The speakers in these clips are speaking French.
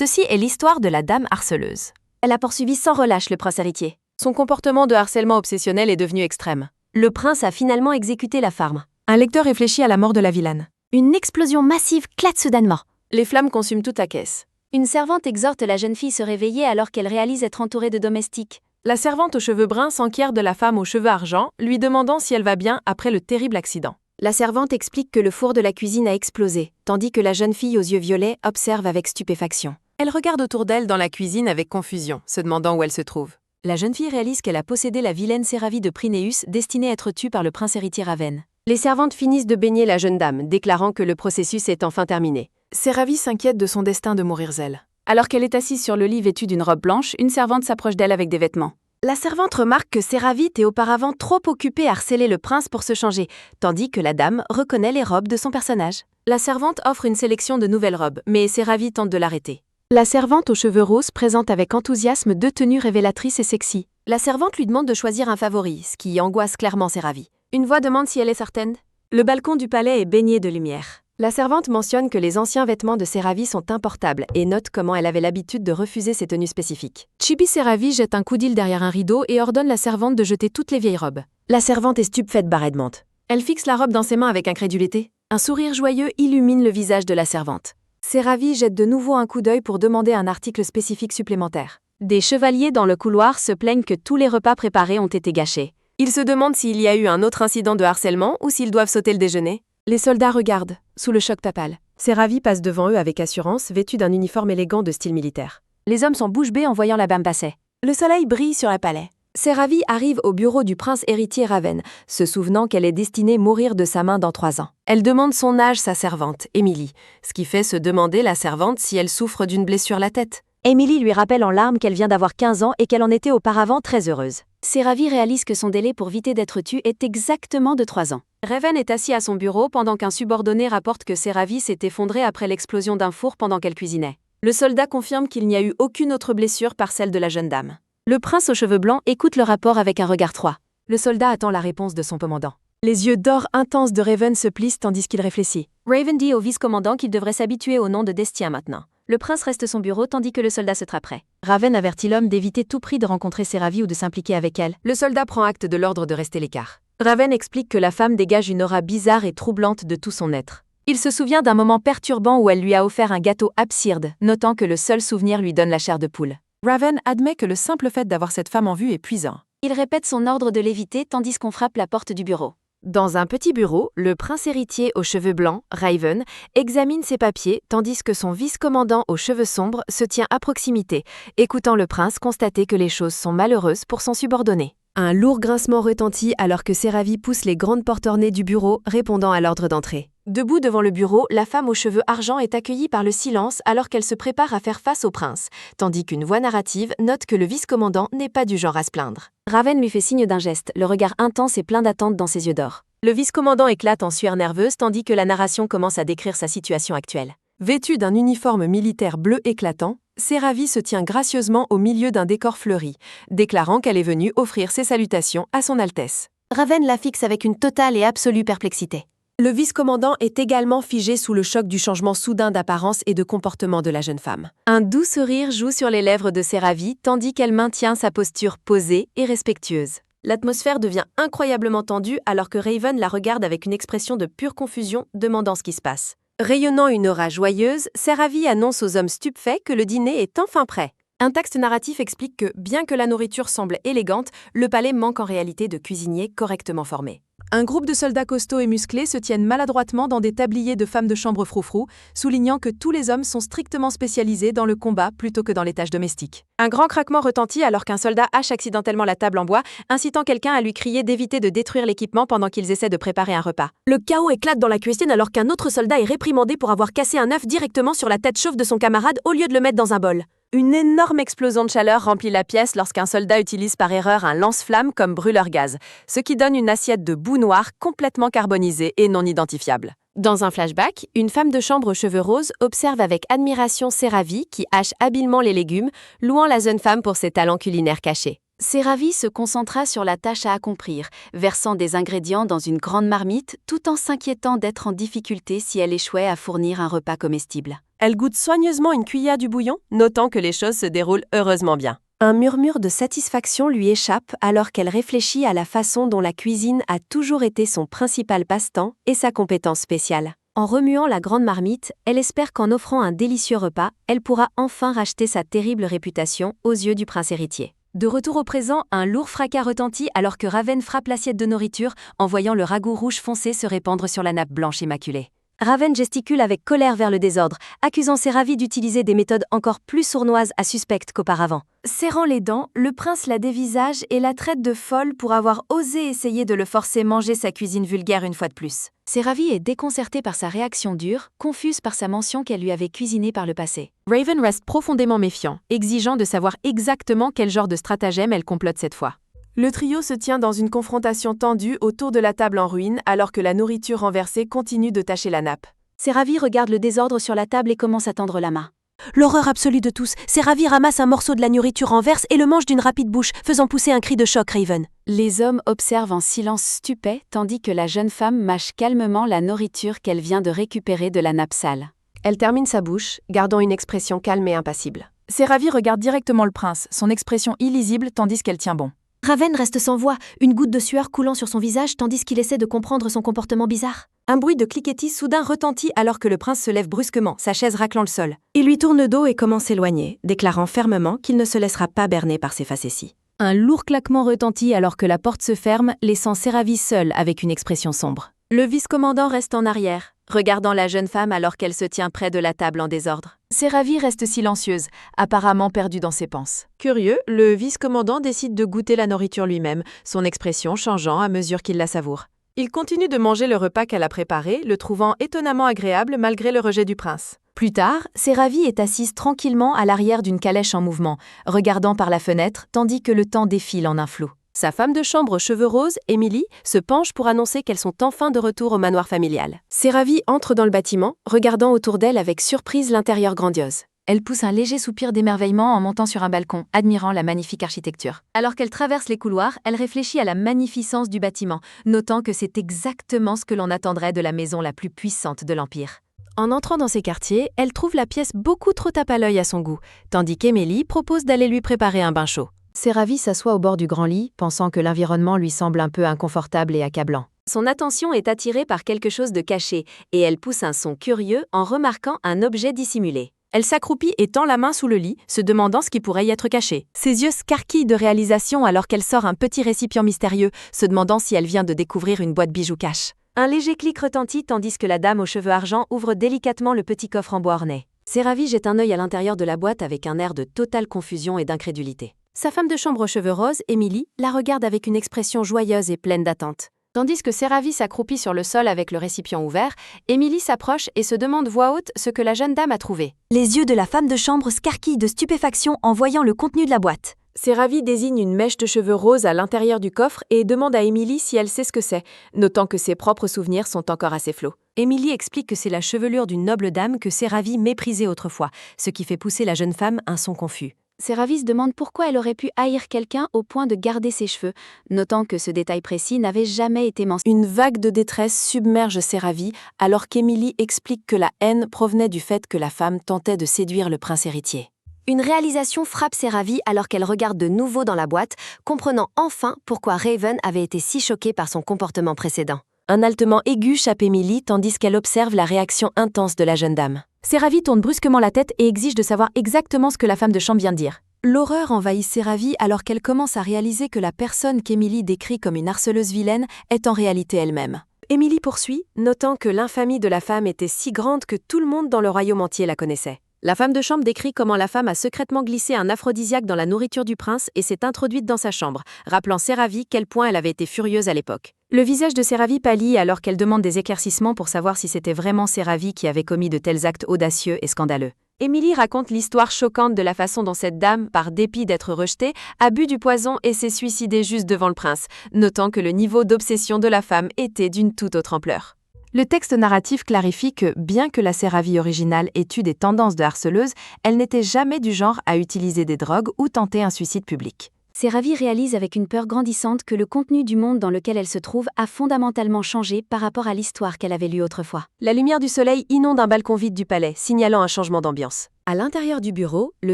Ceci est l'histoire de la dame harceleuse. Elle a poursuivi sans relâche le prince héritier. Son comportement de harcèlement obsessionnel est devenu extrême. Le prince a finalement exécuté la femme. Un lecteur réfléchit à la mort de la vilaine. Une explosion massive claque soudainement. Les flammes consument toute la caisse. Une servante exhorte la jeune fille à se réveiller alors qu'elle réalise être entourée de domestiques. La servante aux cheveux bruns s'enquiert de la femme aux cheveux argent, lui demandant si elle va bien après le terrible accident. La servante explique que le four de la cuisine a explosé, tandis que la jeune fille aux yeux violets observe avec stupéfaction. Elle regarde autour d'elle dans la cuisine avec confusion, se demandant où elle se trouve. La jeune fille réalise qu'elle a possédé la vilaine Séravie de Prinéus, destinée à être tue par le prince héritier Ravenne. Les servantes finissent de baigner la jeune dame, déclarant que le processus est enfin terminé. Séravie s'inquiète de son destin de mourir zèle. Alors qu'elle est assise sur le lit vêtue d'une robe blanche, une servante s'approche d'elle avec des vêtements. La servante remarque que Séravie était auparavant trop occupée à harceler le prince pour se changer, tandis que la dame reconnaît les robes de son personnage. La servante offre une sélection de nouvelles robes, mais Séravie tente de l'arrêter. La servante aux cheveux roses présente avec enthousiasme 2 tenues révélatrices et sexy. La servante lui demande de choisir un favori, ce qui angoisse clairement Séravie. Une voix demande si elle est certaine. Le balcon du palais est baigné de lumière. La servante mentionne que les anciens vêtements de Séravie sont importables et note comment elle avait l'habitude de refuser ces tenues spécifiques. Chibi Séravie jette un coup d'île derrière un rideau et ordonne la servante de jeter toutes les vieilles robes. La servante est stupéfaite barredement. Elle fixe la robe dans ses mains avec incrédulité. Un sourire joyeux illumine le visage de la servante. Séravie jette de nouveau un coup d'œil pour demander un article spécifique supplémentaire. Des chevaliers dans le couloir se plaignent que tous les repas préparés ont été gâchés. Ils se demandent s'il y a eu un autre incident de harcèlement ou s'ils doivent sauter le déjeuner. Les soldats regardent, sous le choc total. Séravie passe devant eux avec assurance, vêtue d'un uniforme élégant de style militaire. Les hommes sont bouche bée en voyant la dame passer. Le soleil brille sur le palais. Séravie arrive au bureau du prince héritier Ravenne, se souvenant qu'elle est destinée à mourir de sa main dans 3 ans. Elle demande son âge sa servante, Émilie, ce qui fait se demander la servante si elle souffre d'une blessure à la tête. Émilie lui rappelle en larmes qu'elle vient d'avoir 15 ans et qu'elle en était auparavant très heureuse. Séravie réalise que son délai pour éviter d'être tue est exactement de 3 ans. Ravenne est assis à son bureau pendant qu'un subordonné rapporte que Séravie s'est effondrée après l'explosion d'un four pendant qu'elle cuisinait. Le soldat confirme qu'il n'y a eu aucune autre blessure par celle de la jeune dame. Le prince aux cheveux blancs écoute le rapport avec un regard froid. Le soldat attend la réponse de son commandant. Les yeux d'or intenses de Raven se plissent tandis qu'il réfléchit. Raven dit au vice-commandant qu'il devrait s'habituer au nom de Destien maintenant. Le prince reste à son bureau tandis que le soldat se traperait. Raven avertit l'homme d'éviter tout prix de rencontrer Séravie ou de s'impliquer avec elle. Le soldat prend acte de l'ordre de rester l'écart. Raven explique que la femme dégage une aura bizarre et troublante de tout son être. Il se souvient d'un moment perturbant où elle lui a offert un gâteau absurde, notant que le seul souvenir lui donne la chair de poule. Raven admet que le simple fait d'avoir cette femme en vue est puissant. Il répète son ordre de l'éviter tandis qu'on frappe la porte du bureau. Dans un petit bureau, le prince héritier aux cheveux blancs, Raven, examine ses papiers tandis que son vice-commandant aux cheveux sombres se tient à proximité, écoutant le prince constater que les choses sont malheureuses pour son subordonné. Un lourd grincement retentit alors que Séravie pousse les grandes portes ornées du bureau, répondant à l'ordre d'entrée. Debout devant le bureau, la femme aux cheveux argent est accueillie par le silence alors qu'elle se prépare à faire face au prince, tandis qu'une voix narrative note que le vice-commandant n'est pas du genre à se plaindre. Raven lui fait signe d'un geste, le regard intense et plein d'attente dans ses yeux d'or. Le vice-commandant éclate en sueur nerveuse tandis que la narration commence à décrire sa situation actuelle. Vêtue d'un uniforme militaire bleu éclatant, Séravie se tient gracieusement au milieu d'un décor fleuri, déclarant qu'elle est venue offrir ses salutations à son Altesse. Raven la fixe avec une totale et absolue perplexité. Le vice-commandant est également figé sous le choc du changement soudain d'apparence et de comportement de la jeune femme. Un doux sourire joue sur les lèvres de Séravie tandis qu'elle maintient sa posture posée et respectueuse. L'atmosphère devient incroyablement tendue alors que Raven la regarde avec une expression de pure confusion, demandant ce qui se passe. Rayonnant une aura joyeuse, Séravie annonce aux hommes stupéfaits que le dîner est enfin prêt. Un texte narratif explique que, bien que la nourriture semble élégante, le palais manque en réalité de cuisiniers correctement formés. Un groupe de soldats costauds et musclés se tiennent maladroitement dans des tabliers de femmes de chambre froufrou, soulignant que tous les hommes sont strictement spécialisés dans le combat plutôt que dans les tâches domestiques. Un grand craquement retentit alors qu'un soldat hache accidentellement la table en bois, incitant quelqu'un à lui crier d'éviter de détruire l'équipement pendant qu'ils essaient de préparer un repas. Le chaos éclate dans la cuisine alors qu'un autre soldat est réprimandé pour avoir cassé un œuf directement sur la tête chauve de son camarade au lieu de le mettre dans un bol. Une énorme explosion de chaleur remplit la pièce lorsqu'un soldat utilise par erreur un lance-flamme comme brûleur gaz, ce qui donne une assiette de boue noire complètement carbonisée et non identifiable. Dans un flashback, une femme de chambre aux cheveux roses observe avec admiration Séravie qui hache habilement les légumes, louant la jeune femme pour ses talents culinaires cachés. Séravie se concentra sur la tâche à accomplir, versant des ingrédients dans une grande marmite tout en s'inquiétant d'être en difficulté si elle échouait à fournir un repas comestible. Elle goûte soigneusement une cuillère du bouillon, notant que les choses se déroulent heureusement bien. Un murmure de satisfaction lui échappe alors qu'elle réfléchit à la façon dont la cuisine a toujours été son principal passe-temps et sa compétence spéciale. En remuant la grande marmite, elle espère qu'en offrant un délicieux repas, elle pourra enfin racheter sa terrible réputation aux yeux du prince héritier. De retour au présent, un lourd fracas retentit alors que Raven frappe l'assiette de nourriture en voyant le ragoût rouge foncé se répandre sur la nappe blanche immaculée. Raven gesticule avec colère vers le désordre, accusant Séravie d'utiliser des méthodes encore plus sournoises à suspectes qu'auparavant. Serrant les dents, le prince la dévisage et la traite de folle pour avoir osé essayer de le forcer manger sa cuisine vulgaire une fois de plus. Séravie est déconcertée par sa réaction dure, confuse par sa mention qu'elle lui avait cuisinée par le passé. Raven reste profondément méfiant, exigeant de savoir exactement quel genre de stratagème elle complote cette fois. Le trio se tient dans une confrontation tendue autour de la table en ruine alors que la nourriture renversée continue de tacher la nappe. Séravie regarde le désordre sur la table et commence à tendre la main. L'horreur absolue de tous, Séravie ramasse un morceau de la nourriture renverse et le mange d'une rapide bouche, faisant pousser un cri de choc Raven. Les hommes observent en silence stupet tandis que la jeune femme mâche calmement la nourriture qu'elle vient de récupérer de la nappe sale. Elle termine sa bouche, gardant une expression calme et impassible. Séravie regarde directement le prince, son expression illisible tandis qu'elle tient bon. Raven reste sans voix, une goutte de sueur coulant sur son visage tandis qu'il essaie de comprendre son comportement bizarre. Un bruit de cliquetis soudain retentit alors que le prince se lève brusquement, sa chaise raclant le sol. Il lui tourne le dos et commence à s'éloigner, déclarant fermement qu'il ne se laissera pas berner par ses facéties. Un lourd claquement retentit alors que la porte se ferme, laissant Séravie seule avec une expression sombre. Le vice-commandant reste en arrière, regardant la jeune femme alors qu'elle se tient près de la table en désordre. Séravie reste silencieuse, apparemment perdue dans ses pensées. Curieux, le vice-commandant décide de goûter la nourriture lui-même, son expression changeant à mesure qu'il la savoure. Il continue de manger le repas qu'elle a préparé, le trouvant étonnamment agréable malgré le rejet du prince. Plus tard, Séravie est assise tranquillement à l'arrière d'une calèche en mouvement, regardant par la fenêtre tandis que le temps défile en un flou. Sa femme de chambre aux cheveux roses, Émilie, se penche pour annoncer qu'elles sont enfin de retour au manoir familial. Séravie entre dans le bâtiment, regardant autour d'elle avec surprise l'intérieur grandiose. Elle pousse un léger soupir d'émerveillement en montant sur un balcon, admirant la magnifique architecture. Alors qu'elle traverse les couloirs, elle réfléchit à la magnificence du bâtiment, notant que c'est exactement ce que l'on attendrait de la maison la plus puissante de l'Empire. En entrant dans ces quartiers, elle trouve la pièce beaucoup trop tape à l'œil à son goût, tandis qu'Émilie propose d'aller lui préparer un bain chaud. Séravie s'assoit au bord du grand lit, pensant que l'environnement lui semble un peu inconfortable et accablant. Son attention est attirée par quelque chose de caché, et elle pousse un son curieux en remarquant un objet dissimulé. Elle s'accroupit et tend la main sous le lit, se demandant ce qui pourrait y être caché. Ses yeux scarquillent de réalisation alors qu'elle sort un petit récipient mystérieux, se demandant si elle vient de découvrir une boîte bijoux cache. Un léger clic retentit tandis que la dame aux cheveux argent ouvre délicatement le petit coffre en bois orné. Séravie jette un œil à l'intérieur de la boîte avec un air de totale confusion et d'incrédulité. Sa femme de chambre aux cheveux roses, Émilie, la regarde avec une expression joyeuse et pleine d'attente. Tandis que Séravie s'accroupit sur le sol avec le récipient ouvert, Émilie s'approche et se demande voix haute ce que la jeune dame a trouvé. Les yeux de la femme de chambre scarquillent de stupéfaction en voyant le contenu de la boîte. Séravie désigne une mèche de cheveux roses à l'intérieur du coffre et demande à Émilie si elle sait ce que c'est, notant que ses propres souvenirs sont encore assez flots. Émilie explique que c'est la chevelure d'une noble dame que Séravie méprisait autrefois, ce qui fait pousser la jeune femme un son confus. Séravie se demande pourquoi elle aurait pu haïr quelqu'un au point de garder ses cheveux, notant que ce détail précis n'avait jamais été mentionné. Une vague de détresse submerge Séravie alors qu'Émilie explique que la haine provenait du fait que la femme tentait de séduire le prince héritier. Une réalisation frappe Séravie alors qu'elle regarde de nouveau dans la boîte, comprenant enfin pourquoi Raven avait été si choquée par son comportement précédent. Un haletement aigu chape Émilie tandis qu'elle observe la réaction intense de la jeune dame. Séravie tourne brusquement la tête et exige de savoir exactement ce que la femme de chambre vient de dire. L'horreur envahit Séravie alors qu'elle commence à réaliser que la personne qu'Émilie décrit comme une harceleuse vilaine est en réalité elle-même. Émilie poursuit, notant que l'infamie de la femme était si grande que tout le monde dans le royaume entier la connaissait. La femme de chambre décrit comment la femme a secrètement glissé un aphrodisiaque dans la nourriture du prince et s'est introduite dans sa chambre, rappelant Séravie quel point elle avait été furieuse à l'époque. Le visage de Séravie pâlit alors qu'elle demande des éclaircissements pour savoir si c'était vraiment Séravie qui avait commis de tels actes audacieux et scandaleux. Émilie raconte l'histoire choquante de la façon dont cette dame, par dépit d'être rejetée, a bu du poison et s'est suicidée juste devant le prince, notant que le niveau d'obsession de la femme était d'une toute autre ampleur. Le texte narratif clarifie que, bien que la Séravie originale ait eu des tendances de harceleuse, elle n'était jamais du genre à utiliser des drogues ou tenter un suicide public. Séravie réalise avec une peur grandissante que le contenu du monde dans lequel elle se trouve a fondamentalement changé par rapport à l'histoire qu'elle avait lue autrefois. La lumière du soleil inonde un balcon vide du palais, signalant un changement d'ambiance. À l'intérieur du bureau, le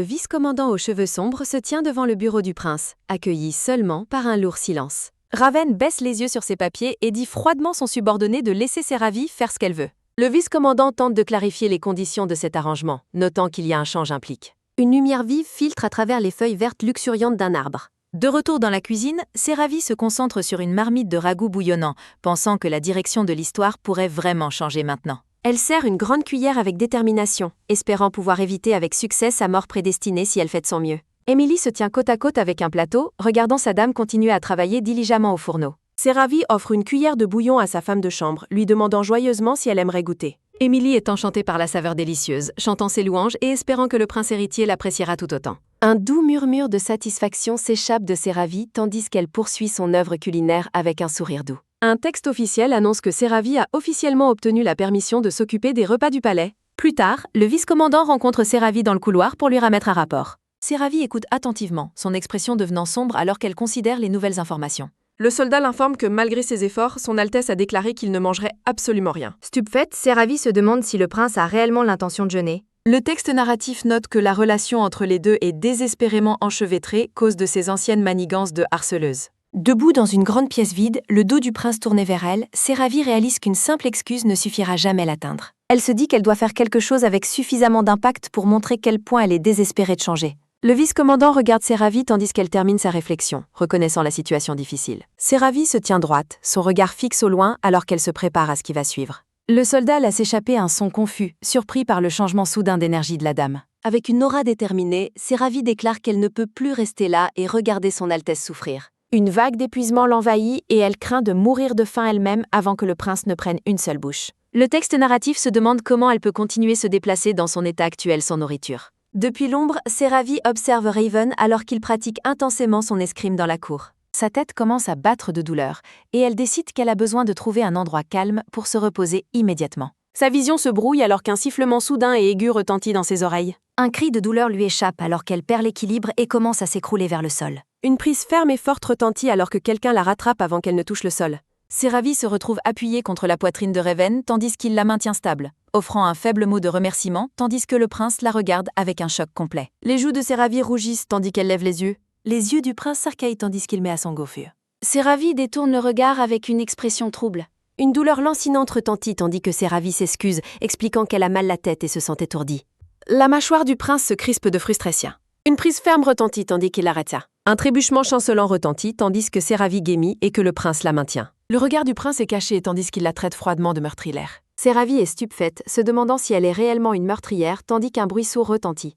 vice-commandant aux cheveux sombres se tient devant le bureau du prince, accueilli seulement par un lourd silence. Raven baisse les yeux sur ses papiers et dit froidement son subordonné de laisser Séravie faire ce qu'elle veut. Le vice-commandant tente de clarifier les conditions de cet arrangement, notant qu'il y a un change implique. Une lumière vive filtre à travers les feuilles vertes luxuriantes d'un arbre. De retour dans la cuisine, Séravie se concentre sur une marmite de ragoût bouillonnant, pensant que la direction de l'histoire pourrait vraiment changer maintenant. Elle serre une grande cuillère avec détermination, espérant pouvoir éviter avec succès sa mort prédestinée si elle fait de son mieux. Émilie se tient côte à côte avec un plateau, regardant sa dame continuer à travailler diligemment au fourneau. Séravie offre une cuillère de bouillon à sa femme de chambre, lui demandant joyeusement si elle aimerait goûter. Émilie est enchantée par la saveur délicieuse, chantant ses louanges et espérant que le prince héritier l'appréciera tout autant. Un doux murmure de satisfaction s'échappe de Séravie tandis qu'elle poursuit son œuvre culinaire avec un sourire doux. Un texte officiel annonce que Séravie a officiellement obtenu la permission de s'occuper des repas du palais. Plus tard, le vice-commandant rencontre Séravie dans le couloir pour lui remettre un rapport. Séravie écoute attentivement, son expression devenant sombre alors qu'elle considère les nouvelles informations. Le soldat l'informe que malgré ses efforts, son Altesse a déclaré qu'il ne mangerait absolument rien. Stupéfaite, Séravie se demande si le prince a réellement l'intention de jeûner. Le texte narratif note que la relation entre les deux est désespérément enchevêtrée cause de ses anciennes manigances de harceleuse. Debout dans une grande pièce vide, le dos du prince tourné vers elle, Séravie réalise qu'une simple excuse ne suffira jamais à l'atteindre. Elle se dit qu'elle doit faire quelque chose avec suffisamment d'impact pour montrer quel point elle est désespérée de changer. Le vice-commandant regarde Séravie tandis qu'elle termine sa réflexion, reconnaissant la situation difficile. Séravie se tient droite, son regard fixe au loin alors qu'elle se prépare à ce qui va suivre. Le soldat laisse échapper un son confus, surpris par le changement soudain d'énergie de la dame. Avec une aura déterminée, Séravie déclare qu'elle ne peut plus rester là et regarder son Altesse souffrir. Une vague d'épuisement l'envahit et elle craint de mourir de faim elle-même avant que le prince ne prenne une seule bouche. Le texte narratif se demande comment elle peut continuer se déplacer dans son état actuel sans nourriture. Depuis l'ombre, Séravie observe Raven alors qu'il pratique intensément son escrime dans la cour. Sa tête commence à battre de douleur, et elle décide qu'elle a besoin de trouver un endroit calme pour se reposer immédiatement. Sa vision se brouille alors qu'un sifflement soudain et aigu retentit dans ses oreilles. Un cri de douleur lui échappe alors qu'elle perd l'équilibre et commence à s'écrouler vers le sol. Une prise ferme et forte retentit alors que quelqu'un la rattrape avant qu'elle ne touche le sol. Séravie se retrouve appuyée contre la poitrine de Raven tandis qu'il la maintient stable, offrant un faible mot de remerciement tandis que le prince la regarde avec un choc complet. Les joues de Séravie rougissent tandis qu'elle lève les yeux. Les yeux du prince s'arcaillent tandis qu'il met à son gaufure. Séravie détourne le regard avec une expression trouble. Une douleur lancinante retentit tandis que Séravie s'excuse, expliquant qu'elle a mal la tête et se sent étourdie. La mâchoire du prince se crispe de frustration. Une prise ferme retentit tandis qu'il l'arrêta. Un trébuchement chancelant retentit tandis que Séravie gémit et que le prince la maintient. Le regard du prince est caché tandis qu'il la traite froidement de meurtrière. Séravie est stupéfaite, se demandant si elle est réellement une meurtrière tandis qu'un bruit sourd retentit.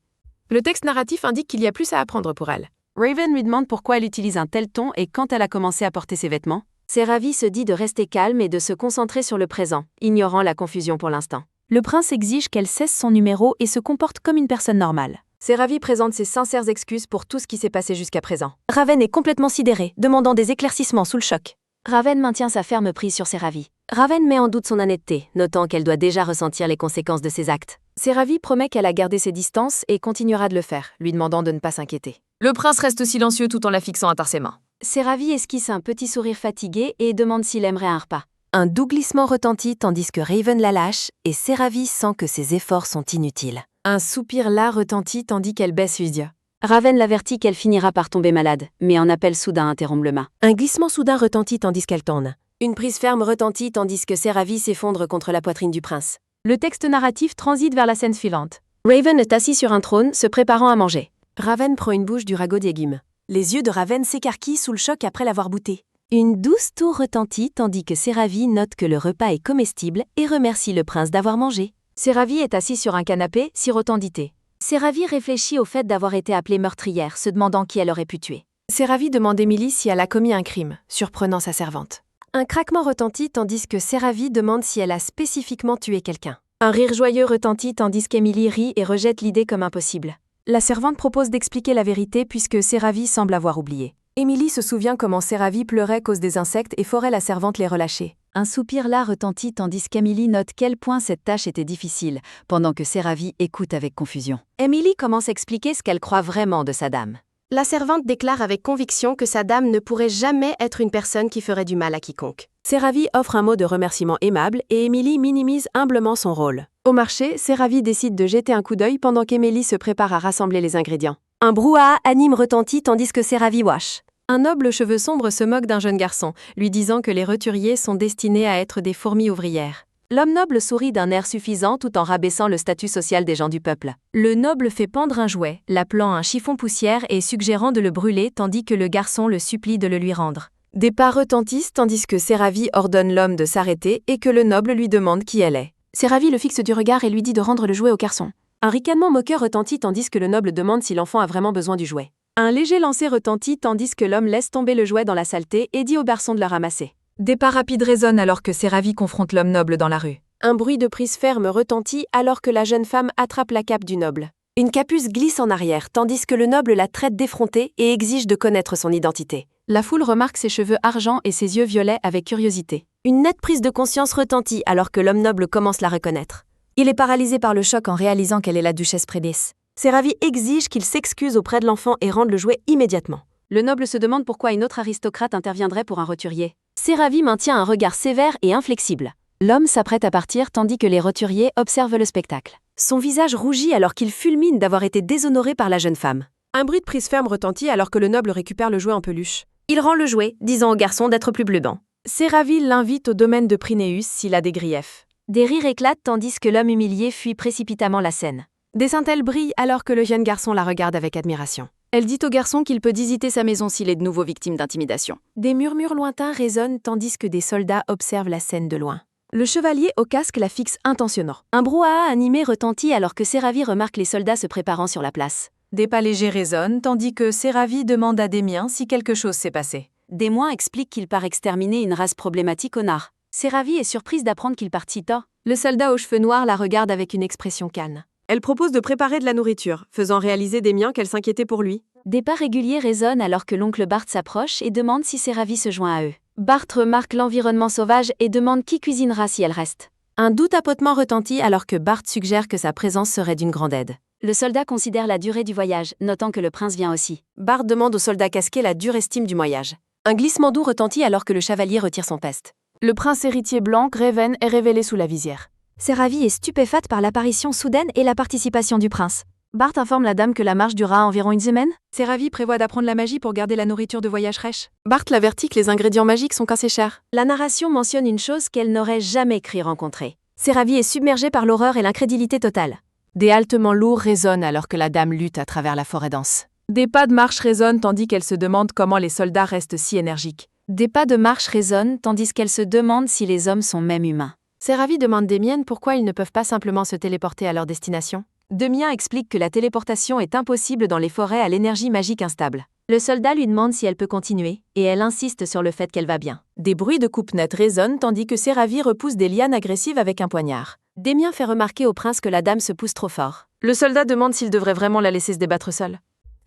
Le texte narratif indique qu'il y a plus à apprendre pour elle. Raven lui demande pourquoi elle utilise un tel ton et quand elle a commencé à porter ses vêtements. Séravie se dit de rester calme et de se concentrer sur le présent, ignorant la confusion pour l'instant. Le prince exige qu'elle cesse son numéro et se comporte comme une personne normale. Séravie présente ses sincères excuses pour tout ce qui s'est passé jusqu'à présent. Raven est complètement sidérée, demandant des éclaircissements sous le choc. Raven maintient sa ferme prise sur Séravie. Raven met en doute son honnêteté, notant qu'elle doit déjà ressentir les conséquences de ses actes. Séravie promet qu'elle a gardé ses distances et continuera de le faire, lui demandant de ne pas s'inquiéter. Le prince reste silencieux tout en la fixant intensément. Séravie esquisse un petit sourire fatigué et demande s'il aimerait un repas. Un doux glissement retentit tandis que Raven la lâche et Séravie sent que ses efforts sont inutiles. Un soupir las retentit tandis qu'elle baisse les yeux. Raven l'avertit qu'elle finira par tomber malade, mais un appel soudain interrompt le mât. Un glissement soudain retentit tandis qu'elle tourne. Une prise ferme retentit tandis que Séravie s'effondre contre la poitrine du prince. Le texte narratif transite vers la scène suivante. Raven est assis sur un trône, se préparant à manger. Raven prend une bouche du ragoût des légumes. Les yeux de Raven s'écarquillent sous le choc après l'avoir bouté. Une douce toux retentit tandis que Séravie note que le repas est comestible et remercie le prince d'avoir mangé. Séravie est assise sur un canapé, sirotant du thé. Séravie réfléchit au fait d'avoir été appelée meurtrière, se demandant qui elle aurait pu tuer. Séravie demande Émilie si elle a commis un crime, surprenant sa servante. Un craquement retentit tandis que Séravie demande si elle a spécifiquement tué quelqu'un. Un rire joyeux retentit tandis qu'Émilie rit et rejette l'idée comme impossible. La servante propose d'expliquer la vérité puisque Séravie semble avoir oublié. Émilie se souvient comment Séravie pleurait cause des insectes et forait la servante les relâcher. Un soupir là retentit tandis qu'Émilie note quel point cette tâche était difficile, pendant que Séravie écoute avec confusion. Émilie commence à expliquer ce qu'elle croit vraiment de sa dame. La servante déclare avec conviction que sa dame ne pourrait jamais être une personne qui ferait du mal à quiconque. Séravy offre un mot de remerciement aimable et Émilie minimise humblement son rôle. Au marché, Séravy décide de jeter un coup d'œil pendant qu'Émilie se prépare à rassembler les ingrédients. Un brouhaha anime retentit tandis que Séravy wash. Un noble aux cheveux sombres se moque d'un jeune garçon, lui disant que les roturiers sont destinés à être des fourmis ouvrières. L'homme noble sourit d'un air suffisant tout en rabaissant le statut social des gens du peuple. Le noble fait pendre un jouet, l'appelant un chiffon poussière et suggérant de le brûler tandis que le garçon le supplie de le lui rendre. Des pas retentissent tandis que Séravy ordonne l'homme de s'arrêter et que le noble lui demande qui elle est. Séravy le fixe du regard et lui dit de rendre le jouet au garçon. Un ricanement moqueur retentit tandis que le noble demande si l'enfant a vraiment besoin du jouet. Un léger lancer retentit tandis que l'homme laisse tomber le jouet dans la saleté et dit au garçon de le ramasser. Des pas rapides résonnent alors que Séravy confronte l'homme noble dans la rue. Un bruit de prise ferme retentit alors que la jeune femme attrape la cape du noble. Une capuce glisse en arrière tandis que le noble la traite d'effrontée et exige de connaître son identité. La foule remarque ses cheveux argent et ses yeux violets avec curiosité. Une nette prise de conscience retentit alors que l'homme noble commence à la reconnaître. Il est paralysé par le choc en réalisant qu'elle est la duchesse Prédis. Séravy exige qu'il s'excuse auprès de l'enfant et rende le jouet immédiatement. Le noble se demande pourquoi une autre aristocrate interviendrait pour un roturier. Séravy maintient un regard sévère et inflexible. L'homme s'apprête à partir tandis que les roturiers observent le spectacle. Son visage rougit alors qu'il fulmine d'avoir été déshonoré par la jeune femme. Un bruit de prise ferme retentit alors que le noble récupère le jouet en peluche. Il rend le jouet, disant au garçon d'être plus prudent. Séravy l'invite au domaine de Prinéus s'il a des griefs. Des rires éclatent tandis que l'homme humilié fuit précipitamment la scène. Des scintelles brillent alors que le jeune garçon la regarde avec admiration. Elle dit au garçon qu'il peut visiter sa maison s'il est de nouveau victime d'intimidation. Des murmures lointains résonnent tandis que des soldats observent la scène de loin. Le chevalier au casque la fixe intentionnant. Un brouhaha animé retentit alors que Séravy remarque les soldats se préparant sur la place. Des pas légers résonnent tandis que Séravy demande à Démien si quelque chose s'est passé. Démien explique qu'il part exterminer une race problématique au nard. Séravy est surprise d'apprendre qu'il part si tôt. Le soldat aux cheveux noirs la regarde avec une expression calme. Elle propose de préparer de la nourriture, faisant réaliser Démien qu'elle s'inquiétait pour lui. Des pas réguliers résonnent alors que l'oncle Bart s'approche et demande si Séravy se joint à eux. Bart remarque l'environnement sauvage et demande qui cuisinera si elle reste. Un doux tapotement retentit alors que Bart suggère que sa présence serait d'une grande aide. Le soldat considère la durée du voyage, notant que le prince vient aussi. Bart demande au soldat casqué la dure estime du voyage. Un glissement doux retentit alors que le chevalier retire son peste. Le prince héritier blanc, Greven, est révélé sous la visière. Séravy est stupéfaite par l'apparition soudaine et la participation du prince. Bart informe la dame que la marche durera environ une semaine. Séravy prévoit d'apprendre la magie pour garder la nourriture de voyage fraîche. Bart l'avertit que les ingrédients magiques sont assez chers. La narration mentionne une chose qu'elle n'aurait jamais cru rencontrer. Séravy est submergée par l'horreur et l'incrédulité totale. Des haltements lourds résonnent alors que la dame lutte à travers la forêt dense. Des pas de marche résonnent tandis qu'elle se demande comment les soldats restent si énergiques. Des pas de marche résonnent tandis qu'elle se demande si les hommes sont même humains. Séravy demande Démien pourquoi ils ne peuvent pas simplement se téléporter à leur destination. Démien explique que la téléportation est impossible dans les forêts à l'énergie magique instable. Le soldat lui demande si elle peut continuer, et elle insiste sur le fait qu'elle va bien. Des bruits de coupe-nette résonnent tandis que Séravy repousse des lianes agressives avec un poignard. Démien fait remarquer au prince que la dame se pousse trop fort. Le soldat demande s'il devrait vraiment la laisser se débattre seule.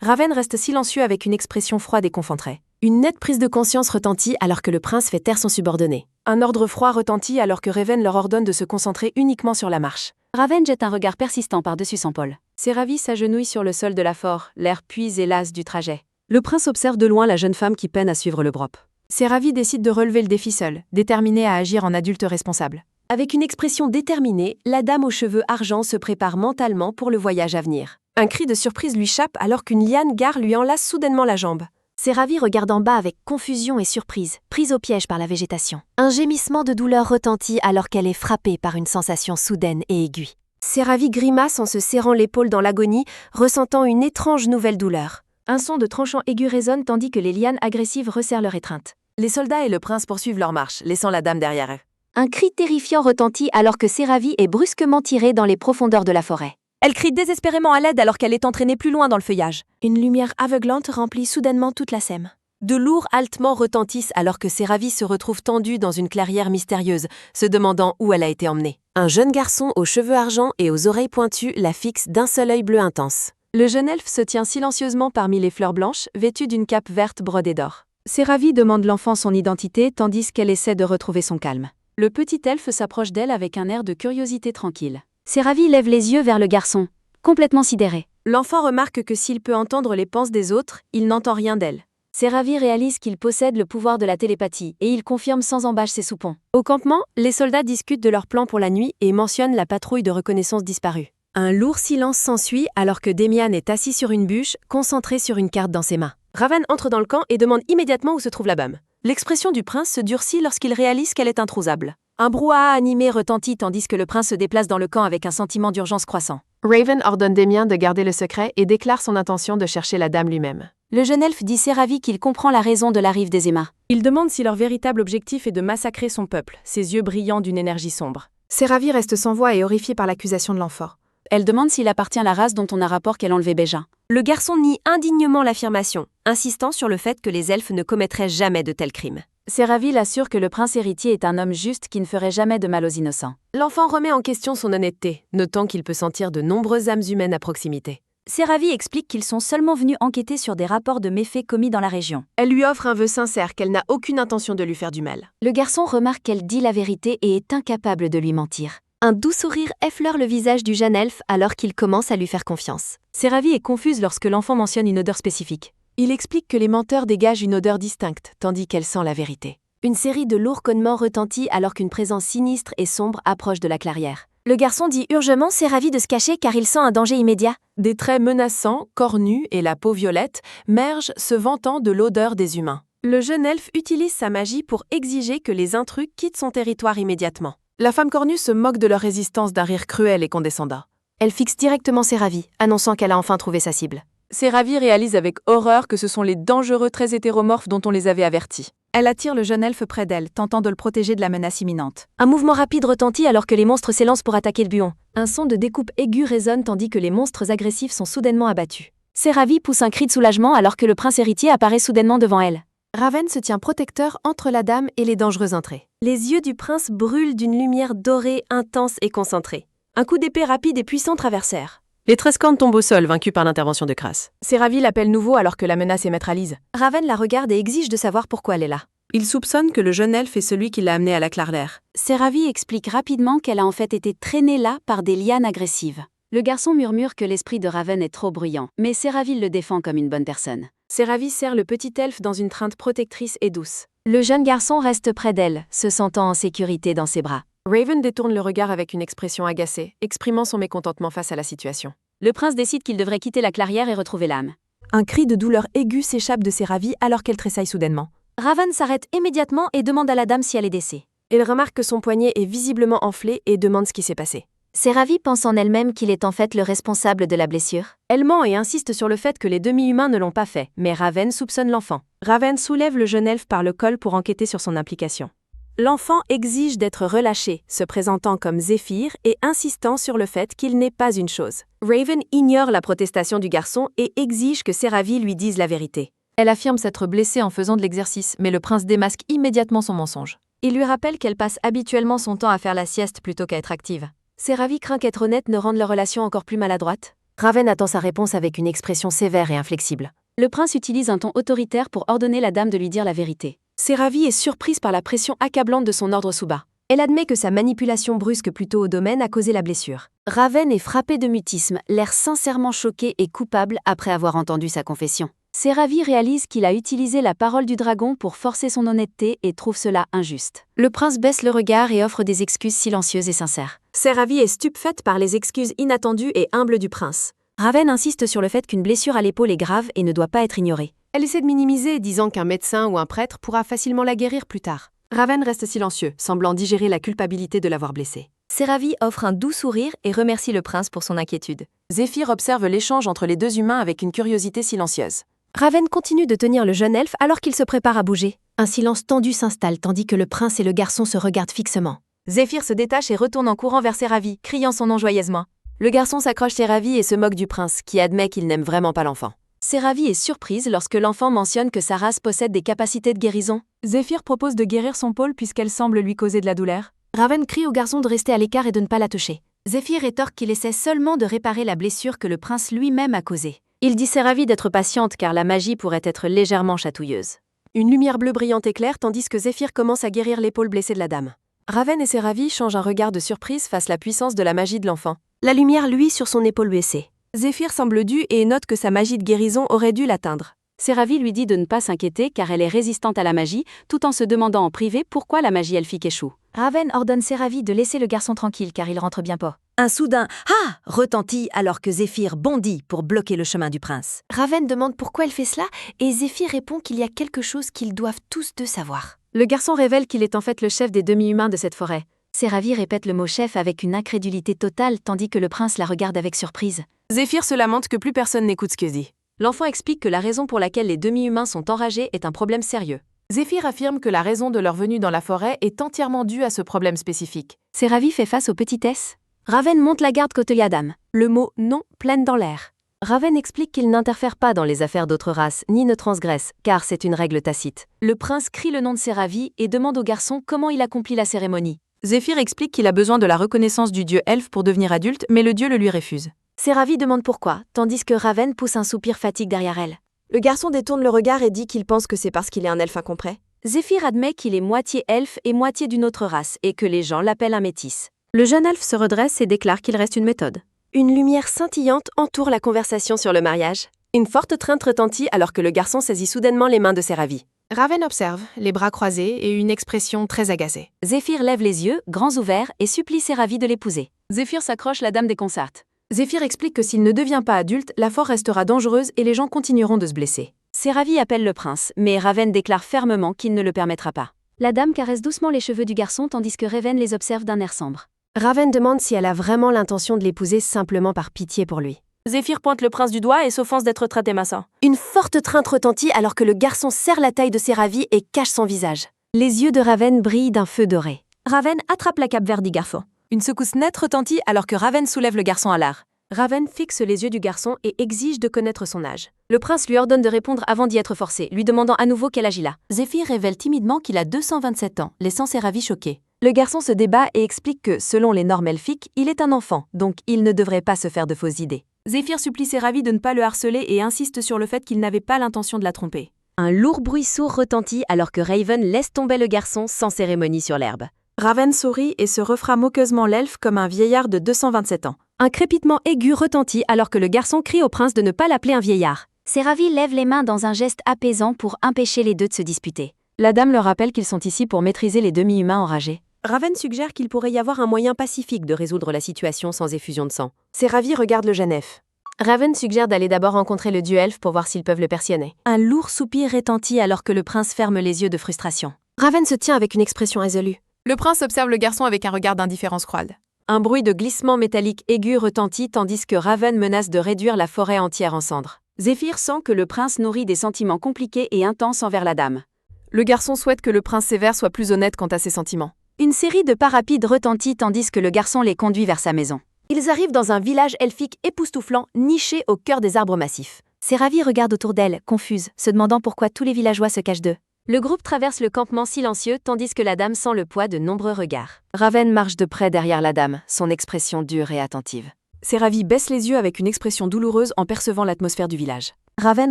Raven reste silencieux avec une expression froide et concentrée. Une nette prise de conscience retentit alors que le prince fait taire son subordonné. Un ordre froid retentit alors que Raven leur ordonne de se concentrer uniquement sur la marche. Raven jette un regard persistant par-dessus son pôle. Séravy s'agenouille sur le sol de la forêt, l'air puise et las du trajet. Le prince observe de loin la jeune femme qui peine à suivre le brop. Séravy décide de relever le défi seule, déterminée à agir en adulte responsable. Avec une expression déterminée, la dame aux cheveux argent se prépare mentalement pour le voyage à venir. Un cri de surprise lui chape alors qu'une liane gare lui enlace soudainement la jambe. Séravy regarde en bas avec confusion et surprise, prise au piège par la végétation. Un gémissement de douleur retentit alors qu'elle est frappée par une sensation soudaine et aiguë. Séravy grimace en se serrant l'épaule dans l'agonie, ressentant une étrange nouvelle douleur. Un son de tranchant aigu résonne tandis que les lianes agressives resserrent leur étreinte. Les soldats et le prince poursuivent leur marche, laissant la dame derrière eux. Un cri terrifiant retentit alors que Séravy est brusquement tirée dans les profondeurs de la forêt. Elle crie désespérément à l'aide alors qu'elle est entraînée plus loin dans le feuillage. Une lumière aveuglante remplit soudainement toute la Sème. De lourds haltements retentissent alors que Séravy se retrouve tendue dans une clairière mystérieuse, se demandant où elle a été emmenée. Un jeune garçon aux cheveux argent et aux oreilles pointues la fixe d'un seul œil bleu intense. Le jeune elfe se tient silencieusement parmi les fleurs blanches, vêtu d'une cape verte brodée d'or. Séravy demande l'enfant son identité tandis qu'elle essaie de retrouver son calme. Le petit elfe s'approche d'elle avec un air de curiosité tranquille. Séravy lève les yeux vers le garçon. complètement sidéré. L'enfant remarque que s'il peut entendre les pensées des autres, il n'entend rien d'elle. Seravi réalise qu'il possède le pouvoir de la télépathie et il confirme sans embâche ses soupçons. Au campement, les soldats discutent de leur plan pour la nuit et mentionnent la patrouille de reconnaissance disparue. Un lourd silence s'ensuit alors que Demian est assis sur une bûche, concentré sur une carte dans ses mains. Raven entre dans le camp et demande immédiatement où se trouve la bâme. L'expression du prince se durcit lorsqu'il réalise qu'elle est introuvable. Un brouhaha animé retentit tandis que le prince se déplace dans le camp avec un sentiment d'urgence croissant. Raven ordonne Demian de garder le secret et déclare son intention de chercher la dame lui-même. Le jeune elfe dit Seravi qu'il comprend la raison de l'arrivée des Emma. Il demande si leur véritable objectif est de massacrer son peuple, ses yeux brillant d'une énergie sombre. Seravi reste sans voix et horrifié par l'accusation de l'enfant. Elle demande s'il appartient à la race dont on a rapport qu'elle enlevait Béja. Le garçon nie indignement l'affirmation, insistant sur le fait que les elfes ne commettraient jamais de tels crimes. Seravi l'assure que le prince héritier est un homme juste qui ne ferait jamais de mal aux innocents. L'enfant remet en question son honnêteté, notant qu'il peut sentir de nombreuses âmes humaines à proximité. Seravi explique qu'ils sont seulement venus enquêter sur des rapports de méfaits commis dans la région. Elle lui offre un vœu sincère qu'elle n'a aucune intention de lui faire du mal. Le garçon remarque qu'elle dit la vérité et est incapable de lui mentir. Un doux sourire effleure le visage du jeune elfe alors qu'il commence à lui faire confiance. Seravi est confuse lorsque l'enfant mentionne une odeur spécifique. Il explique que les menteurs dégagent une odeur distincte, tandis qu'elle sent la vérité. Une série de lourds connements retentit alors qu'une présence sinistre et sombre approche de la clairière. Le garçon dit urgemment Seravi de se cacher car il sent un danger immédiat. Des traits menaçants, cornus et la peau violette mergent se vantant de l'odeur des humains. Le jeune elfe utilise sa magie pour exiger que les intrus quittent son territoire immédiatement. La femme cornue se moque de leur résistance d'un rire cruel et condescendant. Elle fixe directement Seravi, annonçant qu'elle a enfin trouvé sa cible. Seravi réalise avec horreur que ce sont les dangereux traits hétéromorphes dont on les avait avertis. Elle attire le jeune elfe près d'elle, tentant de le protéger de la menace imminente. Un mouvement rapide retentit alors que les monstres s'élancent pour attaquer le buon. Un son de découpe aiguë résonne tandis que les monstres agressifs sont soudainement abattus. Seravi pousse un cri de soulagement alors que le prince héritier apparaît soudainement devant elle. Raven se tient protecteur entre la dame et les dangereux entrées. Les yeux du prince brûlent d'une lumière dorée, intense et concentrée. Un coup d'épée rapide et puissant traversèrent. Les 13 cornes tombent au sol, vaincus par l'intervention de Kras. Seravi l'appelle nouveau alors que la menace est neutralise. Raven la regarde et exige de savoir pourquoi elle est là. Il soupçonne que le jeune elfe est celui qui l'a amenée à la clairière. Seravi explique rapidement qu'elle a en fait été traînée là par des lianes agressives. Le garçon murmure que l'esprit de Raven est trop bruyant, mais Seravi le défend comme une bonne personne. Seravi serre le petit elfe dans une crainte protectrice et douce. Le jeune garçon reste près d'elle, se sentant en sécurité dans ses bras. Raven détourne le regard avec une expression agacée, exprimant son mécontentement face à la situation. Le prince décide qu'il devrait quitter la clairière et retrouver l'âme. Un cri de douleur aiguë s'échappe de Seravi alors qu'elle tressaille soudainement. Raven s'arrête immédiatement et demande à la dame si elle est décès. Elle remarque que son poignet est visiblement enflé et demande ce qui s'est passé. Seravi pense en elle-même qu'il est en fait le responsable de la blessure. Elle ment et insiste sur le fait que les demi-humains ne l'ont pas fait, mais Raven soupçonne l'enfant. Raven soulève le jeune elfe par le col pour enquêter sur son implication. L'enfant exige d'être relâché, se présentant comme Zéphyr et insistant sur le fait qu'il n'est pas une chose. Raven ignore la protestation du garçon et exige que Seravi lui dise la vérité. Elle affirme s'être blessée en faisant de l'exercice, mais le prince démasque immédiatement son mensonge. Il lui rappelle qu'elle passe habituellement son temps à faire la sieste plutôt qu'à être active. Seravi craint qu'être honnête ne rende leur relation encore plus maladroite. Raven attend sa réponse avec une expression sévère et inflexible. Le prince utilise un ton autoritaire pour ordonner la dame de lui dire la vérité. Seravi est surprise par la pression accablante de son ordre sous bas. Elle admet que sa manipulation brusque plus tôt au domaine a causé la blessure. Raven est frappé de mutisme, l'air sincèrement choqué et coupable après avoir entendu sa confession. Seravi réalise qu'il a utilisé la parole du dragon pour forcer son honnêteté et trouve cela injuste. Le prince baisse le regard et offre des excuses silencieuses et sincères. Seravi est stupéfaite par les excuses inattendues et humbles du prince. Raven insiste sur le fait qu'une blessure à l'épaule est grave et ne doit pas être ignorée. Elle essaie de minimiser, disant qu'un médecin ou un prêtre pourra facilement la guérir plus tard. Raven reste silencieux, semblant digérer la culpabilité de l'avoir blessée. Seravi offre un doux sourire et remercie le prince pour son inquiétude. Zéphyr observe l'échange entre les deux humains avec une curiosité silencieuse. Raven continue de tenir le jeune elfe alors qu'il se prépare à bouger. Un silence tendu s'installe tandis que le prince et le garçon se regardent fixement. Zéphyr se détache et retourne en courant vers Seravi, criant son nom joyeusement. Le garçon s'accroche Seravi et se moque du prince, qui admet qu'il n'aime vraiment pas l'enfant. Seravi est surprise lorsque l'enfant mentionne que sa race possède des capacités de guérison. Zéphyr propose de guérir son pôle puisqu'elle semble lui causer de la douleur. Raven crie au garçon de rester à l'écart et de ne pas la toucher. Zéphyr rétorque qu'il essaie seulement de réparer la blessure que le prince lui-même a causée. Il dit Seravi d'être patiente car la magie pourrait être légèrement chatouilleuse. Une lumière bleue brillante éclaire tandis que Zéphyr commence à guérir l'épaule blessée de la dame. Raven et Seravi changent un regard de surprise face à la puissance de la magie de l'enfant. La lumière luit sur son épaule blessée. Zéphyr semble dû et note que sa magie de guérison aurait dû l'atteindre. Séravie lui dit de ne pas s'inquiéter car elle est résistante à la magie, tout en se demandant en privé pourquoi la magie elfique échoue. Raven ordonne Séravie de laisser le garçon tranquille car il rentre bien pas. Un soudain « Ah !» retentit alors que Zéphyr bondit pour bloquer le chemin du prince. Raven demande pourquoi elle fait cela et Zéphyr répond qu'il y a quelque chose qu'ils doivent tous deux savoir. Le garçon révèle qu'il est en fait le chef des demi-humains de cette forêt. Séravie répète le mot chef avec une incrédulité totale tandis que le prince la regarde avec surprise. Zéphyr se lamente que plus personne n'écoute ce que dit. L'enfant explique que la raison pour laquelle les demi-humains sont enragés est un problème sérieux. Zéphyr affirme que la raison de leur venue dans la forêt est entièrement due à ce problème spécifique. Séravie fait face aux petitesses. Raven monte la garde côté Adam. Le mot « non » plane dans l'air. Raven explique qu'il n'interfère pas dans les affaires d'autres races, ni ne transgresse, car c'est une règle tacite. Le prince crie le nom de Séravie et demande au garçon comment il accomplit la cérémonie. Zéphyr explique qu'il a besoin de la reconnaissance du dieu elfe pour devenir adulte, mais le dieu le lui refuse. Séravie demande pourquoi, tandis que Raven pousse un soupir fatigue derrière elle. Le garçon détourne le regard et dit qu'il pense que c'est parce qu'il est un elfe incomplet. Zéphyr admet qu'il est moitié elfe et moitié d'une autre race et que les gens l'appellent un métis. Le jeune elfe se redresse et déclare qu'il reste une méthode. Une lumière scintillante entoure la conversation sur le mariage. Une forte crainte retentit alors que le garçon saisit soudainement les mains de Séravie. Raven observe, les bras croisés et une expression très agacée. Zéphyr lève les yeux, grands ouverts, et supplie Séravie de l'épouser. Zéphyr s'accroche la dame déconcerte. Zéphyr explique que s'il ne devient pas adulte, la forêt restera dangereuse et les gens continueront de se blesser. Séravie appelle le prince, mais Raven déclare fermement qu'il ne le permettra pas. La dame caresse doucement les cheveux du garçon tandis que Raven les observe d'un air sombre. Raven demande si elle a vraiment l'intention de l'épouser simplement par pitié pour lui. Zéphyr pointe le prince du doigt et s'offense d'être traité maçon. Une forte crainte retentit alors que le garçon serre la taille de Séravie et cache son visage. Les yeux de Raven brillent d'un feu doré. Raven attrape la cape verte du garçon. Une secousse nette retentit alors que Raven soulève le garçon à l'art. Raven fixe les yeux du garçon et exige de connaître son âge. Le prince lui ordonne de répondre avant d'y être forcé, lui demandant à nouveau quel âge il a. Zéphyr révèle timidement qu'il a 227 ans, laissant Séravie choquée. Le garçon se débat et explique que, selon les normes elfiques, il est un enfant, donc il ne devrait pas se faire de fausses idées. Zéphyr supplie Séravie de ne pas le harceler et insiste sur le fait qu'il n'avait pas l'intention de la tromper. Un lourd bruit sourd retentit alors que Raven laisse tomber le garçon sans cérémonie sur l'herbe. Raven sourit et se refera moqueusement l'elfe comme un vieillard de 227 ans. Un crépitement aigu retentit alors que le garçon crie au prince de ne pas l'appeler un vieillard. Séravie lève les mains dans un geste apaisant pour empêcher les deux de se disputer. La dame leur rappelle qu'ils sont ici pour maîtriser les demi-humains enragés. Raven suggère qu'il pourrait y avoir un moyen pacifique de résoudre la situation sans effusion de sang. Séravie regarde le jeune elfe. Raven suggère d'aller d'abord rencontrer le dieu elfe pour voir s'ils peuvent le persuader. Un lourd soupir retentit alors que le prince ferme les yeux de frustration. Raven se tient avec une expression résolue. Le prince observe le garçon avec un regard d'indifférence froide. Un bruit de glissement métallique aigu retentit tandis que Raven menace de réduire la forêt entière en cendres. Zéphyr sent que le prince nourrit des sentiments compliqués et intenses envers la dame. Le garçon souhaite que le prince sévère soit plus honnête quant à ses sentiments. Une série de pas rapides retentit tandis que le garçon les conduit vers sa maison. Ils arrivent dans un village elfique époustouflant, niché au cœur des arbres massifs. Séravie regarde autour d'elle, confuse, se demandant pourquoi tous les villageois se cachent d'eux. Le groupe traverse le campement silencieux tandis que la dame sent le poids de nombreux regards. Raven marche de près derrière la dame, son expression dure et attentive. Séravie baisse les yeux avec une expression douloureuse en percevant l'atmosphère du village. Raven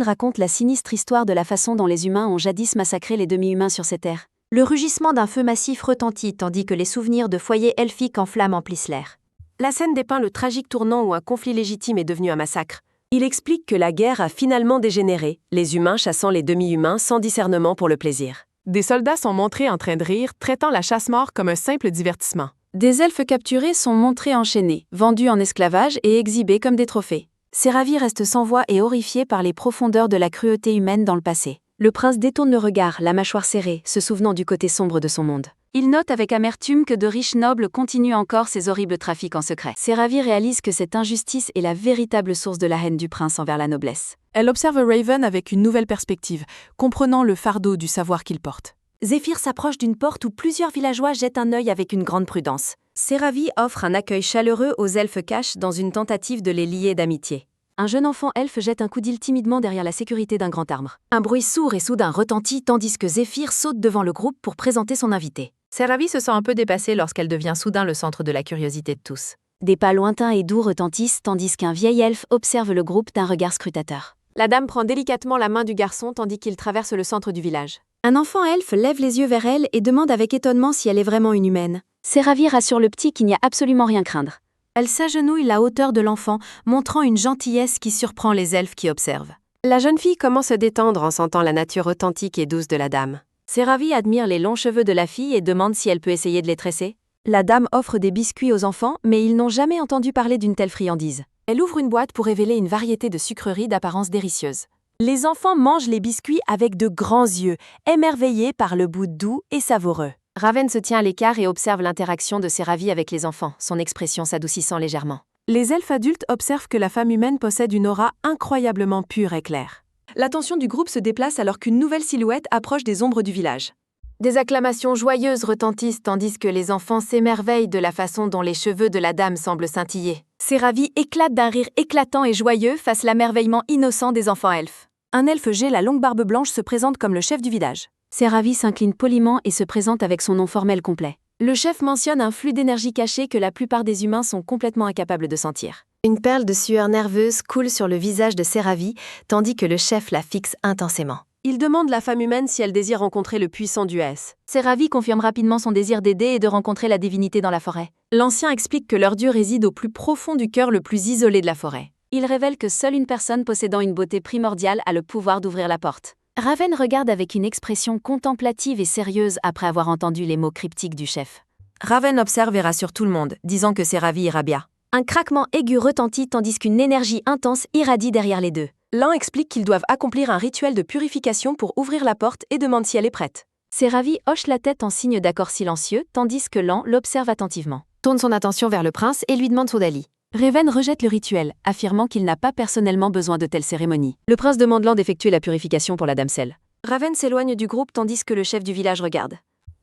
raconte la sinistre histoire de la façon dont les humains ont jadis massacré les demi-humains sur ces terres. Le rugissement d'un feu massif retentit tandis que les souvenirs de foyers elfiques en flammes emplissent l'air. La scène dépeint le tragique tournant où un conflit légitime est devenu un massacre. Il explique que la guerre a finalement dégénéré, les humains chassant les demi-humains sans discernement pour le plaisir. Des soldats sont montrés en train de rire, traitant la chasse-mort comme un simple divertissement. Des elfes capturés sont montrés enchaînés, vendus en esclavage et exhibés comme des trophées. Séravie reste sans voix et horrifiée par les profondeurs de la cruauté humaine dans le passé. Le prince détourne le regard, la mâchoire serrée, se souvenant du côté sombre de son monde. Il note avec amertume que de riches nobles continuent encore ces horribles trafics en secret. Séravie réalise que cette injustice est la véritable source de la haine du prince envers la noblesse. Elle observe Raven avec une nouvelle perspective, comprenant le fardeau du savoir qu'il porte. Zéphyr s'approche d'une porte où plusieurs villageois jettent un œil avec une grande prudence. Séravie offre un accueil chaleureux aux elfes caches dans une tentative de les lier d'amitié. Un jeune enfant elfe jette un coup d'île timidement derrière la sécurité d'un grand arbre. Un bruit sourd et soudain retentit tandis que Zéphyr saute devant le groupe pour présenter son invité. Séravie se sent un peu dépassée lorsqu'elle devient soudain le centre de la curiosité de tous. Des pas lointains et doux retentissent tandis qu'un vieil elfe observe le groupe d'un regard scrutateur. La dame prend délicatement la main du garçon tandis qu'il traverse le centre du village. Un enfant elfe lève les yeux vers elle et demande avec étonnement si elle est vraiment une humaine. Séravie rassure le petit qu'il n'y a absolument rien à craindre. Elle s'agenouille à la hauteur de l'enfant, montrant une gentillesse qui surprend les elfes qui observent. La jeune fille commence à se détendre en sentant la nature authentique et douce de la dame. Seravi admire les longs cheveux de la fille et demande si elle peut essayer de les tresser. La dame offre des biscuits aux enfants, mais ils n'ont jamais entendu parler d'une telle friandise. Elle ouvre une boîte pour révéler une variété de sucreries d'apparence délicieuse. Les enfants mangent les biscuits avec de grands yeux, émerveillés par le goût doux et savoureux. Raven se tient à l'écart et observe l'interaction de Seravi avec les enfants, son expression s'adoucissant légèrement. Les elfes adultes observent que la femme humaine possède une aura incroyablement pure et claire. L'attention du groupe se déplace alors qu'une nouvelle silhouette approche des ombres du village. Des acclamations joyeuses retentissent tandis que les enfants s'émerveillent de la façon dont les cheveux de la dame semblent scintiller. Seravi éclate d'un rire éclatant et joyeux face à l'amerveillement innocent des enfants elfes. Un elfe gai la longue barbe blanche se présente comme le chef du village. Seravi s'incline poliment et se présente avec son nom formel complet. Le chef mentionne un flux d'énergie caché que la plupart des humains sont complètement incapables de sentir. Une perle de sueur nerveuse coule sur le visage de Seravi, tandis que le chef la fixe intensément. Il demande la femme humaine si elle désire rencontrer le puissant duès. Seravi confirme rapidement son désir d'aider et de rencontrer la divinité dans la forêt. L'ancien explique que leur dieu réside au plus profond du cœur le plus isolé de la forêt. Il révèle que seule une personne possédant une beauté primordiale a le pouvoir d'ouvrir la porte. Raven regarde avec une expression contemplative et sérieuse après avoir entendu les mots cryptiques du chef. Raven observe et rassure tout le monde, disant que Seravi ira bien. Un craquement aigu retentit tandis qu'une énergie intense irradie derrière les deux. L'un explique qu'ils doivent accomplir un rituel de purification pour ouvrir la porte et demande si elle est prête. Seravi hoche la tête en signe d'accord silencieux, tandis que Lan l'observe attentivement. Tourne son attention vers le prince et lui demande son dali. Raven rejette le rituel, affirmant qu'il n'a pas personnellement besoin de telle cérémonie. Le prince demande Lan d'effectuer la purification pour la damsel. Raven s'éloigne du groupe tandis que le chef du village regarde.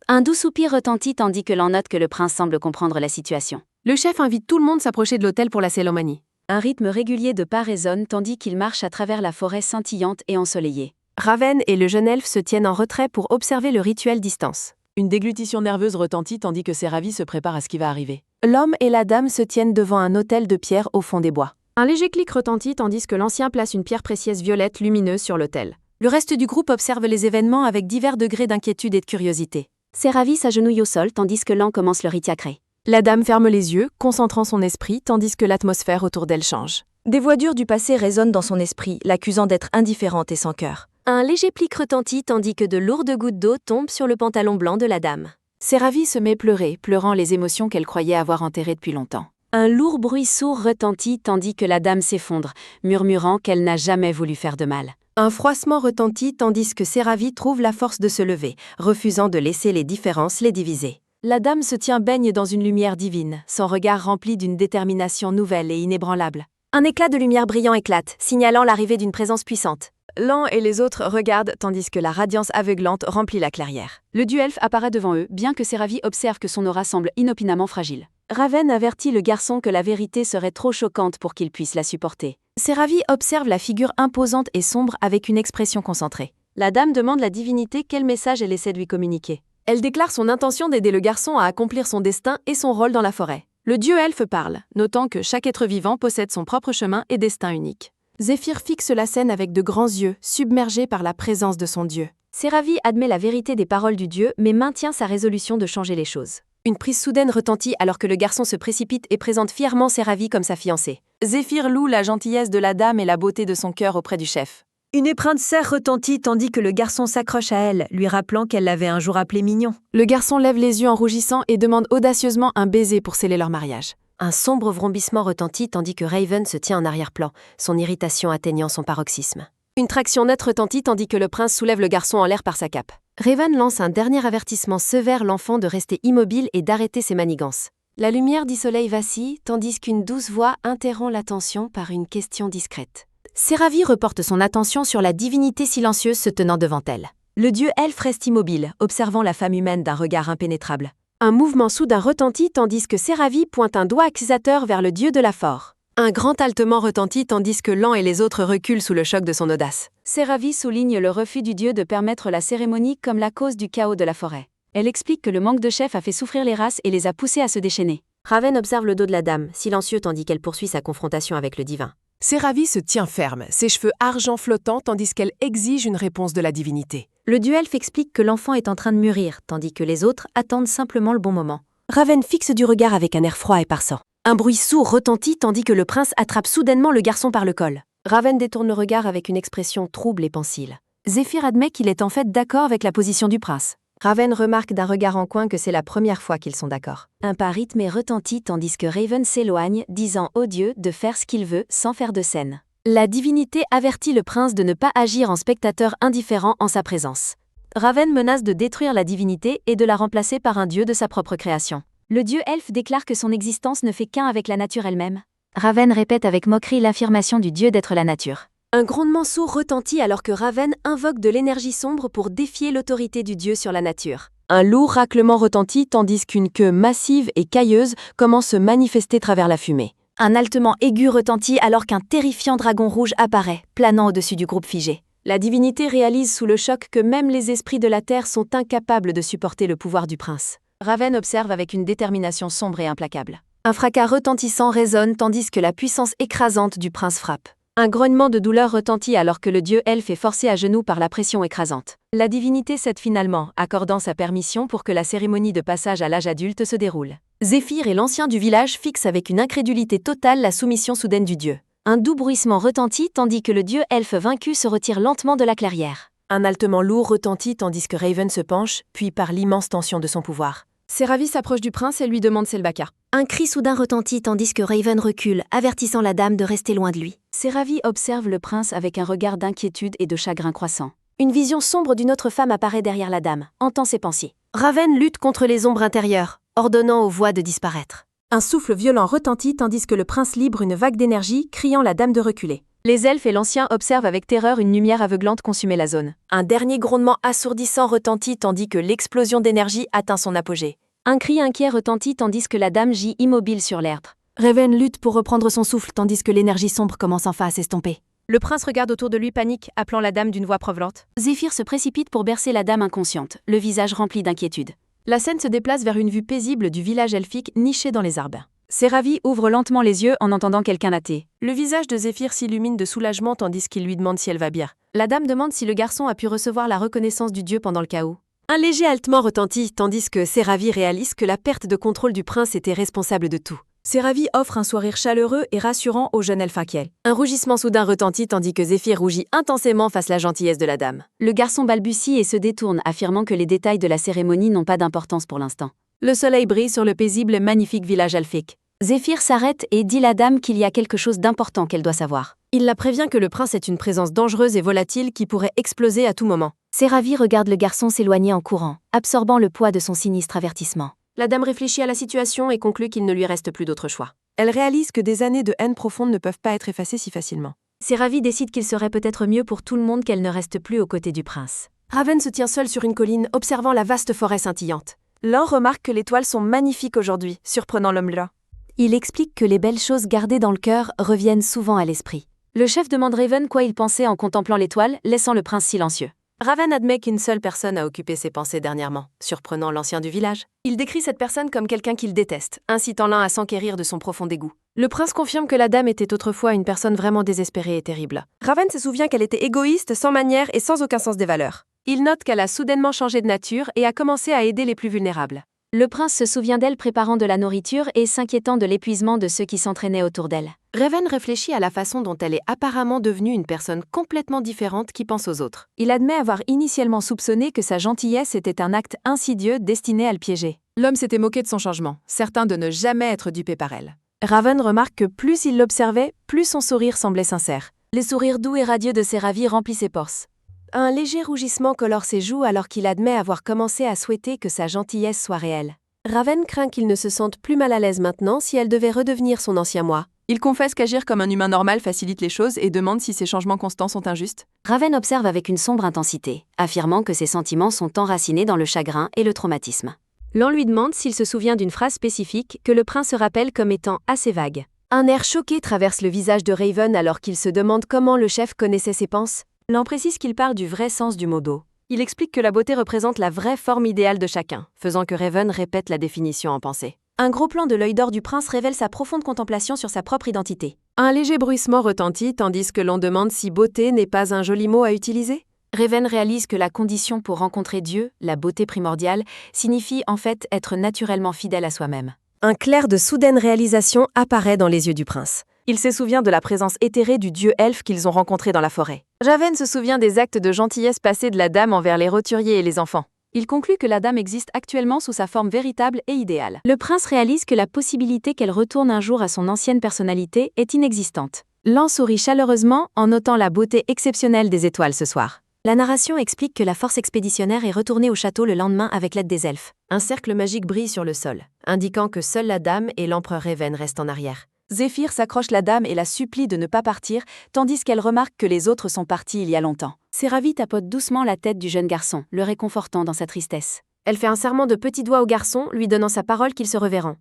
Un doux soupir retentit tandis que Lan note que le prince semble comprendre la situation. Le chef invite tout le monde à s'approcher de l'autel pour la cérémonie. Un rythme régulier de pas résonne tandis qu'il marche à travers la forêt scintillante et ensoleillée. Raven et le jeune elfe se tiennent en retrait pour observer le rituel distance. Une déglutition nerveuse retentit tandis que Seravi se prépare à ce qui va arriver. L'homme et la dame se tiennent devant un autel de pierre au fond des bois. Un léger clic retentit tandis que l'ancien place une pierre précieuse violette lumineuse sur l'autel. Le reste du groupe observe les événements avec divers degrés d'inquiétude et de curiosité. Seravi s'agenouille au sol tandis que Lan commence le rite sacré. La dame ferme les yeux, concentrant son esprit tandis que l'atmosphère autour d'elle change. Des voix dures du passé résonnent dans son esprit, l'accusant d'être indifférente et sans cœur. Un léger plic retentit tandis que de lourdes gouttes d'eau tombent sur le pantalon blanc de la dame. Seravi se met pleurer, Pleurant les émotions qu'elle croyait avoir enterrées depuis longtemps. Un lourd bruit sourd retentit tandis que la dame s'effondre, murmurant qu'elle n'a jamais voulu faire de mal. Un froissement retentit tandis que Seravi trouve la force de se lever, refusant de laisser les différences les diviser. La dame se tient baigne dans une lumière divine, son regard rempli d'une détermination nouvelle et inébranlable. Un éclat de lumière brillant éclate, signalant l'arrivée d'une présence puissante. Lan et les autres regardent tandis que la radiance aveuglante remplit la clairière. Le dieu elfe apparaît devant eux, bien que Seravi observe que son aura semble inopinément fragile. Raven avertit le garçon que la vérité serait trop choquante pour qu'il puisse la supporter. Seravi observe la figure imposante et sombre avec une expression concentrée. La dame demande la divinité quel message elle essaie de lui communiquer. Elle déclare son intention d'aider le garçon à accomplir son destin et son rôle dans la forêt. Le dieu elfe parle, notant que chaque être vivant possède son propre chemin et destin unique. Zéphyr fixe la scène avec de grands yeux, submergé par la présence de son dieu. Seravi admet la vérité des paroles du dieu, mais maintient sa résolution de changer les choses. Une prise soudaine retentit alors que le garçon se précipite et présente fièrement Seravi comme sa fiancée. Zéphyr loue la gentillesse de la dame et la beauté de son cœur auprès du chef. Une épreinte serre retentit tandis que le garçon s'accroche à elle, lui rappelant qu'elle l'avait un jour appelé mignon. Le garçon lève les yeux en rougissant et demande audacieusement un baiser pour sceller leur mariage. Un sombre vrombissement retentit tandis que Raven se tient en arrière-plan, son irritation atteignant son paroxysme. Une traction nette retentit tandis que le prince soulève le garçon en l'air par sa cape. Raven lance un dernier avertissement sévère l'enfant de rester immobile et d'arrêter ses manigances. La lumière du soleil vacille tandis qu'une douce voix interrompt l'attention par une question discrète. Seravi reporte son attention sur la divinité silencieuse se tenant devant elle. Le dieu elfe reste immobile, observant la femme humaine d'un regard impénétrable. Un mouvement soudain retentit tandis que Seravi pointe un doigt accusateur vers le dieu de la forêt. Un grand haletement retentit tandis que Lan et les autres reculent sous le choc de son audace. Seravi souligne le refus du dieu de permettre la cérémonie comme la cause du chaos de la forêt. Elle explique que le manque de chef a fait souffrir les races et les a poussés à se déchaîner. Raven observe le dos de la dame, silencieux tandis qu'elle poursuit sa confrontation avec le divin. Seravi se tient ferme, ses cheveux argent flottants tandis qu'elle exige une réponse de la divinité. Le dieu elfe explique que l'enfant est en train de mûrir, tandis que les autres attendent simplement le bon moment. Raven fixe du regard avec un air froid et perçant. Un bruit sourd retentit tandis que le prince attrape soudainement le garçon par le col. Raven détourne le regard avec une expression trouble et pensive. Zéphyr admet qu'il est en fait d'accord avec la position du prince. Raven remarque d'un regard en coin que c'est la première fois qu'ils sont d'accord. Un pas rythmé retentit tandis que Raven s'éloigne, disant au dieu de faire ce qu'il veut sans faire de scène. La divinité avertit le prince de ne pas agir en spectateur indifférent en sa présence. Raven menace de détruire la divinité et de la remplacer par un dieu de sa propre création. Le dieu elfe déclare que son existence ne fait qu'un avec la nature elle-même. Raven répète avec moquerie l'affirmation du dieu d'être la nature. Un grondement sourd retentit alors que Raven invoque de l'énergie sombre pour défier l'autorité du dieu sur la nature. Un lourd raclement retentit tandis qu'une queue massive et cailleuse commence à se manifester travers la fumée. Un haltement aigu retentit alors qu'un terrifiant dragon rouge apparaît, planant au-dessus du groupe figé. La divinité réalise sous le choc que même les esprits de la terre sont incapables de supporter le pouvoir du prince. Raven observe avec une détermination sombre et implacable. Un fracas retentissant résonne tandis que la puissance écrasante du prince frappe. Un grognement de douleur retentit alors que le dieu elfe est forcé à genoux par la pression écrasante. La divinité cède finalement, accordant sa permission pour que la cérémonie de passage à l'âge adulte se déroule. Zéphyr et l'ancien du village fixent avec une incrédulité totale la soumission soudaine du dieu. Un doux bruissement retentit tandis que le dieu elfe vaincu se retire lentement de la clairière. Un haltement lourd retentit tandis que Raven se penche, puis par l'immense tension de son pouvoir. Séravi s'approche du prince et lui demande Selbaka. Un cri soudain retentit tandis que Raven recule, avertissant la dame de rester loin de lui. Séravi observe le prince avec un regard d'inquiétude et de chagrin croissant. Une vision sombre d'une autre femme apparaît derrière la dame, entend ses pensées. Raven lutte contre les ombres intérieures, ordonnant aux voix de disparaître. Un souffle violent retentit tandis que le prince libre une vague d'énergie, criant la dame de reculer. Les elfes et l'ancien observent avec terreur une lumière aveuglante consumer la zone. Un dernier grondement assourdissant retentit tandis que l'explosion d'énergie atteint son apogée. Un cri inquiet retentit tandis que la dame gît immobile sur l'herbe. Raven lutte pour reprendre son souffle tandis que l'énergie sombre commence enfin à s'estomper. Le prince regarde autour de lui panique, appelant la dame d'une voix provenante. Zéphyr se précipite pour bercer la dame inconsciente, le visage rempli d'inquiétude. La scène se déplace vers une vue paisible du village elfique niché dans les arbres. Séravi ouvre lentement les yeux en entendant quelqu'un latter. Le visage de Zéphyr s'illumine de soulagement tandis qu'il lui demande si elle va bien. La dame demande si le garçon a pu recevoir la reconnaissance du dieu pendant le chaos. Un léger haltement retentit tandis que Séravi réalise que la perte de contrôle du prince était responsable de tout. Séravi offre un sourire chaleureux et rassurant au jeune elfe inquiet. Un rougissement soudain retentit tandis que Zéphyr rougit intensément face à la gentillesse de la dame. Le garçon balbutie et se détourne, affirmant que les détails de la cérémonie n'ont pas d'importance pour l'instant. Le soleil brille sur le paisible magnifique village elfique. Zéphyr s'arrête et dit à la dame qu'il y a quelque chose d'important qu'elle doit savoir. Il la prévient que le prince est une présence dangereuse et volatile qui pourrait exploser à tout moment. Séravi regarde le garçon s'éloigner en courant, absorbant le poids de son sinistre avertissement. La dame réfléchit à la situation et conclut qu'il ne lui reste plus d'autre choix. Elle réalise que des années de haine profonde ne peuvent pas être effacées si facilement. Séravi décide qu'il serait peut-être mieux pour tout le monde qu'elle ne reste plus aux côtés du prince. Raven se tient seul sur une colline, observant la vaste forêt scintillante. L'un remarque que les toiles sont magnifiques aujourd'hui, surprenant l'homme là. Il explique que les belles choses gardées dans le cœur reviennent souvent à l'esprit. Le chef demande Raven quoi il pensait en contemplant l'étoile, laissant le prince silencieux. Raven admet qu'une seule personne a occupé ses pensées dernièrement, surprenant l'ancien du village. Il décrit cette personne comme quelqu'un qu'il déteste, incitant l'un à s'enquérir de son profond dégoût. Le prince confirme que la dame était autrefois une personne vraiment désespérée et terrible. Raven se souvient qu'elle était égoïste, sans manière et sans aucun sens des valeurs. Il note qu'elle a soudainement changé de nature et a commencé à aider les plus vulnérables. Le prince se souvient d'elle préparant de la nourriture et s'inquiétant de l'épuisement de ceux qui s'entraînaient autour d'elle. Raven réfléchit à la façon dont elle est apparemment devenue une personne complètement différente qui pense aux autres. Il admet avoir initialement soupçonné que sa gentillesse était un acte insidieux destiné à le piéger. L'homme s'était moqué de son changement, certain de ne jamais être dupé par elle. Raven remarque que plus il l'observait, plus son sourire semblait sincère. Les sourires doux et radieux de Séravi remplissent ses porces. Un léger rougissement colore ses joues alors qu'il admet avoir commencé à souhaiter que sa gentillesse soit réelle. Raven craint qu'il ne se sente plus mal à l'aise maintenant si elle devait redevenir son ancien moi. Il confesse qu'agir comme un humain normal facilite les choses et demande si ces changements constants sont injustes. Raven observe avec une sombre intensité, affirmant que ses sentiments sont enracinés dans le chagrin et le traumatisme. L'on lui demande s'il se souvient d'une phrase spécifique que le prince se rappelle comme étant assez vague. Un air choqué traverse le visage de Raven alors qu'il se demande comment le chef connaissait ses pensées. L'on précise qu'il parle du vrai sens du mot d'eau. Il explique que la beauté représente la vraie forme idéale de chacun, faisant que Raven répète la définition en pensée. Un gros plan de l'œil d'or du prince révèle sa profonde contemplation sur sa propre identité. Un léger bruissement retentit tandis que l'on demande si beauté n'est pas un joli mot à utiliser. Raven réalise que la condition pour rencontrer Dieu, la beauté primordiale, signifie en fait être naturellement fidèle à soi-même. Un clair de soudaine réalisation apparaît dans les yeux du prince. Il se souvient de la présence éthérée du dieu elfe qu'ils ont rencontré dans la forêt. Raven se souvient des actes de gentillesse passés de la dame envers les roturiers et les enfants. Il conclut que la dame existe actuellement sous sa forme véritable et idéale. Le prince réalise que la possibilité qu'elle retourne un jour à son ancienne personnalité est inexistante. Lan sourit chaleureusement en notant la beauté exceptionnelle des étoiles ce soir. La narration explique que la force expéditionnaire est retournée au château le lendemain avec l'aide des elfes. Un cercle magique brille sur le sol, indiquant que seule la dame et l'empereur Raven restent en arrière. Zéphyr s'accroche la dame et la supplie de ne pas partir, tandis qu'elle remarque que les autres sont partis il y a longtemps. Séravie tapote doucement la tête du jeune garçon, le réconfortant dans sa tristesse. Elle fait un serment de petits doigts au garçon, lui donnant sa parole qu'ils se reverront.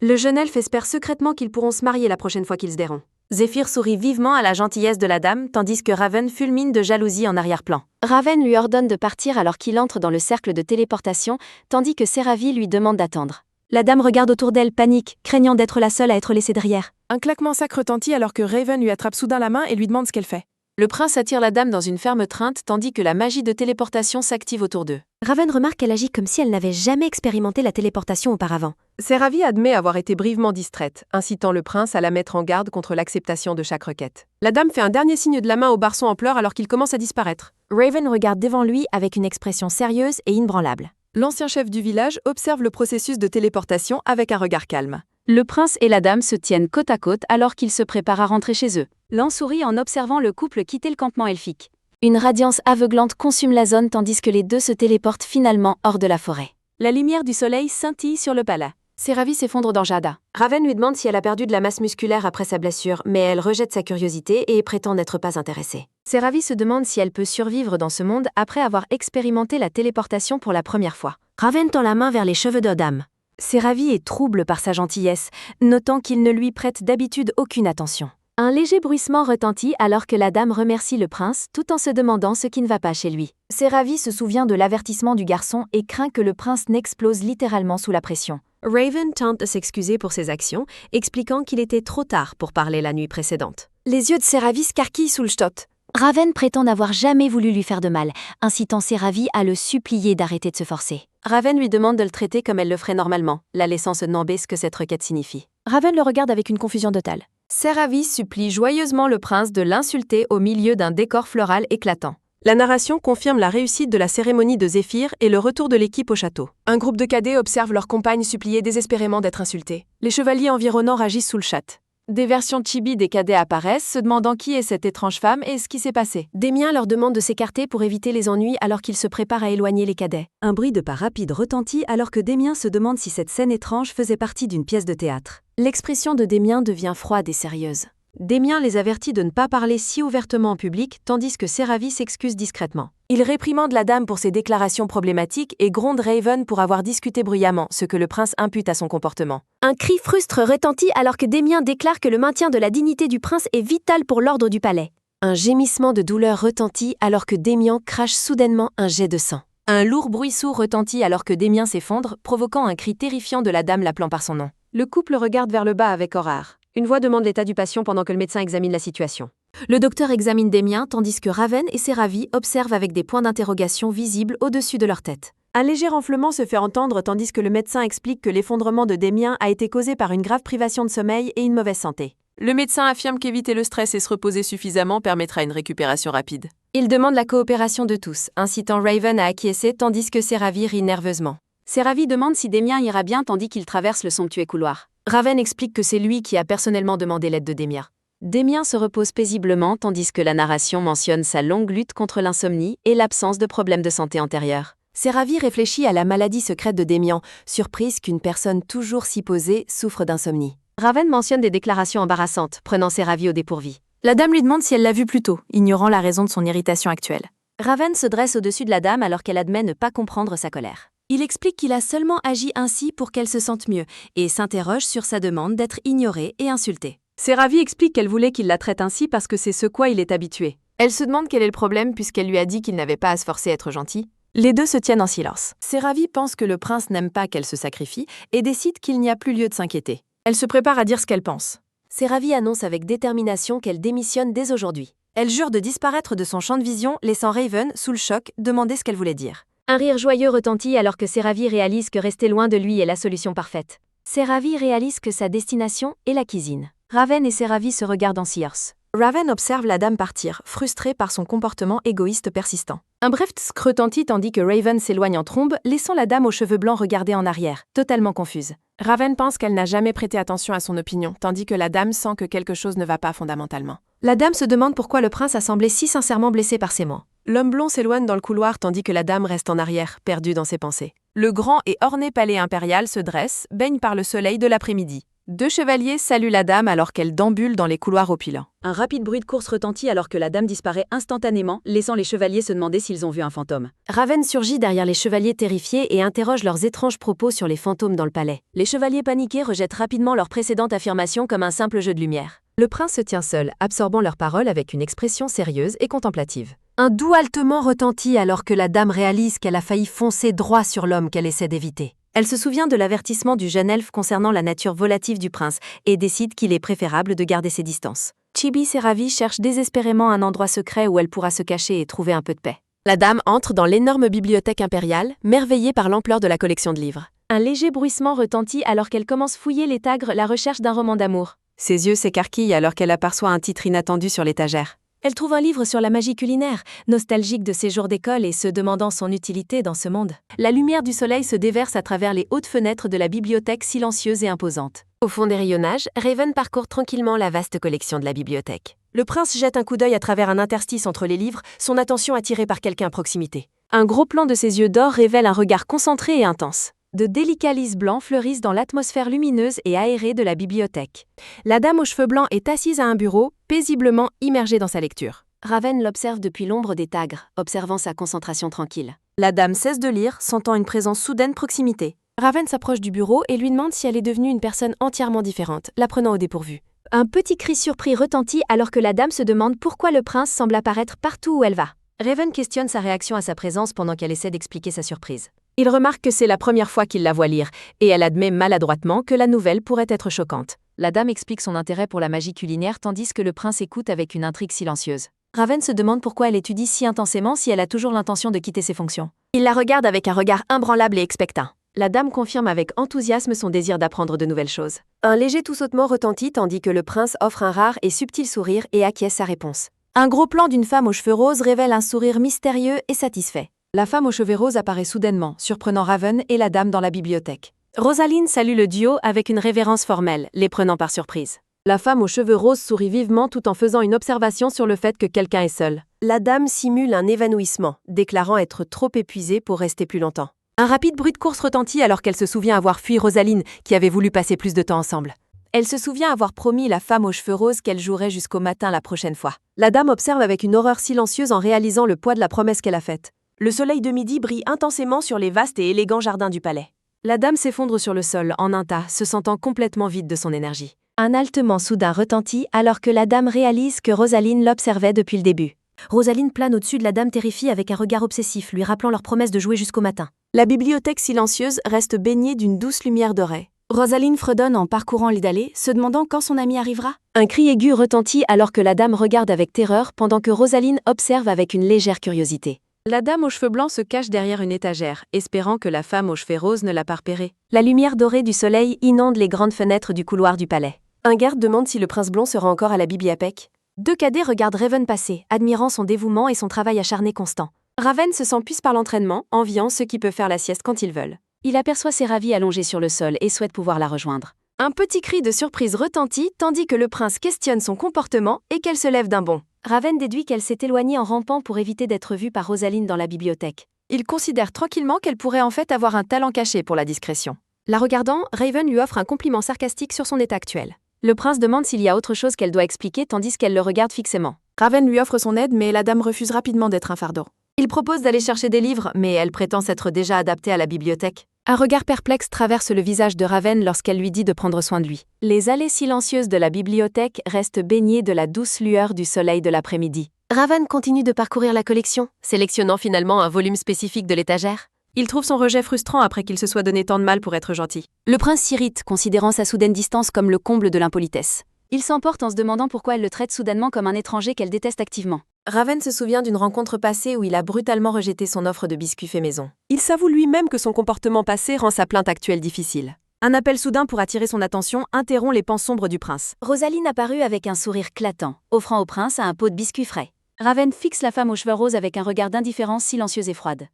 Le jeune elfe espère secrètement qu'ils pourront se marier la prochaine fois qu'ils se verront. Zéphyr sourit vivement à la gentillesse de la dame, tandis que Raven fulmine de jalousie en arrière-plan. Raven lui ordonne de partir alors qu'il entre dans le cercle de téléportation, tandis que Séravie lui demande d'attendre. La dame regarde autour d'elle, panique, craignant d'être la seule à être laissée derrière. Un claquement sec retentit alors que Raven lui attrape soudain la main et lui demande ce qu'elle fait. Le prince attire la dame dans une ferme treinte tandis que la magie de téléportation s'active autour d'eux. Raven remarque qu'elle agit comme si elle n'avait jamais expérimenté la téléportation auparavant. Séravie admet avoir été brièvement distraite, incitant le prince à la mettre en garde contre l'acceptation de chaque requête. La dame fait un dernier signe de la main au garçon en pleurs alors qu'il commence à disparaître. Raven regarde devant lui avec une expression sérieuse et inébranlable. L'ancien chef du village observe le processus de téléportation avec un regard calme. Le prince et la dame se tiennent côte à côte alors qu'ils se préparent à rentrer chez eux. Lan sourit en observant le couple quitter le campement elfique. Une radiance aveuglante consume la zone tandis que les deux se téléportent finalement hors de la forêt. La lumière du soleil scintille sur le palais. Séravie s'effondre dans Jada. Raven lui demande si elle a perdu de la masse musculaire après sa blessure, mais elle rejette sa curiosité et prétend n'être pas intéressée. Séravie se demande si elle peut survivre dans ce monde après avoir expérimenté la téléportation pour la première fois. Raven tend la main vers les cheveux de dame. Séravie est trouble par sa gentillesse, notant qu'il ne lui prête d'habitude aucune attention. Un léger bruissement retentit alors que la dame remercie le prince tout en se demandant ce qui ne va pas chez lui. Séravie se souvient de l'avertissement du garçon et craint que le prince n'explose littéralement sous la pression. Raven tente de s'excuser pour ses actions, expliquant qu'il était trop tard pour parler la nuit précédente. Les yeux de Séravie scarquillent sous le shtot. Raven prétend n'avoir jamais voulu lui faire de mal, incitant Séravie à le supplier d'arrêter de se forcer. Raven lui demande de le traiter comme elle le ferait normalement, la laissant se demander ce que cette requête signifie. Raven le regarde avec une confusion totale. Séravie supplie joyeusement le prince de l'insulter au milieu d'un décor floral éclatant. La narration confirme la réussite de la cérémonie de Zéphyr et le retour de l'équipe au château. Un groupe de cadets observe leurs compagnes supplier désespérément d'être insultées. Les chevaliers environnants réagissent sous le chat. Des versions chibi des cadets apparaissent, se demandant qui est cette étrange femme et ce qui s'est passé. Damien leur demande de s'écarter pour éviter les ennuis alors qu'ils se préparent à éloigner les cadets. Un bruit de pas rapide retentit alors que Damien se demande si cette scène étrange faisait partie d'une pièce de théâtre. L'expression de Damien devient froide et sérieuse. Damien les avertit de ne pas parler si ouvertement en public, tandis que Séravie s'excuse discrètement. Il réprimande la dame pour ses déclarations problématiques et gronde Raven pour avoir discuté bruyamment, ce que le prince impute à son comportement. Un cri frustre retentit alors que Damien déclare que le maintien de la dignité du prince est vital pour l'ordre du palais. Un gémissement de douleur retentit alors que Damien crache soudainement un jet de sang. Un lourd bruit sourd retentit alors que Damien s'effondre, provoquant un cri terrifiant de la dame l'appelant par son nom. Le couple regarde vers le bas avec horreur. Une voix demande l'état du patient pendant que le médecin examine la situation. Le docteur examine Damien tandis que Raven et Séravie observent avec des points d'interrogation visibles au-dessus de leur tête. Un léger renflement se fait entendre tandis que le médecin explique que l'effondrement de Damien a été causé par une grave privation de sommeil et une mauvaise santé. Le médecin affirme qu'éviter le stress et se reposer suffisamment permettra une récupération rapide. Il demande la coopération de tous, incitant Raven à acquiescer tandis que Séravie rit nerveusement. Séravie demande si Damien ira bien tandis qu'il traverse le somptueux couloir. Raven explique que c'est lui qui a personnellement demandé l'aide de Damien. Damien se repose paisiblement tandis que la narration mentionne sa longue lutte contre l'insomnie et l'absence de problèmes de santé antérieurs. Séravie réfléchit à la maladie secrète de Damien, surprise qu'une personne toujours si posée souffre d'insomnie. Raven mentionne des déclarations embarrassantes, prenant Séravie au dépourvu. La dame lui demande si elle l'a vu plus tôt, ignorant la raison de son irritation actuelle. Raven se dresse au-dessus de la dame alors qu'elle admet ne pas comprendre sa colère. Il explique qu'il a seulement agi ainsi pour qu'elle se sente mieux et s'interroge sur sa demande d'être ignorée et insultée. Séravie explique qu'elle voulait qu'il la traite ainsi parce que c'est ce quoi il est habitué. Elle se demande quel est le problème puisqu'elle lui a dit qu'il n'avait pas à se forcer à être gentil. Les deux se tiennent en silence. Séravie pense que le prince n'aime pas qu'elle se sacrifie et décide qu'il n'y a plus lieu de s'inquiéter. Elle se prépare à dire ce qu'elle pense. Séravie annonce avec détermination qu'elle démissionne dès aujourd'hui. Elle jure de disparaître de son champ de vision, laissant Raven, sous le choc, demander ce qu'elle voulait dire. Un rire joyeux retentit alors que Séravie réalise que rester loin de lui est la solution parfaite. Seravi réalise que sa destination est la cuisine. Raven et Seravi se regardent en silence. Raven observe la dame partir, frustrée par son comportement égoïste persistant. Un bref tsk retentit tandis que Raven s'éloigne en trombe, laissant la dame aux cheveux blancs regarder en arrière, totalement confuse. Raven pense qu'elle n'a jamais prêté attention à son opinion, tandis que la dame sent que quelque chose ne va pas fondamentalement. La dame se demande pourquoi le prince a semblé si sincèrement blessé par ces mots. L'homme blond s'éloigne dans le couloir tandis que la dame reste en arrière, perdue dans ses pensées. Le grand et orné palais impérial se dresse, baigne par le soleil de l'après-midi. 2 chevaliers saluent la dame alors qu'elle déambule dans les couloirs opulents. Un rapide bruit de course retentit alors que la dame disparaît instantanément, laissant les chevaliers se demander s'ils ont vu un fantôme. Raven surgit derrière les chevaliers terrifiés et interroge leurs étranges propos sur les fantômes dans le palais. Les chevaliers paniqués rejettent rapidement leur précédente affirmation comme un simple jeu de lumière. Le prince se tient seul, absorbant leurs paroles avec une expression sérieuse et contemplative. Un doux haletement retentit alors que la dame réalise qu'elle a failli foncer droit sur l'homme qu'elle essaie d'éviter. Elle se souvient de l'avertissement du jeune elfe concernant la nature volative du prince et décide qu'il est préférable de garder ses distances. Chibi Seravi cherche désespérément un endroit secret où elle pourra se cacher et trouver un peu de paix. La dame entre dans l'énorme bibliothèque impériale, merveillée par l'ampleur de la collection de livres. Un léger bruissement retentit alors qu'elle commence fouiller l'étagre la recherche d'un roman d'amour. Ses yeux s'écarquillent alors qu'elle aperçoit un titre inattendu sur l'étagère. Elle trouve un livre sur la magie culinaire, nostalgique de ses jours d'école et se demandant son utilité dans ce monde. La lumière du soleil se déverse à travers les hautes fenêtres de la bibliothèque silencieuse et imposante. Au fond des rayonnages, Raven parcourt tranquillement la vaste collection de la bibliothèque. Le prince jette un coup d'œil à travers un interstice entre les livres, son attention attirée par quelqu'un à proximité. Un gros plan de ses yeux d'or révèle un regard concentré et intense. De délicats lys blancs fleurissent dans l'atmosphère lumineuse et aérée de la bibliothèque. La dame aux cheveux blancs est assise à un bureau, paisiblement immergée dans sa lecture. Raven l'observe depuis l'ombre des tagres, observant sa concentration tranquille. La dame cesse de lire, sentant une présence soudaine proximité. Raven s'approche du bureau et lui demande si elle est devenue une personne entièrement différente, la prenant au dépourvu. Un petit cri surpris retentit alors que la dame se demande pourquoi le prince semble apparaître partout où elle va. Raven questionne sa réaction à sa présence pendant qu'elle essaie d'expliquer sa surprise. Il remarque que c'est la première fois qu'il la voit lire, et elle admet maladroitement que la nouvelle pourrait être choquante. La dame explique son intérêt pour la magie culinaire tandis que le prince écoute avec une intrigue silencieuse. Raven se demande pourquoi elle étudie si intensément si elle a toujours l'intention de quitter ses fonctions. Il la regarde avec un regard imbranlable et expectant. La dame confirme avec enthousiasme son désir d'apprendre de nouvelles choses. Un léger tout-sautement retentit tandis que le prince offre un rare et subtil sourire et acquiesce sa réponse. Un gros plan d'une femme aux cheveux roses révèle un sourire mystérieux et satisfait. La femme aux cheveux roses apparaît soudainement, surprenant Raven et la dame dans la bibliothèque. Rosaline salue le duo avec une révérence formelle, les prenant par surprise. La femme aux cheveux roses sourit vivement tout en faisant une observation sur le fait que quelqu'un est seul. La dame simule un évanouissement, déclarant être trop épuisée pour rester plus longtemps. Un rapide bruit de course retentit alors qu'elle se souvient avoir fui Rosaline, qui avait voulu passer plus de temps ensemble. Elle se souvient avoir promis la femme aux cheveux roses qu'elle jouerait jusqu'au matin la prochaine fois. La dame observe avec une horreur silencieuse en réalisant le poids de la promesse qu'elle a faite. Le soleil de midi brille intensément sur les vastes et élégants jardins du palais. La dame s'effondre sur le sol, en un tas, se sentant complètement vide de son énergie. Un haletement soudain retentit alors que la dame réalise que Rosaline l'observait depuis le début. Rosaline plane au-dessus de la dame terrifiée avec un regard obsessif, lui rappelant leur promesse de jouer jusqu'au matin. La bibliothèque silencieuse reste baignée d'une douce lumière dorée. Rosaline fredonne en parcourant les dallées, se demandant quand son amie arrivera. Un cri aigu retentit alors que la dame regarde avec terreur pendant que Rosaline observe avec une légère curiosité. La dame aux cheveux blancs se cache derrière une étagère, espérant que la femme aux cheveux roses ne l'a pas repérée. La lumière dorée du soleil inonde les grandes fenêtres du couloir du palais. Un garde demande si le prince blond sera encore à la bibliothèque. 2 cadets regardent Raven passer, admirant son dévouement et son travail acharné constant. Raven se sent puce par l'entraînement, enviant ceux qui peuvent faire la sieste quand ils veulent. Il aperçoit Seravi allongée sur le sol et souhaite pouvoir la rejoindre. Un petit cri de surprise retentit tandis que le prince questionne son comportement et qu'elle se lève d'un bond. Raven déduit qu'elle s'est éloignée en rampant pour éviter d'être vue par Rosaline dans la bibliothèque. Il considère tranquillement qu'elle pourrait en fait avoir un talent caché pour la discrétion. La regardant, Raven lui offre un compliment sarcastique sur son état actuel. Le prince demande s'il y a autre chose qu'elle doit expliquer tandis qu'elle le regarde fixement. Raven lui offre son aide mais la dame refuse rapidement d'être un fardeau. Il propose d'aller chercher des livres mais elle prétend s'être déjà adaptée à la bibliothèque. Un regard perplexe traverse le visage de Raven lorsqu'elle lui dit de prendre soin de lui. Les allées silencieuses de la bibliothèque restent baignées de la douce lueur du soleil de l'après-midi. Raven continue de parcourir la collection, sélectionnant finalement un volume spécifique de l'étagère. Il trouve son rejet frustrant après qu'il se soit donné tant de mal pour être gentil. Le prince s'irrite, considérant sa soudaine distance comme le comble de l'impolitesse. Il s'emporte en se demandant pourquoi elle le traite soudainement comme un étranger qu'elle déteste activement. Raven se souvient d'une rencontre passée où il a brutalement rejeté son offre de biscuits faits maison. Il s'avoue lui-même que son comportement passé rend sa plainte actuelle difficile. Un appel soudain pour attirer son attention interrompt les pans sombres du prince. Rosaline apparut avec un sourire clatant, offrant au prince un pot de biscuits frais. Raven fixe la femme aux cheveux roses avec un regard d'indifférence silencieuse et froide.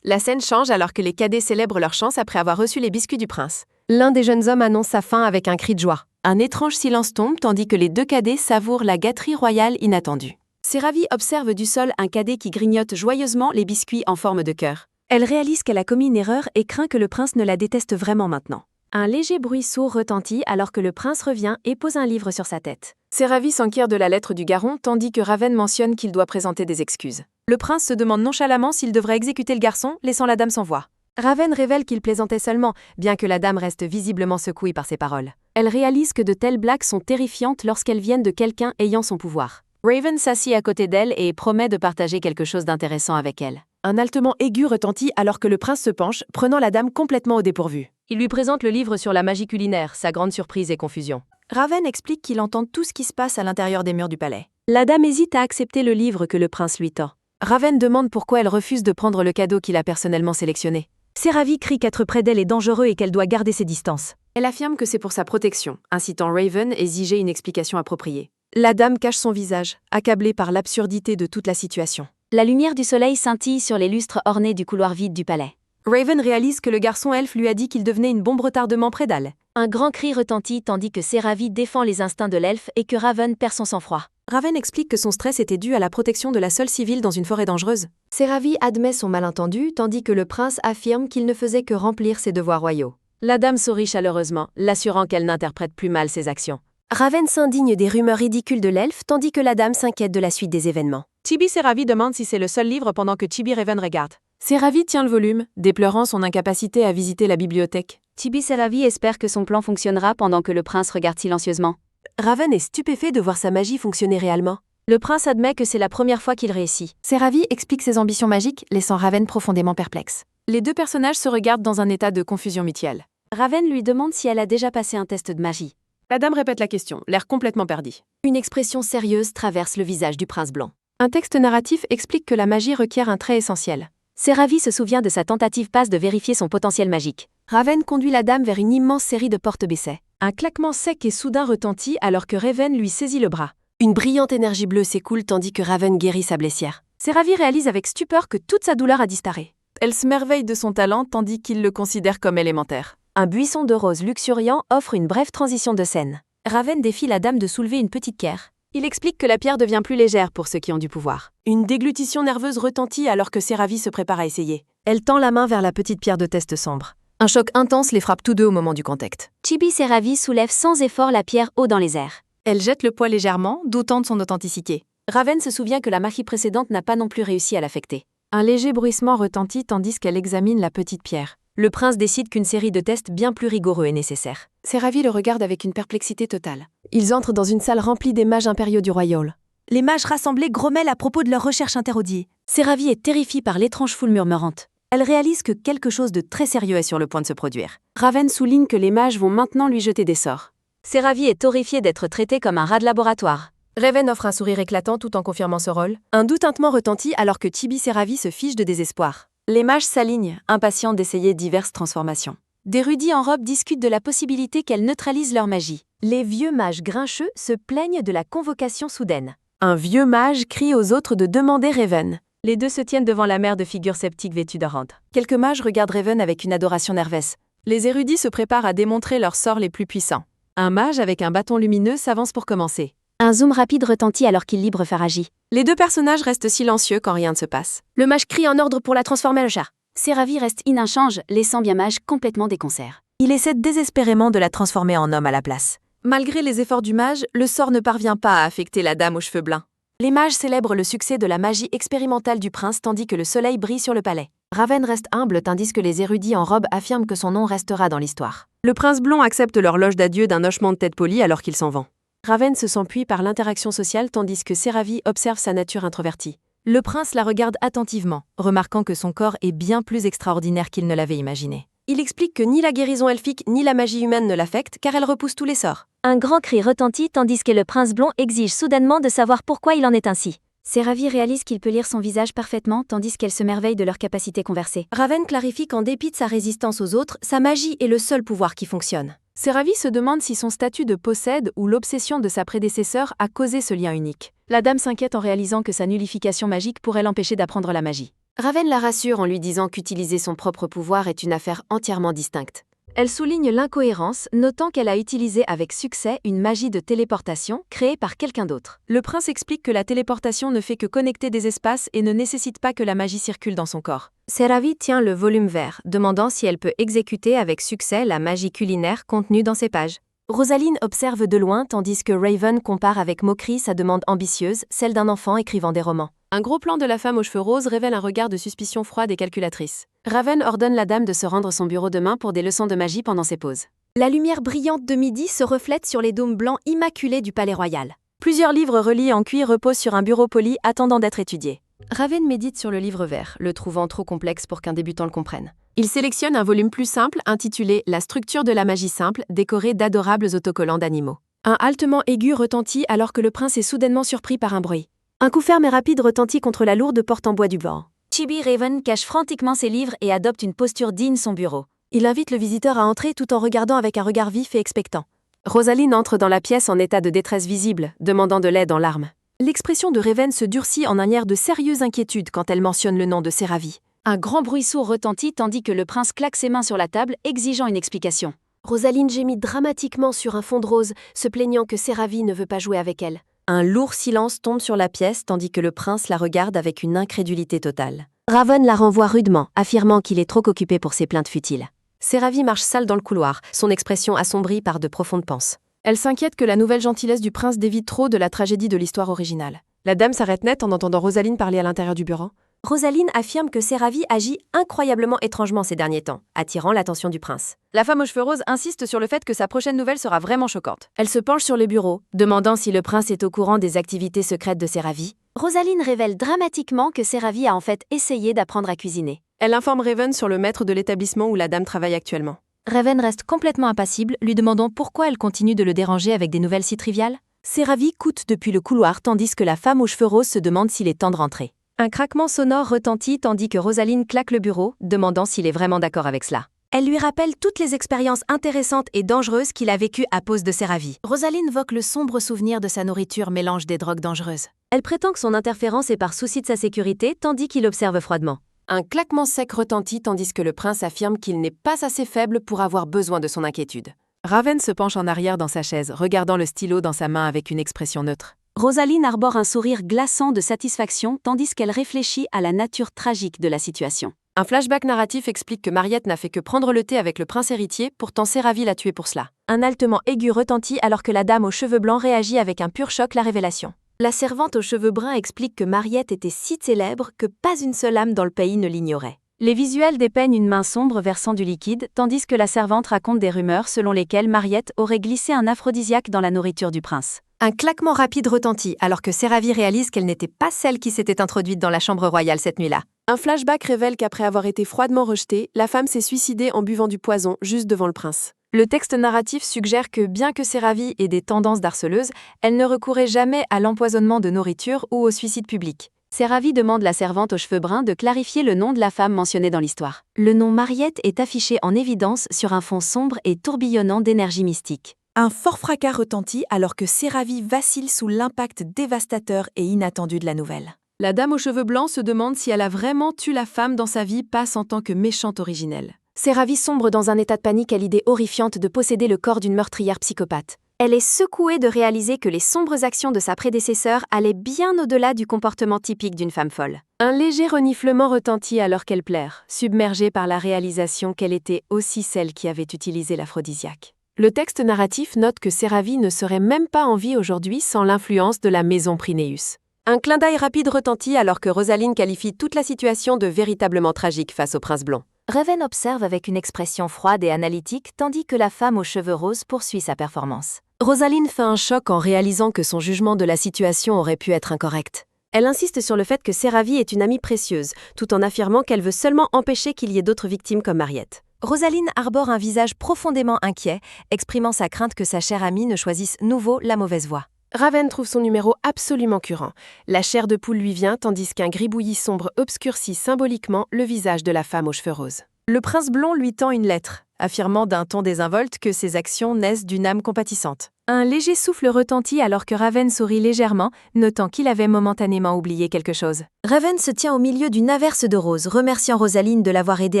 La scène change alors que les cadets célèbrent leur chance après avoir reçu les biscuits du prince. L'un des jeunes hommes annonce sa faim avec un cri de joie. Un étrange silence tombe tandis que les deux cadets savourent la gâterie royale inattendue. Séravie observe du sol un cadet qui grignote joyeusement les biscuits en forme de cœur. Elle réalise qu'elle a commis une erreur et craint que le prince ne la déteste vraiment maintenant. Un léger bruit sourd retentit alors que le prince revient et pose un livre sur sa tête. Séravie s'enquiert de la lettre du Garon tandis que Raven mentionne qu'il doit présenter des excuses. Le prince se demande nonchalamment s'il devrait exécuter le garçon, laissant la dame sans voix. Raven révèle qu'il plaisantait seulement, bien que la dame reste visiblement secouée par ses paroles. Elle réalise que de telles blagues sont terrifiantes lorsqu'elles viennent de quelqu'un ayant son pouvoir. Raven s'assied à côté d'elle et promet de partager quelque chose d'intéressant avec elle. Un haltement aigu retentit alors que le prince se penche, prenant la dame complètement au dépourvu. Il lui présente le livre sur la magie culinaire, sa grande surprise et confusion. Raven explique qu'il entend tout ce qui se passe à l'intérieur des murs du palais. La dame hésite à accepter le livre que le prince lui tend. Raven demande pourquoi elle refuse de prendre le cadeau qu'il a personnellement sélectionné. Séravie crie qu'être près d'elle est dangereux et qu'elle doit garder ses distances. Elle affirme que c'est pour sa protection, incitant Raven à exiger une explication appropriée. La dame cache son visage, accablée par l'absurdité de toute la situation. La lumière du soleil scintille sur les lustres ornés du couloir vide du palais. Raven réalise que le garçon elfe lui a dit qu'il devenait une bombe retardement près d'elle. Un grand cri retentit tandis que Séravie défend les instincts de l'elfe et que Raven perd son sang-froid. Raven explique que son stress était dû à la protection de la seule civile dans une forêt dangereuse. Séravie admet son malentendu tandis que le prince affirme qu'il ne faisait que remplir ses devoirs royaux. La dame sourit chaleureusement, l'assurant qu'elle n'interprète plus mal ses actions. Raven s'indigne des rumeurs ridicules de l'elfe tandis que la dame s'inquiète de la suite des événements. Chibi Séravie demande si c'est le seul livre pendant que Chibi Raven regarde. Séravie tient le volume, déplorant son incapacité à visiter la bibliothèque. Chibi Séravie espère que son plan fonctionnera pendant que le prince regarde silencieusement. Raven est stupéfait de voir sa magie fonctionner réellement. Le prince admet que c'est la première fois qu'il réussit. Séravie explique ses ambitions magiques, laissant Raven profondément perplexe. Les deux personnages se regardent dans un état de confusion mutuelle. Raven lui demande si elle a déjà passé un test de magie. La dame répète la question, l'air complètement perdu. Une expression sérieuse traverse le visage du prince blanc. Un texte narratif explique que la magie requiert un trait essentiel. Séravie se souvient de sa tentative passe de vérifier son potentiel magique. Raven conduit la dame vers une immense série de portes baissées. Un claquement sec et soudain retentit alors que Raven lui saisit le bras. Une brillante énergie bleue s'écoule tandis que Raven guérit sa blessure. Séravie réalise avec stupeur que toute sa douleur a disparu. Elle se merveille de son talent tandis qu'il le considère comme élémentaire. Un buisson de roses luxuriant offre une brève transition de scène. Raven défie la dame de soulever une petite pierre. Il explique que la pierre devient plus légère pour ceux qui ont du pouvoir. Une déglutition nerveuse retentit alors que Séravie se prépare à essayer. Elle tend la main vers la petite pierre de test sombre. Un choc intense les frappe tous deux au moment du contact. Chibi Séravie soulève sans effort la pierre haut dans les airs. Elle jette le poids légèrement, doutant de son authenticité. Raven se souvient que la magie précédente n'a pas non plus réussi à l'affecter. Un léger bruissement retentit tandis qu'elle examine la petite pierre. Le prince décide qu'une série de tests bien plus rigoureux est nécessaire. Séravie le regarde avec une perplexité totale. Ils entrent dans une salle remplie des mages impériaux du royaume. Les mages rassemblés grommellent à propos de leur recherche interrodiée. Séravie est terrifiée par l'étrange foule murmurante. Elle réalise que quelque chose de très sérieux est sur le point de se produire. Raven souligne que les mages vont maintenant lui jeter des sorts. Séravie est horrifiée d'être traitée comme un rat de laboratoire. Raven offre un sourire éclatant tout en confirmant ce rôle. Un doute tintement retentit alors que Chibi Séravie se fiche de désespoir. Les mages s'alignent, impatients d'essayer diverses transformations. Des rudis en robe discutent de la possibilité qu'elles neutralisent leur magie. Les vieux mages grincheux se plaignent de la convocation soudaine. Un vieux mage crie aux autres de demander Raven. Les deux se tiennent devant la mer de figures sceptiques vêtues d'orange. Quelques mages regardent Raven avec une adoration nerveuse. Les érudits se préparent à démontrer leurs sorts les plus puissants. Un mage avec un bâton lumineux s'avance pour commencer. Un zoom rapide retentit alors qu'il libre Faragi. Les deux personnages restent silencieux quand rien ne se passe. Le mage crie en ordre pour la transformer en chat. Séravie reste ininchange, laissant bien mage complètement déconcert. Il essaie désespérément de la transformer en homme à la place. Malgré les efforts du mage, le sort ne parvient pas à affecter la dame aux cheveux blancs. Les mages célèbrent le succès de la magie expérimentale du prince tandis que le soleil brille sur le palais. Raven reste humble tandis que les érudits en robe affirment que son nom restera dans l'histoire. Le prince blond accepte l'horloge d'adieu d'un hochement de tête poli alors qu'il s'en vont. Raven se sent pris par l'interaction sociale tandis que Séravie observe sa nature introvertie. Le prince la regarde attentivement, remarquant que son corps est bien plus extraordinaire qu'il ne l'avait imaginé. Il explique que ni la guérison elfique ni la magie humaine ne l'affectent car elle repousse tous les sorts. Un grand cri retentit tandis que le prince blond exige soudainement de savoir pourquoi il en est ainsi. Séravie réalise qu'il peut lire son visage parfaitement tandis qu'elle se merveille de leur capacité conversée. Raven clarifie qu'en dépit de sa résistance aux autres, sa magie est le seul pouvoir qui fonctionne. Séravie se demande si son statut de possède ou l'obsession de sa prédécesseur a causé ce lien unique. La dame s'inquiète en réalisant que sa nullification magique pourrait l'empêcher d'apprendre la magie. Raven la rassure en lui disant qu'utiliser son propre pouvoir est une affaire entièrement distincte. Elle souligne l'incohérence, notant qu'elle a utilisé avec succès une magie de téléportation créée par quelqu'un d'autre. Le prince explique que la téléportation ne fait que connecter des espaces et ne nécessite pas que la magie circule dans son corps. Séravie tient le volume vert, demandant si elle peut exécuter avec succès la magie culinaire contenue dans ces pages. Rosaline observe de loin tandis que Raven compare avec moquerie sa demande ambitieuse, celle d'un enfant écrivant des romans. Un gros plan de la femme aux cheveux roses révèle un regard de suspicion froide et calculatrice. Raven ordonne la dame de se rendre à son bureau demain pour des leçons de magie pendant ses pauses. La lumière brillante de midi se reflète sur les dômes blancs immaculés du palais royal. Plusieurs livres reliés en cuir reposent sur un bureau poli attendant d'être étudiés. Raven médite sur le livre vert, le trouvant trop complexe pour qu'un débutant le comprenne. Il sélectionne un volume plus simple intitulé « La structure de la magie simple » décoré d'adorables autocollants d'animaux. Un haletement aigu retentit alors que le prince est soudainement surpris par un bruit. Un coup ferme et rapide retentit contre la lourde porte en bois du bord. Chibi Raven cache frantiquement ses livres et adopte une posture digne son bureau. Il invite le visiteur à entrer tout en regardant avec un regard vif et expectant. Rosaline entre dans la pièce en état de détresse visible, demandant de l'aide en larmes. L'expression de Raven se durcit en un air de sérieuse inquiétude quand elle mentionne le nom de Séravie. Un grand bruit sourd retentit tandis que le prince claque ses mains sur la table, exigeant une explication. Rosaline gémit dramatiquement sur un fond de rose, se plaignant que Séravie ne veut pas jouer avec elle. Un lourd silence tombe sur la pièce tandis que le prince la regarde avec une incrédulité totale. Raven la renvoie rudement, affirmant qu'il est trop occupé pour ses plaintes futiles. Séravie marche sale dans le couloir, son expression assombrie par de profondes pensées. Elle s'inquiète que la nouvelle gentillesse du prince dévie trop de la tragédie de l'histoire originale. La dame s'arrête net en entendant Rosaline parler à l'intérieur du bureau. Rosaline affirme que Séravie agit incroyablement étrangement ces derniers temps, attirant l'attention du prince. La femme aux cheveux roses insiste sur le fait que sa prochaine nouvelle sera vraiment choquante. Elle se penche sur le bureau, demandant si le prince est au courant des activités secrètes de Séravie. Rosaline révèle dramatiquement que Séravie a en fait essayé d'apprendre à cuisiner. Elle informe Raven sur le maître de l'établissement où la dame travaille actuellement. Raven reste complètement impassible, lui demandant pourquoi elle continue de le déranger avec des nouvelles si triviales. Séravie coûte depuis le couloir tandis que la femme aux cheveux roses se demande s'il est temps de rentrer. Un craquement sonore retentit tandis que Rosaline claque le bureau, demandant s'il est vraiment d'accord avec cela. Elle lui rappelle toutes les expériences intéressantes et dangereuses qu'il a vécues à cause de Séravie. Rosaline voque le sombre souvenir de sa nourriture mélange des drogues dangereuses. Elle prétend que son interférence est par souci de sa sécurité tandis qu'il observe froidement. Un claquement sec retentit tandis que le prince affirme qu'il n'est pas assez faible pour avoir besoin de son inquiétude. Raven se penche en arrière dans sa chaise, regardant le stylo dans sa main avec une expression neutre. Rosaline arbore un sourire glaçant de satisfaction tandis qu'elle réfléchit à la nature tragique de la situation. Un flashback narratif explique que Mariette n'a fait que prendre le thé avec le prince héritier, pourtant Séravie l'a tué pour cela. Un haletement aigu retentit alors que la dame aux cheveux blancs réagit avec un pur choc la révélation. La servante aux cheveux bruns explique que Mariette était si célèbre que pas une seule âme dans le pays ne l'ignorait. Les visuels dépeignent une main sombre versant du liquide, tandis que la servante raconte des rumeurs selon lesquelles Mariette aurait glissé un aphrodisiaque dans la nourriture du prince. Un claquement rapide retentit alors que Séravie réalise qu'elle n'était pas celle qui s'était introduite dans la chambre royale cette nuit-là. Un flashback révèle qu'après avoir été froidement rejetée, la femme s'est suicidée en buvant du poison juste devant le prince. Le texte narratif suggère que bien que Séravie ait des tendances d'harceleuse, elle ne recourait jamais à l'empoisonnement de nourriture ou au suicide public. Séravie demande la servante aux cheveux bruns de clarifier le nom de la femme mentionnée dans l'histoire. Le nom Mariette est affiché en évidence sur un fond sombre et tourbillonnant d'énergie mystique. Un fort fracas retentit alors que Séravie vacille sous l'impact dévastateur et inattendu de la nouvelle. La dame aux cheveux blancs se demande si elle a vraiment tué la femme dans sa vie passe en tant que méchante originelle. Séravie sombre dans un état de panique à l'idée horrifiante de posséder le corps d'une meurtrière psychopathe. Elle est secouée de réaliser que les sombres actions de sa prédécesseur allaient bien au-delà du comportement typique d'une femme folle. Un léger reniflement retentit alors qu'elle pleure, submergée par la réalisation qu'elle était aussi celle qui avait utilisé l'aphrodisiaque. Le texte narratif note que Séravie ne serait même pas en vie aujourd'hui sans l'influence de la maison Prinéus. Un clin d'œil rapide retentit alors que Rosaline qualifie toute la situation de véritablement tragique face au prince blond. Raven observe avec une expression froide et analytique tandis que la femme aux cheveux roses poursuit sa performance. Rosaline fait un choc en réalisant que son jugement de la situation aurait pu être incorrect. Elle insiste sur le fait que Séravie est une amie précieuse, tout en affirmant qu'elle veut seulement empêcher qu'il y ait d'autres victimes comme Mariette. Rosaline arbore un visage profondément inquiet, exprimant sa crainte que sa chère amie ne choisisse nouveau la mauvaise voie. Raven trouve son numéro absolument curant. La chair de poule lui vient tandis qu'un gribouillis sombre obscurcit symboliquement le visage de la femme aux cheveux roses. Le prince blond lui tend une lettre, affirmant d'un ton désinvolte que ses actions naissent d'une âme compatissante. Un léger souffle retentit alors que Raven sourit légèrement, notant qu'il avait momentanément oublié quelque chose. Raven se tient au milieu d'une averse de roses, remerciant Rosaline de l'avoir aidé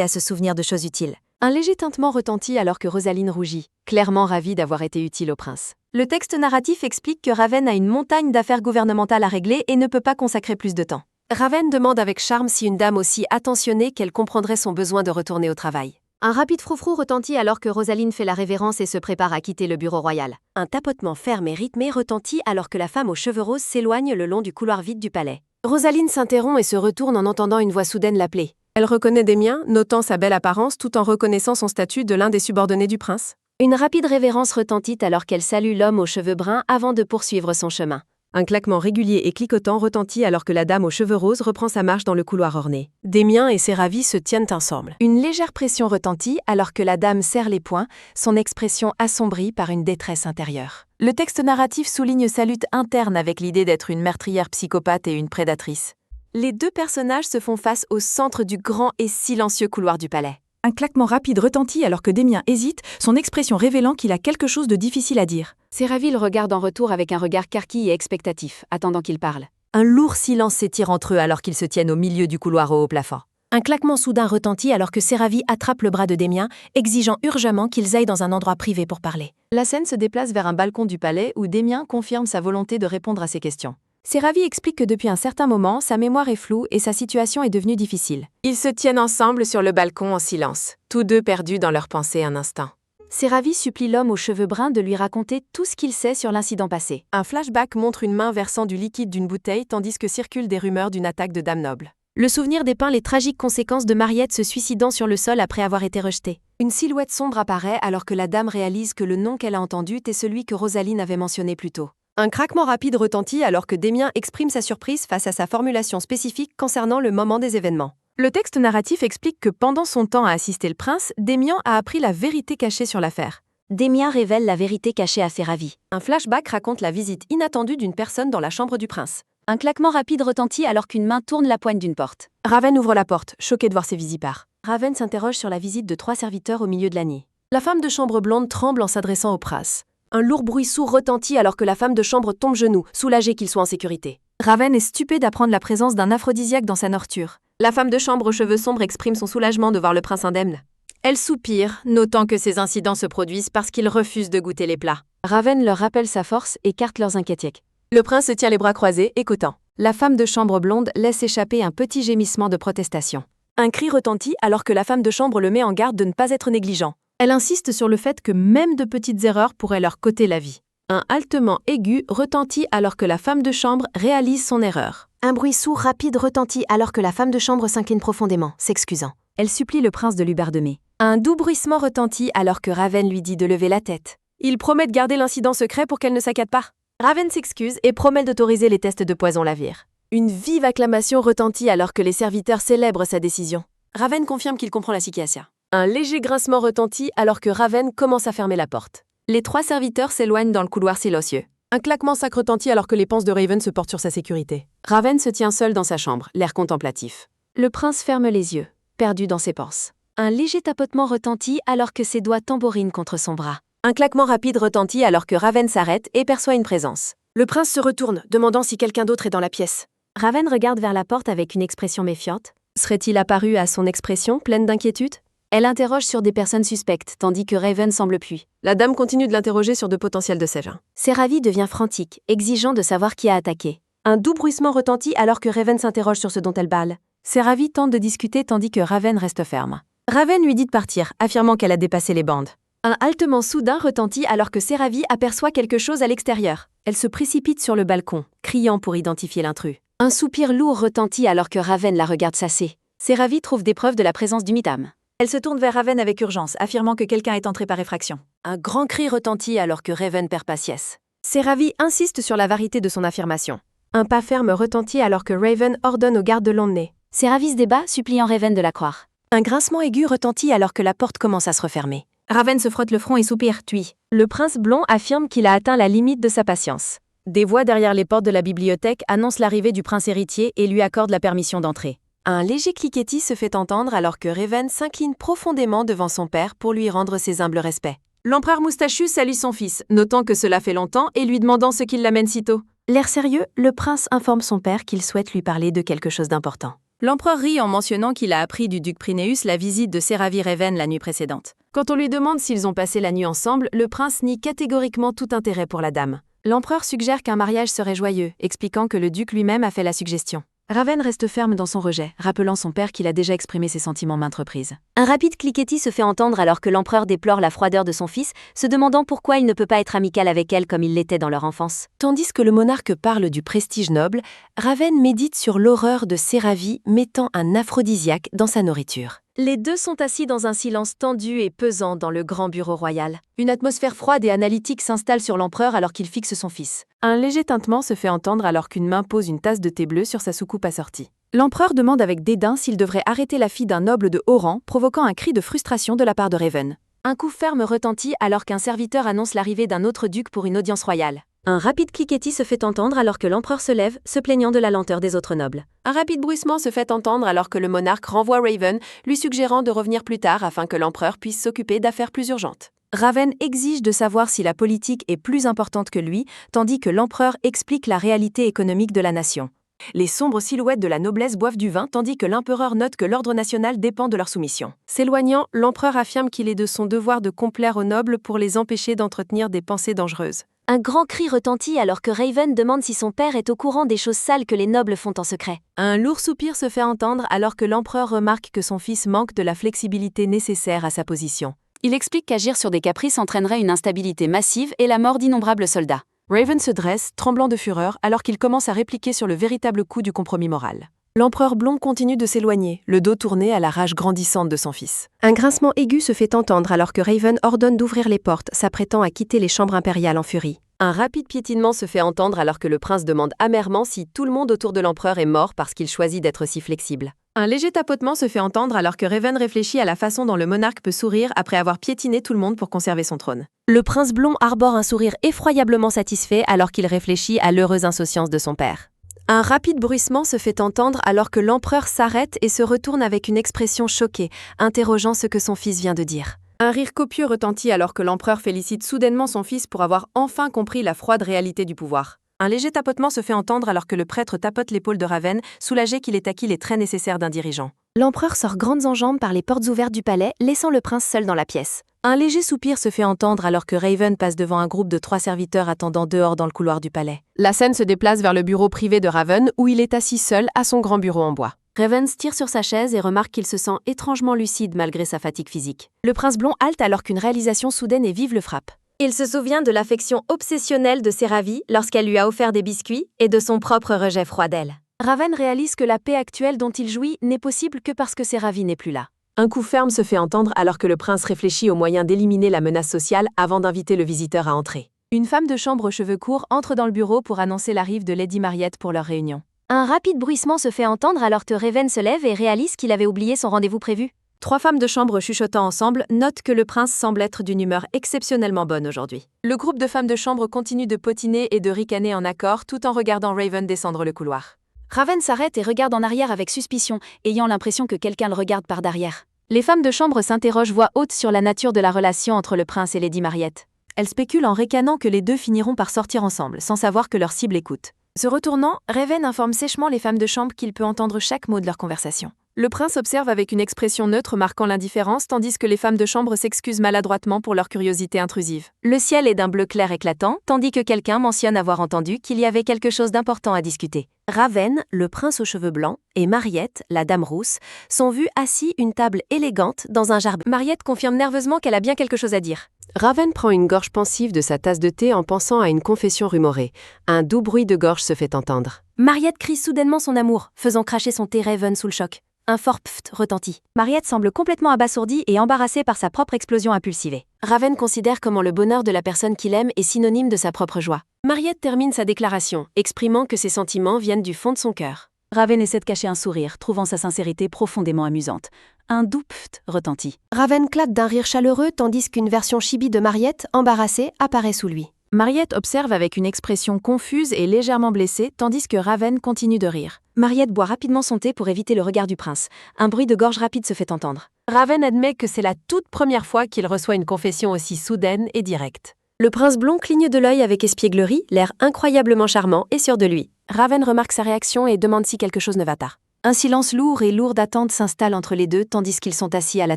à se souvenir de choses utiles. Un léger tintement retentit alors que Rosaline rougit, clairement ravie d'avoir été utile au prince. Le texte narratif explique que Raven a une montagne d'affaires gouvernementales à régler et ne peut pas consacrer plus de temps. Raven demande avec charme si une dame aussi attentionnée qu'elle comprendrait son besoin de retourner au travail. Un rapide froufrou retentit alors que Rosaline fait la révérence et se prépare à quitter le bureau royal. Un tapotement ferme et rythmé retentit alors que la femme aux cheveux roses s'éloigne le long du couloir vide du palais. Rosaline s'interrompt et se retourne en entendant une voix soudaine l'appeler. Elle reconnaît Damien, notant sa belle apparence tout en reconnaissant son statut de l'un des subordonnés du prince. Une rapide révérence retentit alors qu'elle salue l'homme aux cheveux bruns avant de poursuivre son chemin. Un claquement régulier et cliquotant retentit alors que la dame aux cheveux roses reprend sa marche dans le couloir orné. Damien et ses ravis se tiennent ensemble. Une légère pression retentit alors que la dame serre les poings, son expression assombrie par une détresse intérieure. Le texte narratif souligne sa lutte interne avec l'idée d'être une meurtrière psychopathe et une prédatrice. Les deux personnages se font face au centre du grand et silencieux couloir du palais. Un claquement rapide retentit alors que Damien hésite, son expression révélant qu'il a quelque chose de difficile à dire. Séraville le regarde en retour avec un regard carquis et expectatif, attendant qu'il parle. Un lourd silence s'étire entre eux alors qu'ils se tiennent au milieu du couloir au haut plafond. Un claquement soudain retentit alors que Séraville attrape le bras de Damien, exigeant urgemment qu'ils aillent dans un endroit privé pour parler. La scène se déplace vers un balcon du palais où Damien confirme sa volonté de répondre à ses questions. Séraville explique que depuis un certain moment, sa mémoire est floue et sa situation est devenue difficile. Ils se tiennent ensemble sur le balcon en silence, tous deux perdus dans leurs pensées un instant. Séraville supplie l'homme aux cheveux bruns de lui raconter tout ce qu'il sait sur l'incident passé. Un flashback montre une main versant du liquide d'une bouteille tandis que circulent des rumeurs d'une attaque de Dame Noble. Le souvenir dépeint les tragiques conséquences de Mariette se suicidant sur le sol après avoir été rejetée. Une silhouette sombre apparaît alors que la dame réalise que le nom qu'elle a entendu est celui que Rosaline avait mentionné plus tôt. Un craquement rapide retentit alors que Damien exprime sa surprise face à sa formulation spécifique concernant le moment des événements. Le texte narratif explique que pendant son temps à assister le prince, Damien a appris la vérité cachée sur l'affaire. Damien révèle la vérité cachée à Séraville. Un flashback raconte la visite inattendue d'une personne dans la chambre du prince. Un claquement rapide retentit alors qu'une main tourne la poigne d'une porte. Raven ouvre la porte, choquée de voir ses visipares. Raven s'interroge sur la visite de 3 serviteurs au milieu de la nuit. La femme de chambre blonde tremble en s'adressant au prince. Un lourd bruit sourd retentit alors que la femme de chambre tombe genoux, soulagée qu'il soit en sécurité. Raven est stupé d'apprendre la présence d'un aphrodisiaque dans sa nourriture. La femme de chambre aux cheveux sombres exprime son soulagement de voir le prince indemne. Elle soupire, notant que ces incidents se produisent parce qu'il refuse de goûter les plats. Raven leur rappelle sa force et écarte leurs inquiétudes. Le prince se tient les bras croisés, écoutant. La femme de chambre blonde laisse échapper un petit gémissement de protestation. Un cri retentit alors que la femme de chambre le met en garde de ne pas être négligent. Elle insiste sur le fait que même de petites erreurs pourraient leur coûter la vie. Un haltement aigu retentit alors que la femme de chambre réalise son erreur. Un bruit sourd rapide retentit alors que la femme de chambre s'incline profondément, s'excusant. Elle supplie le prince de lui pardonner. Un doux bruissement retentit alors que Raven lui dit de lever la tête. Il promet de garder l'incident secret pour qu'elle ne s'inquiète pas. Raven s'excuse et promet d'autoriser les tests de poison Lavire. Une vive acclamation retentit alors que les serviteurs célèbrent sa décision. Raven confirme qu'il comprend la situation. Un léger grincement retentit alors que Raven commence à fermer la porte. Les 3 serviteurs s'éloignent dans le couloir silencieux. Un claquement sec retentit alors que les penses de Raven se portent sur sa sécurité. Raven se tient seul dans sa chambre, l'air contemplatif. Le prince ferme les yeux, perdu dans ses pensées. Un léger tapotement retentit alors que ses doigts tambourinent contre son bras. Un claquement rapide retentit alors que Raven s'arrête et perçoit une présence. Le prince se retourne, demandant si quelqu'un d'autre est dans la pièce. Raven regarde vers la porte avec une expression méfiante. Serait-il apparu à son expression pleine d'inquiétude? Elle interroge sur des personnes suspectes, tandis que Raven semble puis. La dame continue de l'interroger sur de potentiels de siège. Séraville devient frantique, exigeant de savoir qui a attaqué. Un doux bruissement retentit alors que Raven s'interroge sur ce dont elle parle. Séraville tente de discuter tandis que Raven reste ferme. Raven lui dit de partir, affirmant qu'elle a dépassé les bandes. Un haltement soudain retentit alors que Séraville aperçoit quelque chose à l'extérieur. Elle se précipite sur le balcon, criant pour identifier l'intrus. Un soupir lourd retentit alors que Raven la regarde sasser. Séraville trouve des preuves de la présence du mitam. Elle se tourne vers Raven avec urgence, affirmant que quelqu'un est entré par effraction. Un grand cri retentit alors que Raven perd patience. Séraville insiste sur la vérité de son affirmation. Un pas ferme retentit alors que Raven ordonne aux gardes de l'emmener. Séraville se débat, suppliant Raven de la croire. Un grincement aigu retentit alors que la porte commence à se refermer. Raven se frotte le front et soupire, puis. Le prince blond affirme qu'il a atteint la limite de sa patience. Des voix derrière les portes de la bibliothèque annoncent l'arrivée du prince héritier et lui accordent la permission d'entrer. Un léger cliquetis se fait entendre alors que Raven s'incline profondément devant son père pour lui rendre ses humbles respects. L'empereur moustachu salue son fils, notant que cela fait longtemps et lui demandant ce qui l'amène si tôt. L'air sérieux, le prince informe son père qu'il souhaite lui parler de quelque chose d'important. L'empereur rit en mentionnant qu'il a appris du duc Prineus la visite de Séravie Raven la nuit précédente. Quand on lui demande s'ils ont passé la nuit ensemble, le prince nie catégoriquement tout intérêt pour la dame. L'empereur suggère qu'un mariage serait joyeux, expliquant que le duc lui-même a fait la suggestion. Raven reste ferme dans son rejet, rappelant son père qu'il a déjà exprimé ses sentiments maintes reprises. Un rapide cliquetis se fait entendre alors que l'empereur déplore la froideur de son fils, se demandant pourquoi il ne peut pas être amical avec elle comme il l'était dans leur enfance. Tandis que le monarque parle du prestige noble, Raven médite sur l'horreur de Séravie mettant un aphrodisiaque dans sa nourriture. Les deux sont assis dans un silence tendu et pesant dans le grand bureau royal. Une atmosphère froide et analytique s'installe sur l'empereur alors qu'il fixe son fils. Un léger tintement se fait entendre alors qu'une main pose une tasse de thé bleu sur sa soucoupe assortie. L'empereur demande avec dédain s'il devrait arrêter la fille d'un noble de haut rang, provoquant un cri de frustration de la part de Raven. Un coup ferme retentit alors qu'un serviteur annonce l'arrivée d'un autre duc pour une audience royale. Un rapide cliquetis se fait entendre alors que l'empereur se lève, se plaignant de la lenteur des autres nobles. Un rapide bruissement se fait entendre alors que le monarque renvoie Raven, lui suggérant de revenir plus tard afin que l'empereur puisse s'occuper d'affaires plus urgentes. Raven exige de savoir si la politique est plus importante que lui, tandis que l'empereur explique la réalité économique de la nation. Les sombres silhouettes de la noblesse boivent du vin tandis que l'empereur note que l'ordre national dépend de leur soumission. S'éloignant, l'empereur affirme qu'il est de son devoir de complaire aux nobles pour les empêcher d'entretenir des pensées dangereuses. Un grand cri retentit alors que Raven demande si son père est au courant des choses sales que les nobles font en secret. Un lourd soupir se fait entendre alors que l'empereur remarque que son fils manque de la flexibilité nécessaire à sa position. Il explique qu'agir sur des caprices entraînerait une instabilité massive et la mort d'innombrables soldats. Raven se dresse, tremblant de fureur, alors qu'il commence à répliquer sur le véritable coût du compromis moral. L'empereur blond continue de s'éloigner, le dos tourné à la rage grandissante de son fils. Un grincement aigu se fait entendre alors que Raven ordonne d'ouvrir les portes, s'apprêtant à quitter les chambres impériales en furie. Un rapide piétinement se fait entendre alors que le prince demande amèrement si tout le monde autour de l'empereur est mort parce qu'il choisit d'être si flexible. Un léger tapotement se fait entendre alors que Raven réfléchit à la façon dont le monarque peut sourire après avoir piétiné tout le monde pour conserver son trône. Le prince blond arbore un sourire effroyablement satisfait alors qu'il réfléchit à l'heureuse insouciance de son père. Un rapide bruissement se fait entendre alors que l'empereur s'arrête et se retourne avec une expression choquée, interrogeant ce que son fils vient de dire. Un rire copieux retentit alors que l'empereur félicite soudainement son fils pour avoir enfin compris la froide réalité du pouvoir. Un léger tapotement se fait entendre alors que le prêtre tapote l'épaule de Raven, soulagé qu'il ait acquis les traits nécessaires d'un dirigeant. L'empereur sort grandes enjambes par les portes ouvertes du palais, laissant le prince seul dans la pièce. Un léger soupir se fait entendre alors que Raven passe devant un groupe de 3 serviteurs attendant dehors dans le couloir du palais. La scène se déplace vers le bureau privé de Raven où il est assis seul à son grand bureau en bois. Raven tire sur sa chaise et remarque qu'il se sent étrangement lucide malgré sa fatigue physique. Le prince blond halte alors qu'une réalisation soudaine et vive le frappe. Il se souvient de l'affection obsessionnelle de Séravie lorsqu'elle lui a offert des biscuits et de son propre rejet froid d'elle. Raven réalise que la paix actuelle dont il jouit n'est possible que parce que Séravie n'est plus là. Un coup ferme se fait entendre alors que le prince réfléchit aux moyens d'éliminer la menace sociale avant d'inviter le visiteur à entrer. Une femme de chambre aux cheveux courts entre dans le bureau pour annoncer l'arrivée de Lady Mariette pour leur réunion. Un rapide bruissement se fait entendre alors que Raven se lève et réalise qu'il avait oublié son rendez-vous prévu. 3 femmes de chambre chuchotant ensemble notent que le prince semble être d'une humeur exceptionnellement bonne aujourd'hui. Le groupe de femmes de chambre continue de potiner et de ricaner en accord tout en regardant Raven descendre le couloir. Raven s'arrête et regarde en arrière avec suspicion, ayant l'impression que quelqu'un le regarde par derrière. Les femmes de chambre s'interrogent voix haute sur la nature de la relation entre le prince et Lady Mariette. Elles spéculent en ricanant que les deux finiront par sortir ensemble, sans savoir que leur cible écoute. Se retournant, Raven informe sèchement les femmes de chambre qu'il peut entendre chaque mot de leur conversation. Le prince observe avec une expression neutre marquant l'indifférence tandis que les femmes de chambre s'excusent maladroitement pour leur curiosité intrusive. Le ciel est d'un bleu clair éclatant, tandis que quelqu'un mentionne avoir entendu qu'il y avait quelque chose d'important à discuter. Raven, le prince aux cheveux blancs, et Mariette, la dame rousse, sont vus assis une table élégante dans un jardin. Mariette confirme nerveusement qu'elle a bien quelque chose à dire. Raven prend une gorge pensive de sa tasse de thé en pensant à une confession rumorée. Un doux bruit de gorge se fait entendre. Mariette crie soudainement son amour, faisant cracher son thé Raven sous le choc. Un fort pft retentit. Mariette semble complètement abasourdie et embarrassée par sa propre explosion impulsivée. Raven considère comment le bonheur de la personne qu'il aime est synonyme de sa propre joie. Mariette termine sa déclaration, exprimant que ses sentiments viennent du fond de son cœur. Raven essaie de cacher un sourire, trouvant sa sincérité profondément amusante. Un doux pft retentit. Raven claque d'un rire chaleureux tandis qu'une version chibi de Mariette, embarrassée, apparaît sous lui. Mariette observe avec une expression confuse et légèrement blessée, tandis que Raven continue de rire. Mariette boit rapidement son thé pour éviter le regard du prince. Un bruit de gorge rapide se fait entendre. Raven admet que c'est la toute première fois qu'il reçoit une confession aussi soudaine et directe. Le prince blond cligne de l'œil avec espièglerie, l'air incroyablement charmant et sûr de lui. Raven remarque sa réaction et demande si quelque chose ne va pas. Un silence lourd et lourd d'attente s'installe entre les deux tandis qu'ils sont assis à la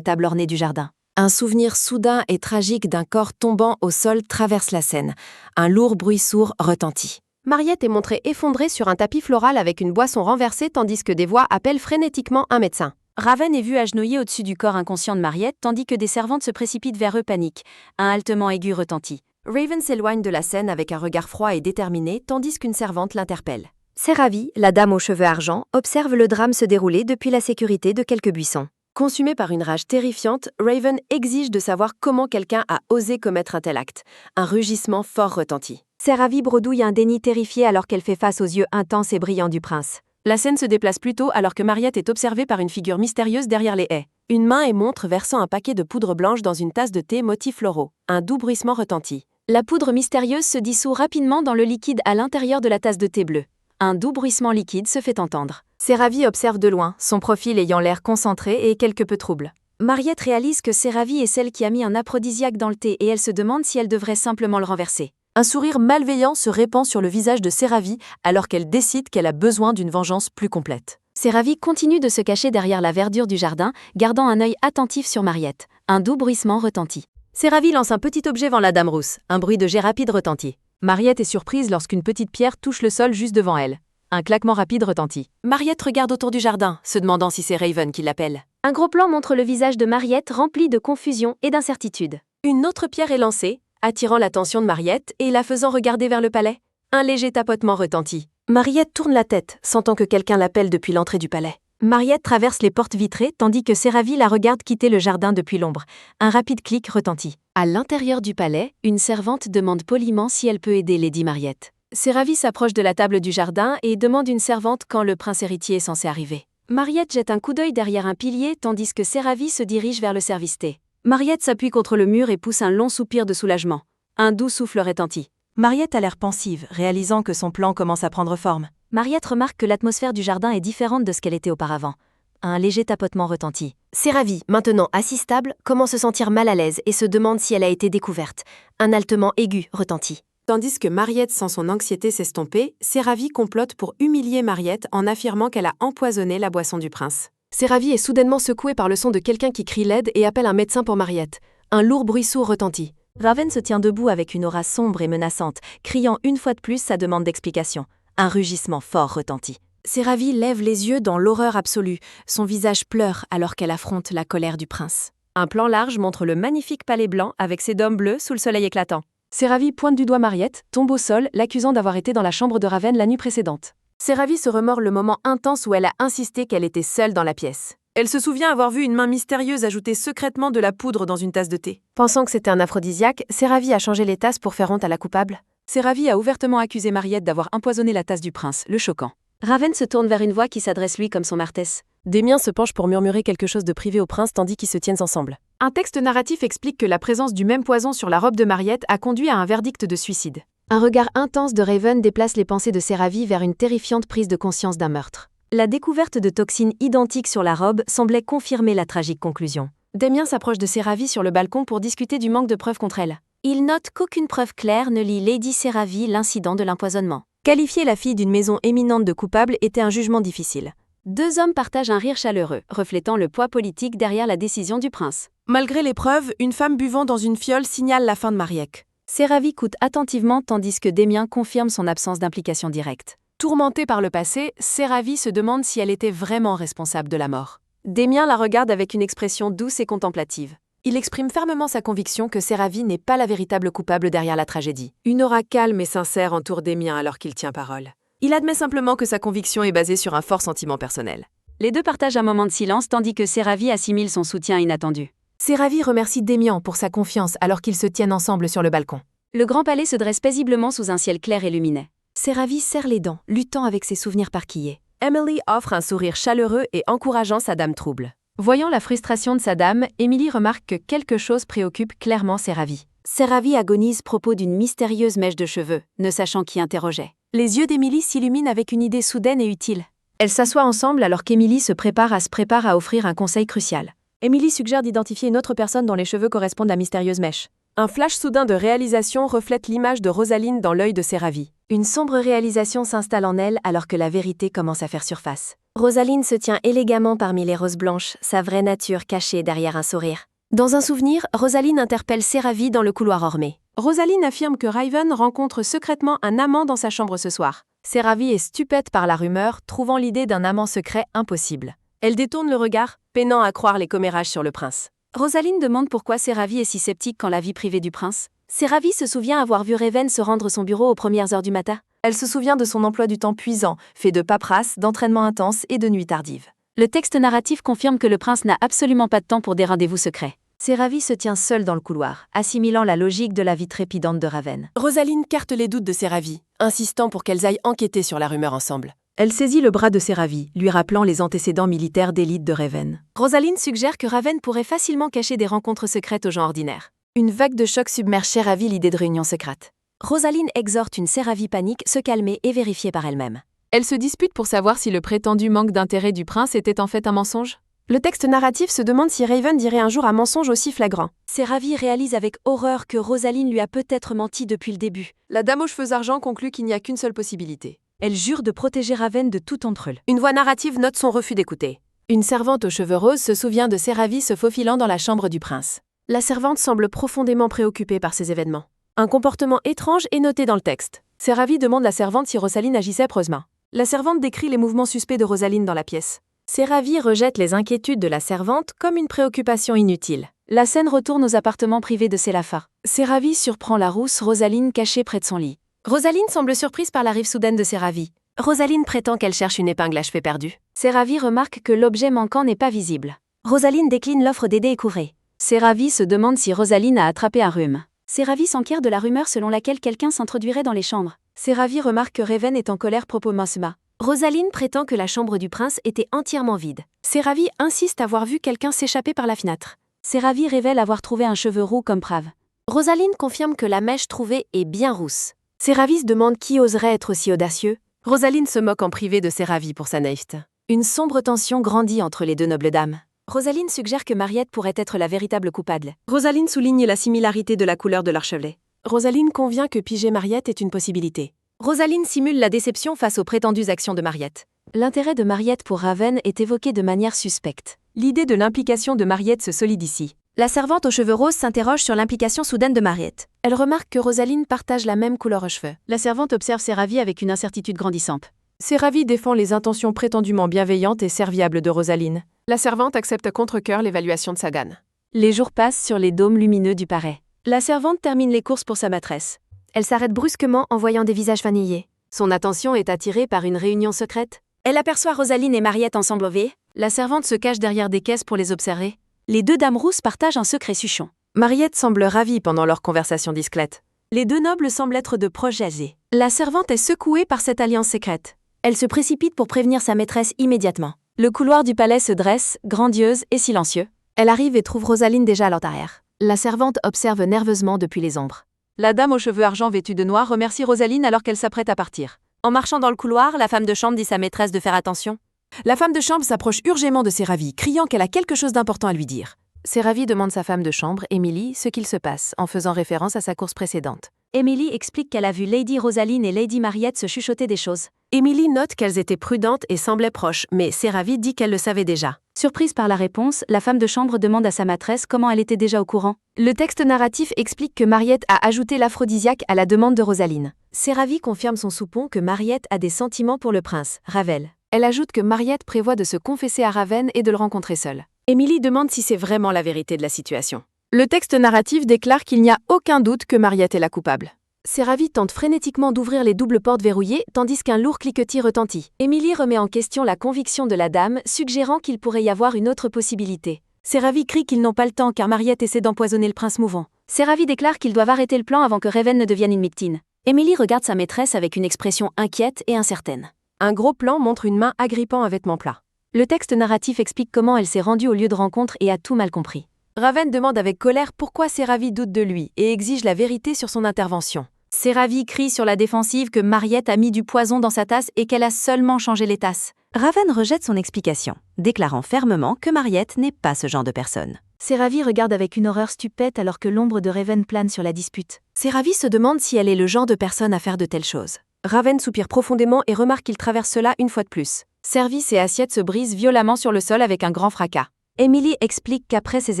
table ornée du jardin. Un souvenir soudain et tragique d'un corps tombant au sol traverse la scène. Un lourd bruit sourd retentit. Mariette est montrée effondrée sur un tapis floral avec une boisson renversée tandis que des voix appellent frénétiquement un médecin. Raven est vu agenouillé au-dessus du corps inconscient de Mariette tandis que des servantes se précipitent vers eux paniquent. Un haltement aigu retentit. Raven s'éloigne de la scène avec un regard froid et déterminé tandis qu'une servante l'interpelle. Séravie, la dame aux cheveux argent, observe le drame se dérouler depuis la sécurité de quelques buissons. Consumée par une rage terrifiante, Raven exige de savoir comment quelqu'un a osé commettre un tel acte. Un rugissement fort retentit. Séravie bredouille un déni terrifié alors qu'elle fait face aux yeux intenses et brillants du prince. La scène se déplace plutôt alors que Mariette est observée par une figure mystérieuse derrière les haies. Une main et montre versant un paquet de poudre blanche dans une tasse de thé motifs floraux. Un doux bruissement retentit. La poudre mystérieuse se dissout rapidement dans le liquide à l'intérieur de la tasse de thé bleu. Un doux bruissement liquide se fait entendre. Séravie observe de loin, son profil ayant l'air concentré et quelque peu trouble. Mariette réalise que Séravie est celle qui a mis un aphrodisiaque dans le thé et elle se demande si elle devrait simplement le renverser. Un sourire malveillant se répand sur le visage de Séravie alors qu'elle décide qu'elle a besoin d'une vengeance plus complète. Séravie continue de se cacher derrière la verdure du jardin, gardant un œil attentif sur Mariette. Un doux bruissement retentit. Séravie lance un petit objet vers la dame rousse. Un bruit de jet rapide retentit. Mariette est surprise lorsqu'une petite pierre touche le sol juste devant elle. Un claquement rapide retentit. Mariette regarde autour du jardin, se demandant si c'est Raven qui l'appelle. Un gros plan montre le visage de Mariette rempli de confusion et d'incertitude. Une autre pierre est lancée, attirant l'attention de Mariette et la faisant regarder vers le palais. Un léger tapotement retentit. Mariette tourne la tête, sentant que quelqu'un l'appelle depuis l'entrée du palais. Mariette traverse les portes vitrées tandis que Séravie la regarde quitter le jardin depuis l'ombre. Un rapide clic retentit. À l'intérieur du palais, une servante demande poliment si elle peut aider Lady Mariette. Séravie s'approche de la table du jardin et demande une servante quand le prince héritier est censé arriver. Mariette jette un coup d'œil derrière un pilier tandis que Séravie se dirige vers le service thé. Mariette s'appuie contre le mur et pousse un long soupir de soulagement. Un doux souffle retentit. Mariette a l'air pensive, réalisant que son plan commence à prendre forme. Mariette remarque que l'atmosphère du jardin est différente de ce qu'elle était auparavant. Un léger tapotement retentit. Séravie, maintenant assise stable, commence à se sentir mal à l'aise et se demande si elle a été découverte. Un haltement aigu retentit. Tandis que Mariette sent son anxiété s'estomper, Séravie complote pour humilier Mariette en affirmant qu'elle a empoisonné la boisson du prince. Séravie est soudainement secouée par le son de quelqu'un qui crie l'aide et appelle un médecin pour Mariette. Un lourd bruit sourd retentit. Raven se tient debout avec une aura sombre et menaçante, criant une fois de plus sa demande d'explication. Un rugissement fort retentit. Séravie lève les yeux dans l'horreur absolue. Son visage pleure alors qu'elle affronte la colère du prince. Un plan large montre le magnifique palais blanc avec ses dômes bleus sous le soleil éclatant. Séravie pointe du doigt Mariette, tombe au sol, l'accusant d'avoir été dans la chambre de Raven la nuit précédente. Séravie se remord le moment intense où elle a insisté qu'elle était seule dans la pièce. Elle se souvient avoir vu une main mystérieuse ajouter secrètement de la poudre dans une tasse de thé. Pensant que c'était un aphrodisiaque, Séravie a changé les tasses pour faire honte à la coupable. Séravie a ouvertement accusé Mariette d'avoir empoisonné la tasse du prince, le choquant. Raven se tourne vers une voix qui s'adresse lui comme son martesse. Damien se penche pour murmurer quelque chose de privé au prince tandis qu'ils se tiennent ensemble. Un texte narratif explique que la présence du même poison sur la robe de Mariette a conduit à un verdict de suicide. Un regard intense de Raven déplace les pensées de Séravie vers une terrifiante prise de conscience d'un meurtre. La découverte de toxines identiques sur la robe semblait confirmer la tragique conclusion. Damien s'approche de Séravie sur le balcon pour discuter du manque de preuves contre elle. Il note qu'aucune preuve claire ne lie Lady Séravie l'incident de l'empoisonnement. Qualifier la fille d'une maison éminente de coupable était un jugement difficile. Deux hommes partagent un rire chaleureux, reflétant le poids politique derrière la décision du prince. Malgré les preuves, une femme buvant dans une fiole signale la fin de Mariette. Séravie écoute attentivement tandis que Damien confirme son absence d'implication directe. Tourmentée par le passé, Séravie se demande si elle était vraiment responsable de la mort. Damien la regarde avec une expression douce et contemplative. Il exprime fermement sa conviction que Séravie n'est pas la véritable coupable derrière la tragédie. Une aura calme et sincère entoure Damien alors qu'il tient parole. Il admet simplement que sa conviction est basée sur un fort sentiment personnel. Les deux partagent un moment de silence tandis que Séravie assimile son soutien inattendu. Séravie remercie Damien pour sa confiance alors qu'ils se tiennent ensemble sur le balcon. Le grand palais se dresse paisiblement sous un ciel clair et lumineux. Séravie serre les dents, luttant avec ses souvenirs parquillés. Emily offre un sourire chaleureux et encourageant sa dame trouble. Voyant la frustration de sa dame, Emily remarque que quelque chose préoccupe clairement Séravie. Séravie agonise propos d'une mystérieuse mèche de cheveux, ne sachant qui interrogeait. Les yeux d'Émilie s'illuminent avec une idée soudaine et utile. Elles s'assoient ensemble alors qu'Émilie se prépare à offrir un conseil crucial. Émilie suggère d'identifier une autre personne dont les cheveux correspondent à la mystérieuse mèche. Un flash soudain de réalisation reflète l'image de Rosaline dans l'œil de Séravie. Une sombre réalisation s'installe en elle alors que la vérité commence à faire surface. Rosaline se tient élégamment parmi les roses blanches, sa vraie nature cachée derrière un sourire. Dans un souvenir, Rosaline interpelle Séravie dans le couloir ormé. Rosaline affirme que Raven rencontre secrètement un amant dans sa chambre ce soir. Séravie est stupète par la rumeur, trouvant l'idée d'un amant secret impossible. Elle détourne le regard, peinant à croire les commérages sur le prince. Rosaline demande pourquoi Séravie est si sceptique quand la vie privée du prince. Séravie se souvient avoir vu Raven se rendre son bureau aux premières heures du matin. Elle se souvient de son emploi du temps puisant, fait de paperasse, d'entraînement intense et de nuits tardives. Le texte narratif confirme que le prince n'a absolument pas de temps pour des rendez-vous secrets. Séravie se tient seule dans le couloir, assimilant la logique de la vie trépidante de Raven. Rosaline carte les doutes de Séravie, insistant pour qu'elles aillent enquêter sur la rumeur ensemble. Elle saisit le bras de Séravie, lui rappelant les antécédents militaires d'élite de Raven. Rosaline suggère que Raven pourrait facilement cacher des rencontres secrètes aux gens ordinaires. Une vague de choc submerge Séravie l'idée de réunion secrète. Rosaline exhorte une Séravie panique, se calmer et vérifier par elle-même. Elle se dispute pour savoir si le prétendu manque d'intérêt du prince était en fait un mensonge. Le texte narratif se demande si Raven dirait un jour un mensonge aussi flagrant. Séravie réalise avec horreur que Rosaline lui a peut-être menti depuis le début. La dame aux cheveux argent conclut qu'il n'y a qu'une seule possibilité. Elle jure de protéger Raven de toute entrel. Une voix narrative note son refus d'écouter. Une servante aux cheveux roses se souvient de Séravie se faufilant dans la chambre du prince. La servante semble profondément préoccupée par ces événements. Un comportement étrange est noté dans le texte. Séravie demande à la servante si Rosaline agissait preusement. La servante décrit les mouvements suspects de Rosaline dans la pièce. Séravie rejette les inquiétudes de la servante comme une préoccupation inutile. La scène retourne aux appartements privés de Sélafa. Séravie surprend la rousse Rosaline cachée près de son lit. Rosaline semble surprise par l'arrivée soudaine de Séravie. Rosaline prétend qu'elle cherche une épingle à cheveux perdue. Séravie remarque que l'objet manquant n'est pas visible. Rosaline décline l'offre d'aider et couvrer. Séravie se demande si Rosaline a attrapé un rhume. Séravie s'enquiert de la rumeur selon laquelle quelqu'un s'introduirait dans les chambres. Séravie remarque que Raven est en colère propos Mosma. Rosaline prétend que la chambre du prince était entièrement vide. Séravie insiste avoir vu quelqu'un s'échapper par la fenêtre. Séravie révèle avoir trouvé un cheveu roux comme Prave. Rosaline confirme que la mèche trouvée est bien rousse. Séravie se demande qui oserait être aussi audacieux. Rosaline se moque en privé de Séravie pour sa naïveté. Une sombre tension grandit entre les deux nobles dames. Rosaline suggère que Mariette pourrait être la véritable coupable. Rosaline souligne la similarité de la couleur de leur chevelet. Rosaline convient que piéger Mariette est une possibilité. Rosaline simule la déception face aux prétendues actions de Mariette. L'intérêt de Mariette pour Raven est évoqué de manière suspecte. L'idée de l'implication de Mariette se solidifie. La servante aux cheveux roses s'interroge sur l'implication soudaine de Mariette. Elle remarque que Rosaline partage la même couleur aux cheveux. La servante observe Séravie avec une incertitude grandissante. Séravie défend les intentions prétendument bienveillantes et serviables de Rosaline. La servante accepte à contre-cœur l'évaluation de Sagan. Les jours passent sur les dômes lumineux du Parais. La servante termine les courses pour sa maîtresse. Elle s'arrête brusquement en voyant des visages vanillés. Son attention est attirée par une réunion secrète. Elle aperçoit Rosaline et Mariette ensemble au V. La servante se cache derrière des caisses pour les observer. Les deux dames rousses partagent un secret suchant. Mariette semble ravie pendant leur conversation discrète. Les deux nobles semblent être de proches jasés. La servante est secouée par cette alliance secrète. Elle se précipite pour prévenir sa maîtresse immédiatement. Le couloir du palais se dresse, grandiose et silencieux. Elle arrive et trouve Rosaline déjà à leur arrière. La servante observe nerveusement depuis les ombres. La dame aux cheveux argent vêtue de noir remercie Rosaline alors qu'elle s'apprête à partir. En marchant dans le couloir, la femme de chambre dit à sa maîtresse de faire attention. La femme de chambre s'approche urgemment de Séravie, criant qu'elle a quelque chose d'important à lui dire. Séravie demande sa femme de chambre, Émilie, ce qu'il se passe, en faisant référence à sa course précédente. Émilie explique qu'elle a vu Lady Rosaline et Lady Mariette se chuchoter des choses. Émilie note qu'elles étaient prudentes et semblaient proches, mais Séravie dit qu'elle le savait déjà. Surprise par la réponse, la femme de chambre demande à sa maîtresse comment elle était déjà au courant. Le texte narratif explique que Mariette a ajouté l'aphrodisiaque à la demande de Rosaline. Séravie confirme son soupçon que Mariette a des sentiments pour le prince, Ravel. Elle ajoute que Mariette prévoit de se confesser à Raven et de le rencontrer seul. Émilie demande si c'est vraiment la vérité de la situation. Le texte narratif déclare qu'il n'y a aucun doute que Mariette est la coupable. Séravie tente frénétiquement d'ouvrir les doubles portes verrouillées tandis qu'un lourd cliquetis retentit. Émilie remet en question la conviction de la dame, suggérant qu'il pourrait y avoir une autre possibilité. Séravie crie qu'ils n'ont pas le temps car Mariette essaie d'empoisonner le prince mouvant. Séravie déclare qu'ils doivent arrêter le plan avant que Raven ne devienne une victime. Émilie regarde sa maîtresse avec une expression inquiète et incertaine. Un gros plan montre une main agrippant un vêtement plat. Le texte narratif explique comment elle s'est rendue au lieu de rencontre et a tout mal compris. Raven demande avec colère pourquoi Séravy doute de lui et exige la vérité sur son intervention. Séravy crie sur la défensive que Mariette a mis du poison dans sa tasse et qu'elle a seulement changé les tasses. Raven rejette son explication, déclarant fermement que Mariette n'est pas ce genre de personne. Séravy regarde avec une horreur stupète alors que l'ombre de Raven plane sur la dispute. Séravy se demande si elle est le genre de personne à faire de telles choses. Raven soupire profondément et remarque qu'il traverse cela une fois de plus. Service et assiette se brisent violemment sur le sol avec un grand fracas. Emily explique qu'après ces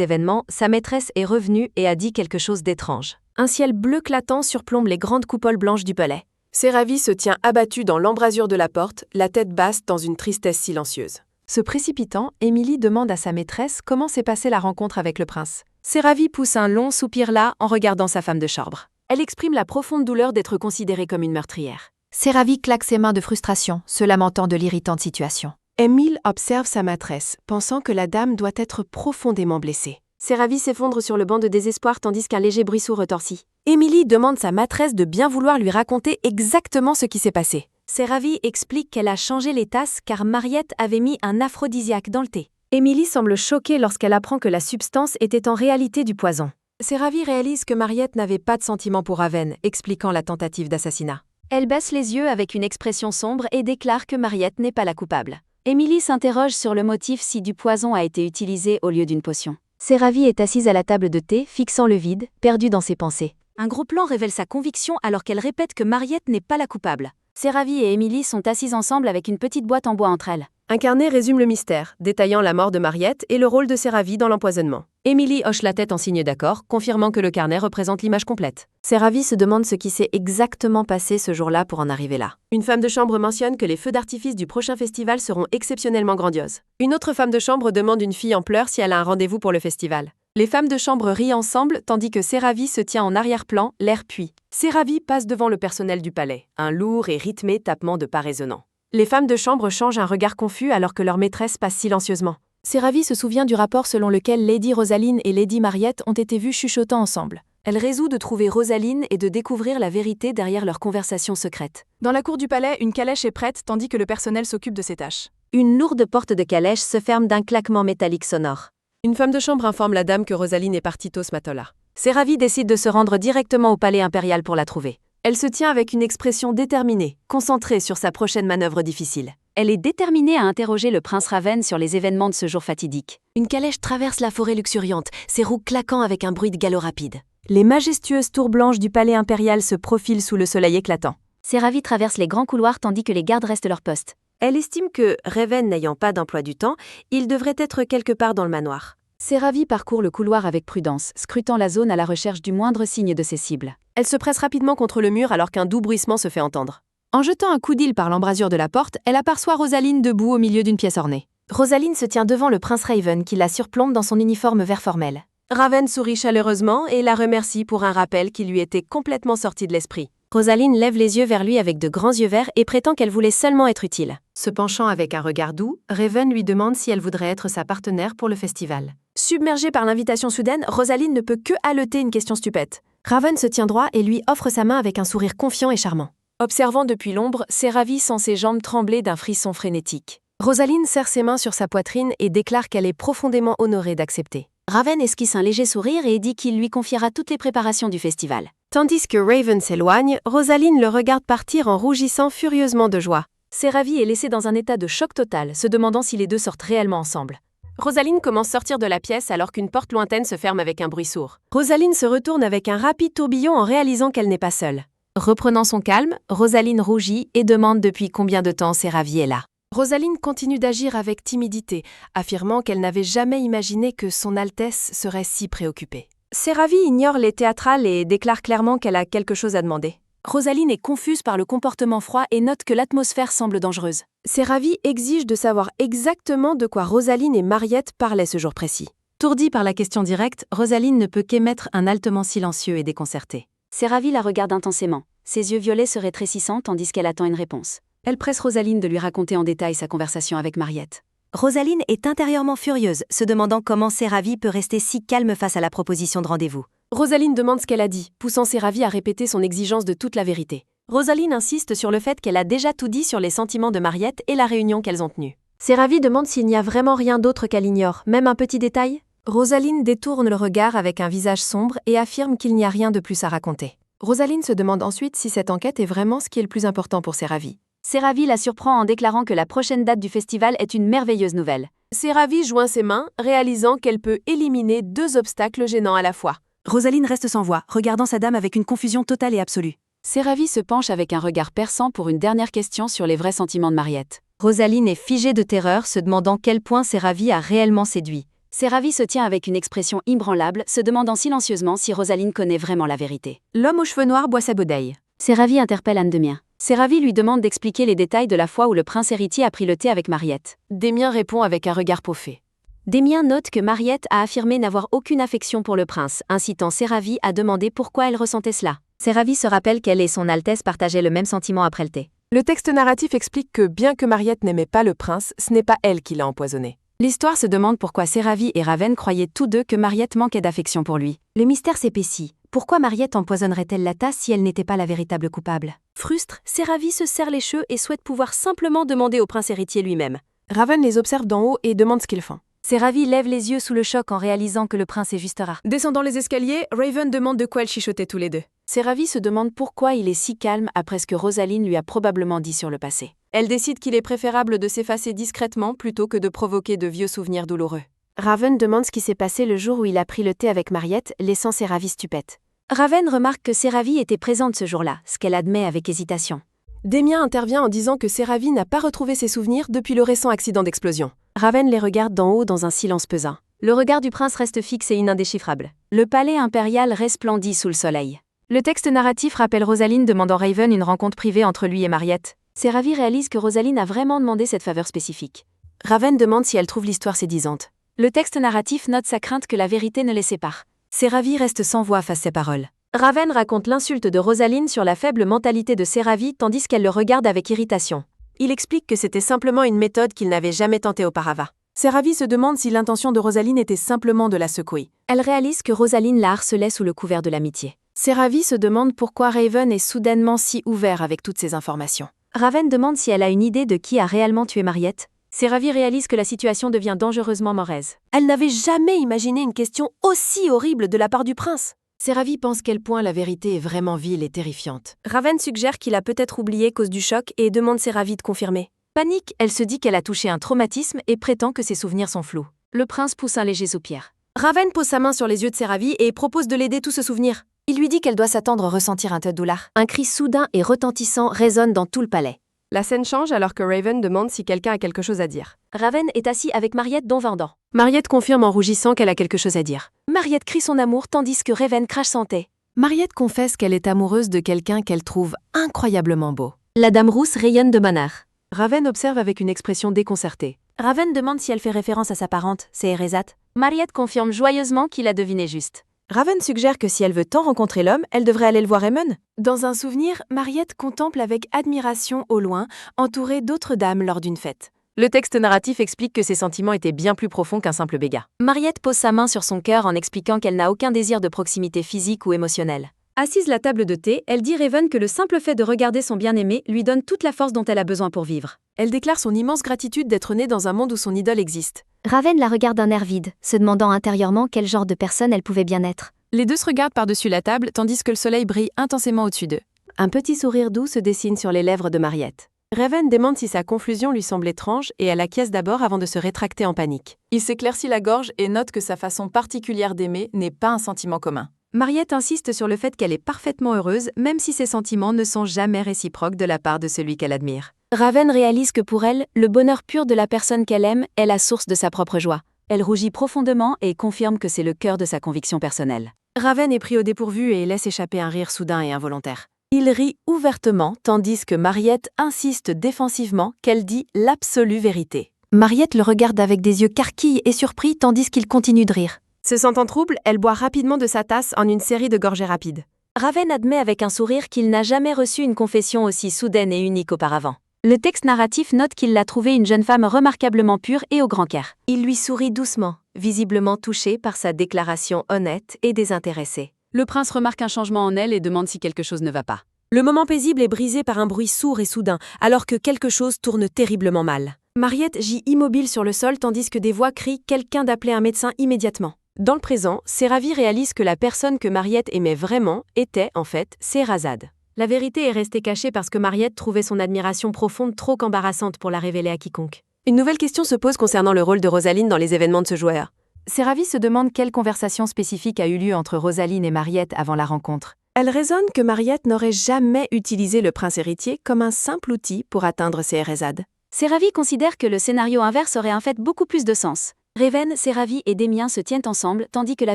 événements, sa maîtresse est revenue et a dit quelque chose d'étrange. Un ciel bleu clatant surplombe les grandes coupoles blanches du palais. Séravy se tient abattue dans l'embrasure de la porte, la tête basse dans une tristesse silencieuse. Se précipitant, Emily demande à sa maîtresse comment s'est passée la rencontre avec le prince. Séravy pousse un long soupir là en regardant sa femme de chambre. Elle exprime la profonde douleur d'être considérée comme une meurtrière. Séravy claque ses mains de frustration, se lamentant de l'irritante situation. Emile observe sa maîtresse, pensant que la dame doit être profondément blessée. Séravy s'effondre sur le banc de désespoir tandis qu'un léger bruit sourd retortit. Emily demande sa maîtresse de bien vouloir lui raconter exactement ce qui s'est passé. Séravy explique qu'elle a changé les tasses car Mariette avait mis un aphrodisiaque dans le thé. Emily semble choquée lorsqu'elle apprend que la substance était en réalité du poison. Séravy réalise que Mariette n'avait pas de sentiment pour Raven, expliquant la tentative d'assassinat. Elle baisse les yeux avec une expression sombre et déclare que Mariette n'est pas la coupable. Emily s'interroge sur le motif si du poison a été utilisé au lieu d'une potion. Séravy est assise à la table de thé, fixant le vide, perdue dans ses pensées. Un gros plan révèle sa conviction alors qu'elle répète que Mariette n'est pas la coupable. Séravy et Emily sont assises ensemble avec une petite boîte en bois entre elles. Un carnet résume le mystère, détaillant la mort de Mariette et le rôle de Séravy dans l'empoisonnement. Emily hoche la tête en signe d'accord, confirmant que le carnet représente l'image complète. Séravy se demande ce qui s'est exactement passé ce jour-là pour en arriver là. Une femme de chambre mentionne que les feux d'artifice du prochain festival seront exceptionnellement grandioses. Une autre femme de chambre demande une fille en pleurs si elle a un rendez-vous pour le festival. Les femmes de chambre rient ensemble tandis que Séravy se tient en arrière-plan, l'air puits. Séravy passe devant le personnel du palais, un lourd et rythmé tapement de pas résonnant. Les femmes de chambre changent un regard confus alors que leur maîtresse passe silencieusement. Séravy se souvient du rapport selon lequel Lady Rosaline et Lady Mariette ont été vues chuchotant ensemble. Elle résout de trouver Rosaline et de découvrir la vérité derrière leur conversation secrète. Dans la cour du palais, une calèche est prête tandis que le personnel s'occupe de ses tâches. Une lourde porte de calèche se ferme d'un claquement métallique sonore. Une femme de chambre informe la dame que Rosaline est partie tôt ce matin-là. Séravy décide de se rendre directement au palais impérial pour la trouver. Elle se tient avec une expression déterminée, concentrée sur sa prochaine manœuvre difficile. Elle est déterminée à interroger le prince Raven sur les événements de ce jour fatidique. Une calèche traverse la forêt luxuriante, ses roues claquant avec un bruit de galop rapide. Les majestueuses tours blanches du palais impérial se profilent sous le soleil éclatant. Séravy traverse les grands couloirs tandis que les gardes restent leur poste. Elle estime que, Raven n'ayant pas d'emploi du temps, il devrait être quelque part dans le manoir. Séravy parcourt le couloir avec prudence, scrutant la zone à la recherche du moindre signe de ses cibles. Elle se presse rapidement contre le mur alors qu'un doux bruissement se fait entendre. En jetant un coup d'île par l'embrasure de la porte, elle aperçoit Rosaline debout au milieu d'une pièce ornée. Rosaline se tient devant le prince Raven qui la surplombe dans son uniforme vert formel. Raven sourit chaleureusement et la remercie pour un rappel qui lui était complètement sorti de l'esprit. Rosaline lève les yeux vers lui avec de grands yeux verts et prétend qu'elle voulait seulement être utile. Se penchant avec un regard doux, Raven lui demande si elle voudrait être sa partenaire pour le festival. Submergée par l'invitation soudaine, Rosaline ne peut que haleter une question stupide. Raven se tient droit et lui offre sa main avec un sourire confiant et charmant. Observant depuis l'ombre, Séravy sent ses jambes trembler d'un frisson frénétique. Rosaline serre ses mains sur sa poitrine et déclare qu'elle est profondément honorée d'accepter. Raven esquisse un léger sourire et dit qu'il lui confiera toutes les préparations du festival. Tandis que Raven s'éloigne, Rosaline le regarde partir en rougissant furieusement de joie. Séravy est laissée dans un état de choc total, se demandant si les deux sortent réellement ensemble. Rosaline commence à sortir de la pièce alors qu'une porte lointaine se ferme avec un bruit sourd. Rosaline se retourne avec un rapide tourbillon en réalisant qu'elle n'est pas seule. Reprenant son calme, Rosaline rougit et demande depuis combien de temps Séravy est là. Rosaline continue d'agir avec timidité, affirmant qu'elle n'avait jamais imaginé que son Altesse serait si préoccupée. Séravy ignore les théâtrales et déclare clairement qu'elle a quelque chose à demander. Rosaline est confuse par le comportement froid et note que l'atmosphère semble dangereuse. Séravy exige de savoir exactement de quoi Rosaline et Mariette parlaient ce jour précis. Tourdie par la question directe, Rosaline ne peut qu'émettre un haletement silencieux et déconcerté. Séravy la regarde intensément. Ses yeux violets se rétrécissant tandis qu'elle attend une réponse. Elle presse Rosaline de lui raconter en détail sa conversation avec Mariette. Rosaline est intérieurement furieuse, se demandant comment Séravy peut rester si calme face à la proposition de rendez-vous. Rosaline demande ce qu'elle a dit, poussant Séravy à répéter son exigence de toute la vérité. Rosaline insiste sur le fait qu'elle a déjà tout dit sur les sentiments de Mariette et la réunion qu'elles ont tenue. Séravy demande s'il n'y a vraiment rien d'autre qu'elle ignore, même un petit détail. Rosaline détourne le regard avec un visage sombre et affirme qu'il n'y a rien de plus à raconter. Rosaline se demande ensuite si cette enquête est vraiment ce qui est le plus important pour Séravie. Séravie la surprend en déclarant que la prochaine date du festival est une merveilleuse nouvelle. Séravie joint ses mains, réalisant qu'elle peut éliminer 2 obstacles gênants à la fois. Rosaline reste sans voix, regardant sa dame avec une confusion totale et absolue. Séravie se penche avec un regard perçant pour une dernière question sur les vrais sentiments de Mariette. Rosaline est figée de terreur, se demandant quel point Séravie a réellement séduit. Séravie se tient avec une expression inébranlable, se demandant silencieusement si Rosaline connaît vraiment la vérité. L'homme aux cheveux noirs boit sa bouteille. Séravie interpelle Anne Demien. Séravie lui demande d'expliquer les détails de la fois où le prince héritier a pris le thé avec Mariette. Demien répond avec un regard poffé. Demien note que Mariette a affirmé n'avoir aucune affection pour le prince, incitant Séravie à demander pourquoi elle ressentait cela. Séravie se rappelle qu'elle et son Altesse partageaient le même sentiment après le thé. Le texte narratif explique que bien que Mariette n'aimait pas le prince, ce n'est pas elle qui l'a empoisonné. L'histoire se demande pourquoi Séravie et Ravenne croyaient tous deux que Mariette manquait d'affection pour lui. Le mystère s'épaissit. Pourquoi Mariette empoisonnerait-elle la tasse si elle n'était pas la véritable coupable? Frustre, Séravie se serre les cheveux et souhaite pouvoir simplement demander au prince héritier lui-même. Ravenne les observe d'en haut et demande ce qu'ils font. Séravie lève les yeux sous le choc en réalisant que le prince est juste rare. Descendant les escaliers, Raven demande de quoi elles chuchotaient tous les deux. Séravie se demande pourquoi il est si calme après ce que Rosaline lui a probablement dit sur le passé. Elle décide qu'il est préférable de s'effacer discrètement plutôt que de provoquer de vieux souvenirs douloureux. Raven demande ce qui s'est passé le jour où il a pris le thé avec Mariette, laissant Séravie stupète. Ravenne remarque que Séravie était présente ce jour-là, ce qu'elle admet avec hésitation. Demien intervient en disant que Séravie n'a pas retrouvé ses souvenirs depuis le récent accident d'explosion. Raven les regarde d'en haut dans un silence pesant. Le regard du prince reste fixe et indéchiffrable. Le palais impérial resplendit sous le soleil. Le texte narratif rappelle Rosaline demandant Raven une rencontre privée entre lui et Mariette. Séravie réalise que Rosaline a vraiment demandé cette faveur spécifique. Raven demande si elle trouve l'histoire séduisante. Le texte narratif note sa crainte que la vérité ne les sépare. Séravie reste sans voix face à ces paroles. Ravenne raconte l'insulte de Rosaline sur la faible mentalité de Séravie tandis qu'elle le regarde avec irritation. Il explique que c'était simplement une méthode qu'il n'avait jamais tentée auparavant. Séravie se demande si l'intention de Rosaline était simplement de la secouer. Elle réalise que Rosaline la harcelait sous le couvert de l'amitié. Séravie se demande pourquoi Raven est soudainement si ouvert avec toutes ces informations. Ravenne demande si elle a une idée de qui a réellement tué Mariette. Séravie réalise que la situation devient dangereusement mauvaise. Elle n'avait jamais imaginé une question aussi horrible de la part du prince. Séravie pense quel point la vérité est vraiment vile et terrifiante. Ravenne suggère qu'il a peut-être oublié cause du choc et demande Séravie de confirmer. Panique, elle se dit qu'elle a touché un traumatisme et prétend que ses souvenirs sont flous. Le prince pousse un léger soupir. Ravenne pose sa main sur les yeux de Séravie et propose de l'aider tout se souvenir. Il lui dit qu'elle doit s'attendre à ressentir un tel douleur. Un cri soudain et retentissant résonne dans tout le palais. La scène change alors que Raven demande si quelqu'un a quelque chose à dire. Ravenne est assis avec Mariette dont 20 ans. Mariette confirme en rougissant qu'elle a quelque chose à dire. Mariette crie son amour tandis que Raven crache son thé. Mariette confesse qu'elle est amoureuse de quelqu'un qu'elle trouve incroyablement beau. La dame rousse rayonne de bonheur. Raven observe avec une expression déconcertée. Ravenne demande si elle fait référence à sa parente, Scheherazade. Mariette confirme joyeusement qu'il a deviné juste. Raven suggère que si elle veut tant rencontrer l'homme, elle devrait aller le voir Aemon. Dans un souvenir, Mariette contemple avec admiration au loin, entourée d'autres dames lors d'une fête. Le texte narratif explique que ses sentiments étaient bien plus profonds qu'un simple bégat. Mariette pose sa main sur son cœur en expliquant qu'elle n'a aucun désir de proximité physique ou émotionnelle. Assise à la table de thé, elle dit Raven que le simple fait de regarder son bien-aimé lui donne toute la force dont elle a besoin pour vivre. Elle déclare son immense gratitude d'être née dans un monde où son idole existe. Raven la regarde d'un air vide, se demandant intérieurement quel genre de personne elle pouvait bien être. Les deux se regardent par-dessus la table tandis que le soleil brille intensément au-dessus d'eux. Un petit sourire doux se dessine sur les lèvres de Mariette. Raven demande si sa confusion lui semble étrange et elle acquiesce d'abord avant de se rétracter en panique. Il s'éclaircit la gorge et note que sa façon particulière d'aimer n'est pas un sentiment commun. Mariette insiste sur le fait qu'elle est parfaitement heureuse, même si ses sentiments ne sont jamais réciproques de la part de celui qu'elle admire. Raven réalise que pour elle, le bonheur pur de la personne qu'elle aime est la source de sa propre joie. Elle rougit profondément et confirme que c'est le cœur de sa conviction personnelle. Raven est pris au dépourvu et laisse échapper un rire soudain et involontaire. Il rit ouvertement, tandis que Mariette insiste défensivement qu'elle dit l'absolue vérité. Mariette le regarde avec des yeux carquilles et surpris tandis qu'il continue de rire. Se sentant trouble, elle boit rapidement de sa tasse en une série de gorgées rapides. Raven admet avec un sourire qu'il n'a jamais reçu une confession aussi soudaine et unique auparavant. Le texte narratif note qu'il l'a trouvée une jeune femme remarquablement pure et au grand cœur. Il lui sourit doucement, visiblement touché par sa déclaration honnête et désintéressée. Le prince remarque un changement en elle et demande si quelque chose ne va pas. Le moment paisible est brisé par un bruit sourd et soudain, alors que quelque chose tourne terriblement mal. Mariette gît immobile sur le sol tandis que des voix crient quelqu'un d'appeler un médecin immédiatement. Dans le présent, Séravie réalise que la personne que Mariette aimait vraiment était, en fait, Scheherazade. La vérité est restée cachée parce que Mariette trouvait son admiration profonde trop embarrassante pour la révéler à quiconque. Une nouvelle question se pose concernant le rôle de Rosaline dans les événements de ce joueur. Séravie se demande quelle conversation spécifique a eu lieu entre Rosaline et Mariette avant la rencontre. Elle raisonne que Mariette n'aurait jamais utilisé le prince héritier comme un simple outil pour atteindre Scheherazade. Séravie considère que le scénario inverse aurait en fait beaucoup plus de sens. Raven, Séravie et Démien se tiennent ensemble tandis que la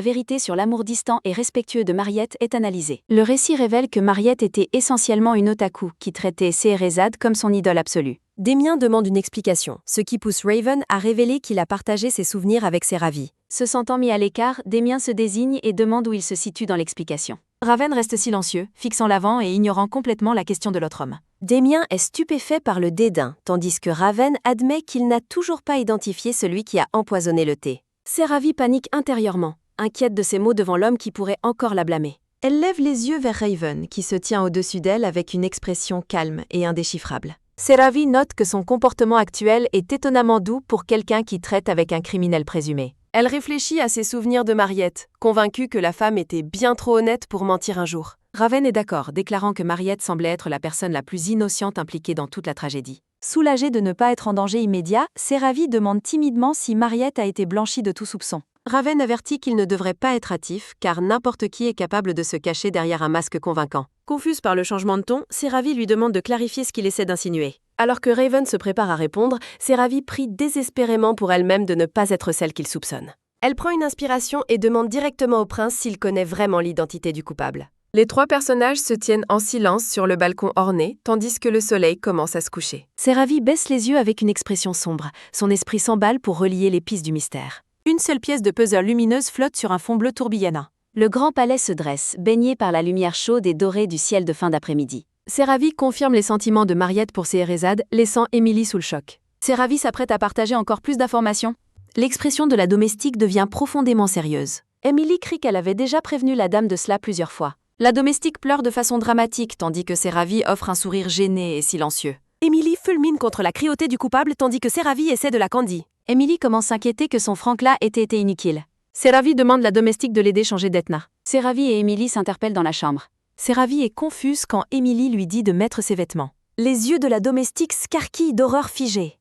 vérité sur l'amour distant et respectueux de Mariette est analysée. Le récit révèle que Mariette était essentiellement une otaku qui traitait Scheherazade comme son idole absolue. Démien demande une explication, ce qui pousse Raven à révéler qu'il a partagé ses souvenirs avec Séravie. Se sentant mis à l'écart, Démien se désigne et demande où il se situe dans l'explication. Raven reste silencieux, fixant l'avant et ignorant complètement la question de l'autre homme. Démien est stupéfait par le dédain, tandis que Raven admet qu'il n'a toujours pas identifié celui qui a empoisonné le thé. Séravie panique intérieurement, inquiète de ses mots devant l'homme qui pourrait encore la blâmer. Elle lève les yeux vers Raven, qui se tient au-dessus d'elle avec une expression calme et indéchiffrable. Séravie note que son comportement actuel est étonnamment doux pour quelqu'un qui traite avec un criminel présumé. Elle réfléchit à ses souvenirs de Mariette, convaincue que la femme était bien trop honnête pour mentir un jour. Raven est d'accord, déclarant que Mariette semblait être la personne la plus innocente impliquée dans toute la tragédie. Soulagée de ne pas être en danger immédiat, Séravie demande timidement si Mariette a été blanchie de tout soupçon. Raven avertit qu'il ne devrait pas être hâtif, car n'importe qui est capable de se cacher derrière un masque convaincant. Confuse par le changement de ton, Séravie lui demande de clarifier ce qu'il essaie d'insinuer. Alors que Raven se prépare à répondre, Séravie prie désespérément pour elle-même de ne pas être celle qu'il soupçonne. Elle prend une inspiration et demande directement au prince s'il connaît vraiment l'identité du coupable. Les trois personnages se tiennent en silence sur le balcon orné, tandis que le soleil commence à se coucher. Séravie baisse les yeux avec une expression sombre. Son esprit s'emballe pour relier les pistes du mystère. Une seule pièce de puzzle lumineuse flotte sur un fond bleu tourbillonnant. Le grand palais se dresse, baigné par la lumière chaude et dorée du ciel de fin d'après-midi. Séravie confirme les sentiments de Mariette pour Scheherazade, laissant Émilie sous le choc. Séravie s'apprête à partager encore plus d'informations. L'expression de la domestique devient profondément sérieuse. Émilie crie qu'elle avait déjà prévenu la dame de cela plusieurs fois. La domestique pleure de façon dramatique tandis que Séravie offre un sourire gêné et silencieux. Émilie fulmine contre la cruauté du coupable tandis que Séravie essaie de la candy. Émilie commence à s'inquiéter que son Franck-là ait été inutile. Séravie demande la domestique de l'aider à changer d'Etna. Séravie et Émilie s'interpellent dans la chambre. Séravie est confuse quand Émilie lui dit de mettre ses vêtements. Les yeux de la domestique scarquillent d'horreur figée.